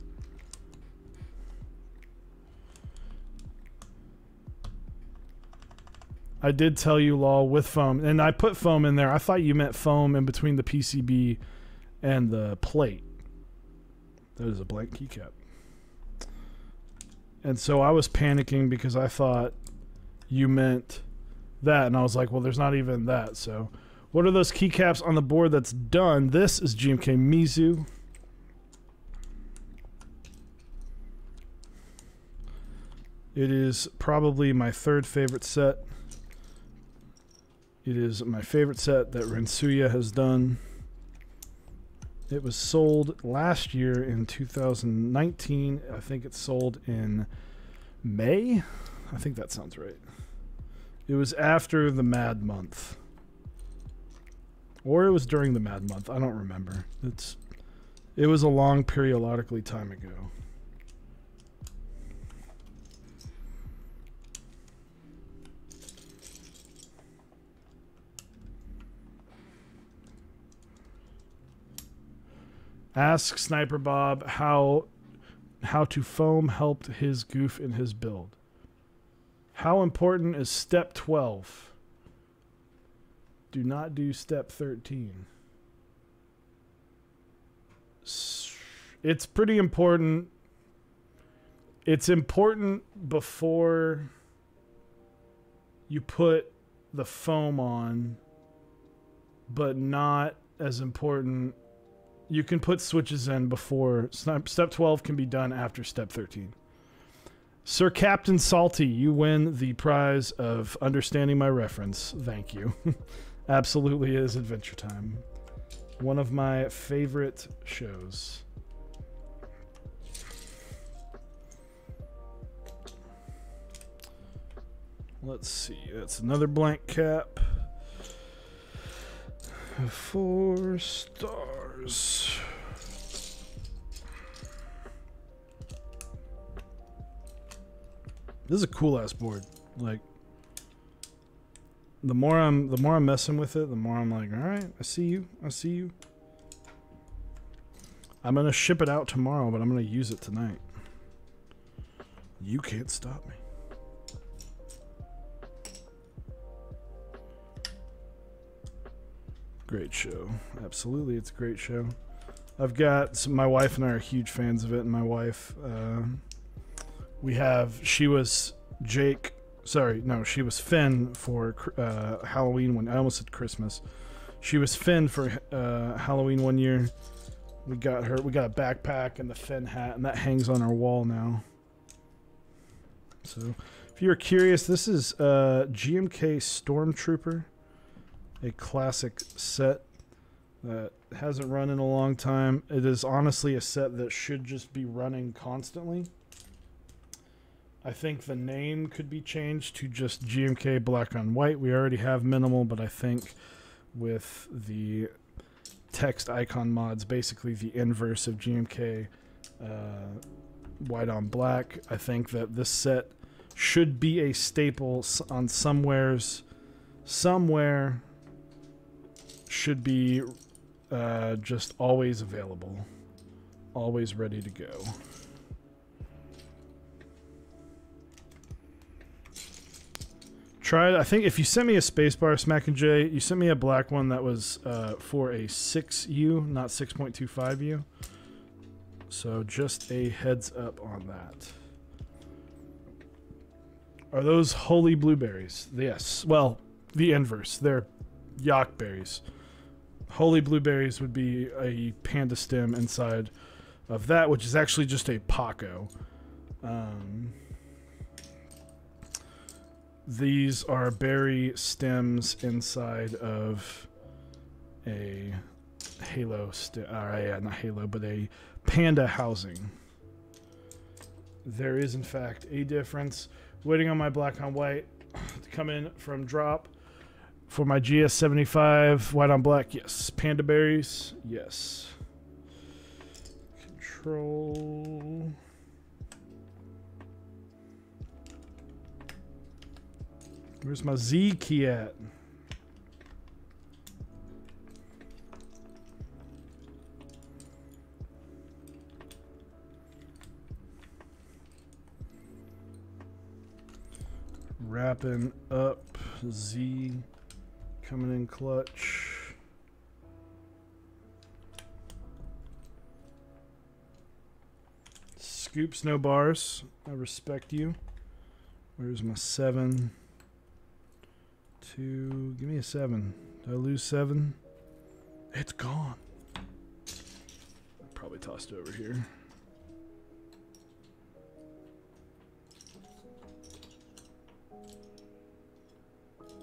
I did tell you, lol, with foam. And I put foam in there. I thought you meant foam in between the PCB and the plate. That is a blank keycap. And so I was panicking because I thought you meant that. And I was like, well, there's not even that. So what are those keycaps on the board that's done? This is GMK Mizu. It is probably my third favorite set. It is my favorite set that Rensuya has done. It was sold last year in 2019. I think it sold in May. I think that sounds right. It was after the Mad Month. Or it was during the Mad Month. I don't remember. It was a long periodically time ago. Ask Sniper Bob how to foam helped his goof in his build. How important is step 12? Do not do step 13. It's pretty important. It's important before you put the foam on, but not as important. You can put switches in before. Step 12 can be done after step 13. Sir Captain Salty, you win the prize of understanding my reference. Thank you. Absolutely is Adventure Time. One of my favorite shows. Let's see. That's another blank cap. 4 stars. This is a cool ass board. Like, the more I'm messing with it, the more I'm like, all right, I see you. I see you. I'm going to ship it out tomorrow, but I'm going to use it tonight. You can't stop me. Great show. Absolutely, it's a great show. I've got my wife and I are huge fans of it, and my wife, she was Jake. Sorry, no, she was Finn for Halloween. When I almost said Christmas, she was Finn for Halloween one year. We got a backpack and the Finn hat, and that hangs on our wall now. So, if you're curious, this is GMK Stormtrooper, a classic set that hasn't run in a long time. It is honestly a set that should just be running constantly. I think the name could be changed to just GMK Black on White. We already have minimal, but I think with the text icon mods, basically the inverse of GMK White on Black, I think that this set should be a staple on somewhere should be just always available, always ready to go. I think if you sent me a spacebar, Smack and J, you sent me a black one that was for a 6U, not 6.25U. So just a heads up on that. Are those holy blueberries? Yes. Well, the inverse. They're yak berries. Holy blueberries would be a panda stem inside of that, which is actually just a Paco. These are berry stems inside of a halo stem. Yeah, not halo, but a panda housing. There is, in fact, a difference. Waiting on my black on white to come in from drop. For my GS75 white on black, yes. Panda berries, yes. Control. Where's my Z key at? Wrapping up Z, coming in clutch. Scoops, no bars. I respect you. Where's my 7? 2. Give me a 7. Did I lose 7? It's gone. Probably tossed it over here.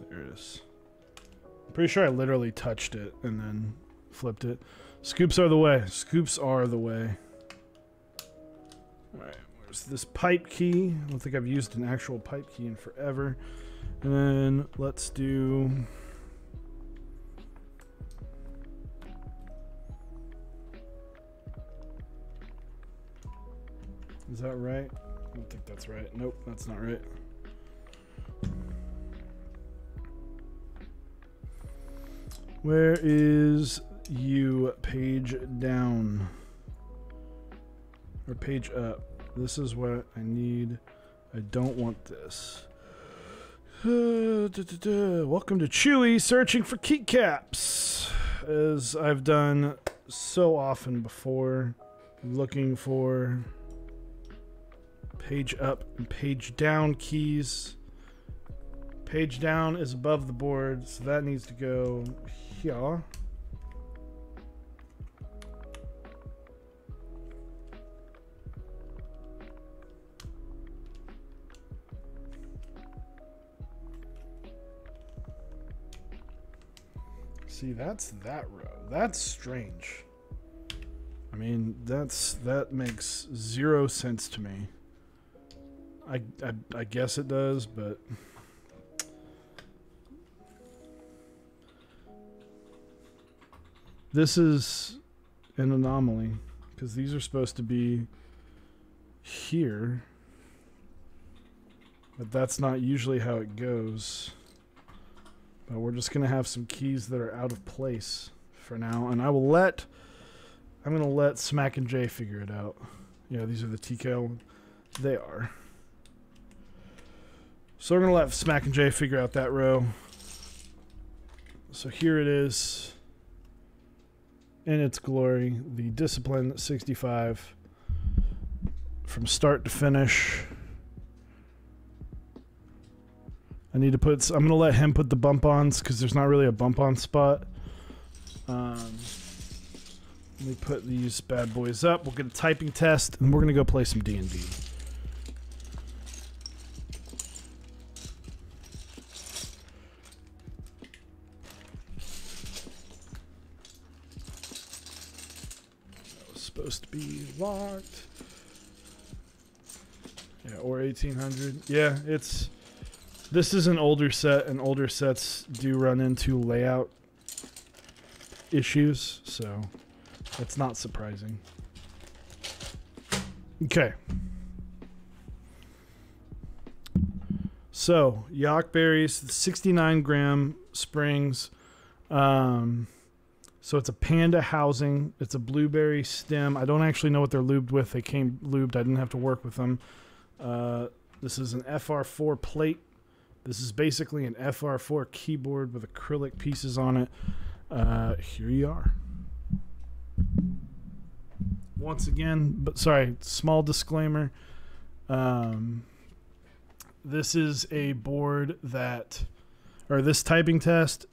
There it is. I'm pretty sure I literally touched it and then flipped it. Scoops are the way. Scoops are the way. Alright, where's this pipe key? I don't think I've used an actual pipe key in forever. And then let's do... Is that right? I don't think that's right. Nope, that's not right. Where is you? Page down. Or page up. This is what I need. I don't want this. Welcome to Chewy, searching for keycaps. As I've done so often before. Looking for page up and page down keys. Page down is above the board, so that needs to go here. See, that's that row. That's strange. I mean, that makes 0 sense to me. I guess it does, but this is an anomaly because these are supposed to be here, but that's not usually how it goes. But we're just gonna have some keys that are out of place for now, and I will let I'm gonna let Smack and Jay figure it out. Yeah, these are the TKO. They are. So we're gonna let Smack and Jay figure out that row. So here it is in its glory, the Discipline 65 from start to finish. I need to put, I'm gonna let him put the bump-ons because there's not really a bump-on spot. Let me put these bad boys up. We'll get a typing test, and we're gonna go play some D&D. Supposed to be locked. Yeah, or 1800. Yeah, it's... This is an older set, and older sets do run into layout issues, so that's not surprising. Okay. So, yak berries, 69 gram springs. So it's a panda housing. It's a blueberry stem. I don't actually know what they're lubed with. They came lubed. I didn't have to work with them. This is an FR4 plate. This is basically an FR4 keyboard with acrylic pieces on it. Here you are. Once again, but sorry, small disclaimer. This is a board that, or this typing test,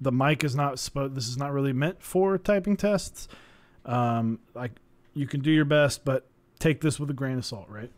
the mic is not this is not really meant for typing tests. Like, you can do your best, but take this with a grain of salt, right?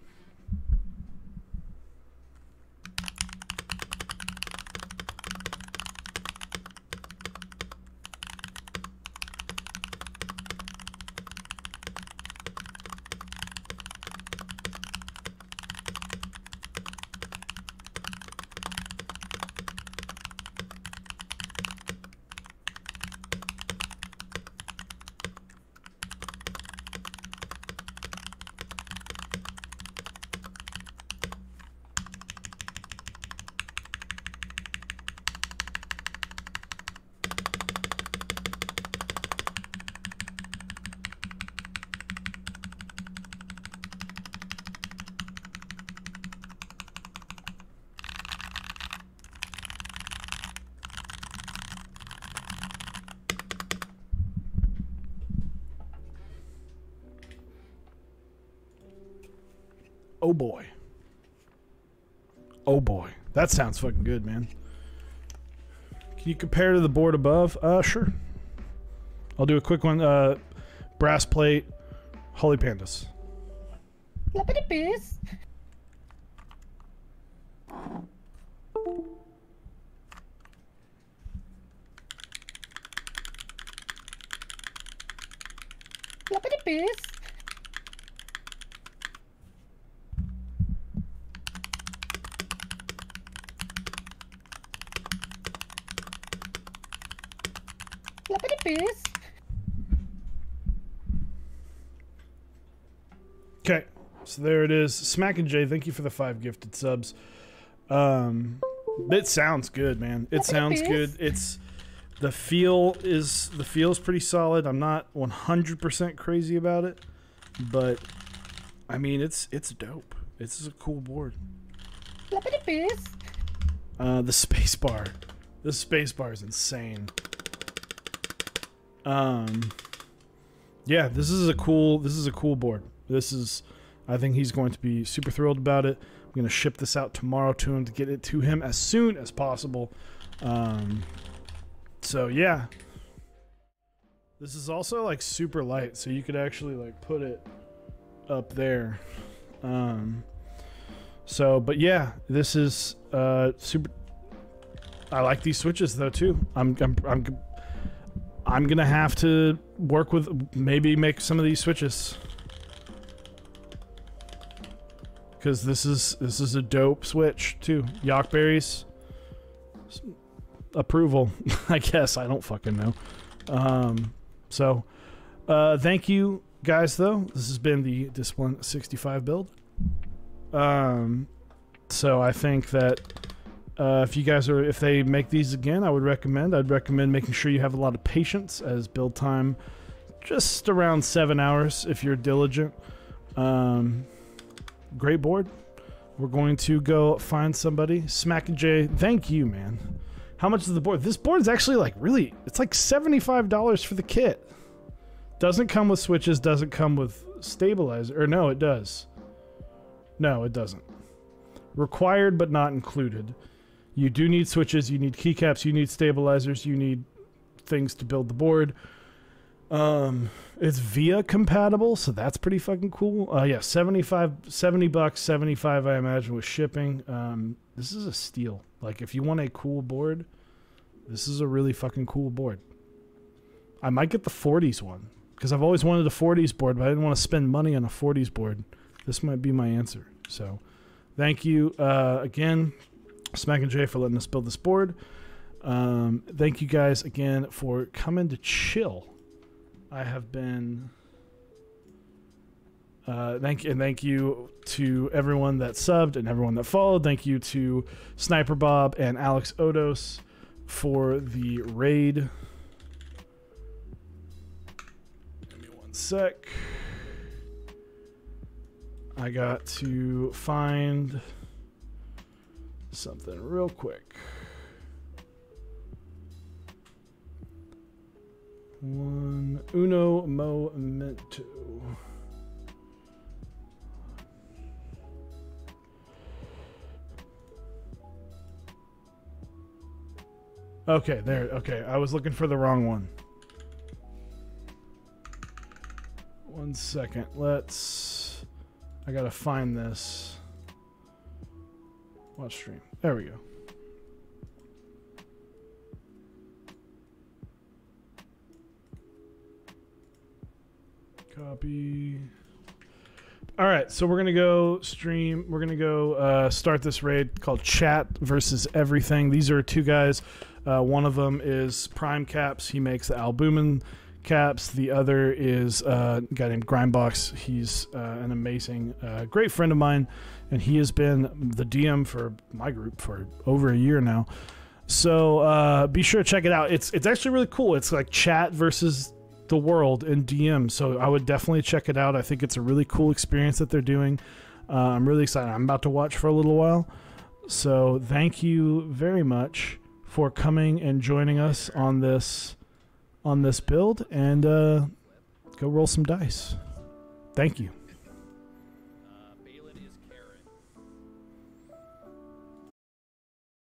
Oh boy. Oh boy. That sounds fucking good, man. Can you compare to the board above? Sure. I'll do a quick one. Brass plate, Holy Pandas. Okay, so there it is. Smack and Jay, thank you for the 5 gifted subs. It sounds good, man. It sounds good. It's the feel's pretty solid. I'm not 100% crazy about it, but I mean it's dope. It's a cool board. The space bar. The space bar is insane. Yeah, this is a cool board. I think he's going to be super thrilled about it. I'm going to ship this out tomorrow to him to get it to him as soon as possible. So yeah. This is also like super light, so you could actually like put it up there. But yeah, this is super. I like these switches though too. I'm gonna have to work with, maybe make some of these switches, because this is a dope switch too. Yak berries approval. I guess, I don't fucking know. Thank you guys though. This has been the Discipline 65 build. So I think that if they make these again, I'd recommend making sure you have a lot of patience, as build time just around 7 hours if you're diligent. Great board. We're going to go find somebody. Smack and Jay, thank you, man. How much is the board? This board is actually like really, it's like $75 for the kit. Doesn't come with switches, doesn't come with stabilizer. Or no, it does. No, it doesn't. Required but not included. You do need switches, you need keycaps, you need stabilizers, you need things to build the board. It's VIA compatible, so that's pretty fucking cool. Yeah, $70 bucks, 75 I imagine with shipping. This is a steal. Like if you want a cool board, this is a really fucking cool board. I might get the 40s one because I've always wanted a 40s board, but I didn't want to spend money on a 40s board. This might be my answer. So, thank you again, Smack and Jay, for letting us build this board. Thank you guys again for coming to chill. I have been. Thank you to everyone that subbed and everyone that followed. Thank you to Sniper Bob and Alex Odos for the raid. Give me one sec. I got to find something real quick. Uno momento. Okay, there. Okay, I was looking for the wrong one. One second. I gotta find this. Watch stream. There we go. Copy. All right, so we're gonna go stream. We're gonna go start this raid called Chat versus Everything. These are two guys. One of them is Prime Caps. He makes the Albumin caps. The other is a guy named Grindbox. He's an amazing, great friend of mine, and he has been the DM for my group for over a year now. So be sure to check it out. It's actually really cool. It's like Chat versus the world in DM, so I would definitely check it out. I think it's a really cool experience that they're doing. I'm really excited. I'm about to watch for a little while. So thank you very much for coming and joining us on this build, and go roll some dice. Thank you.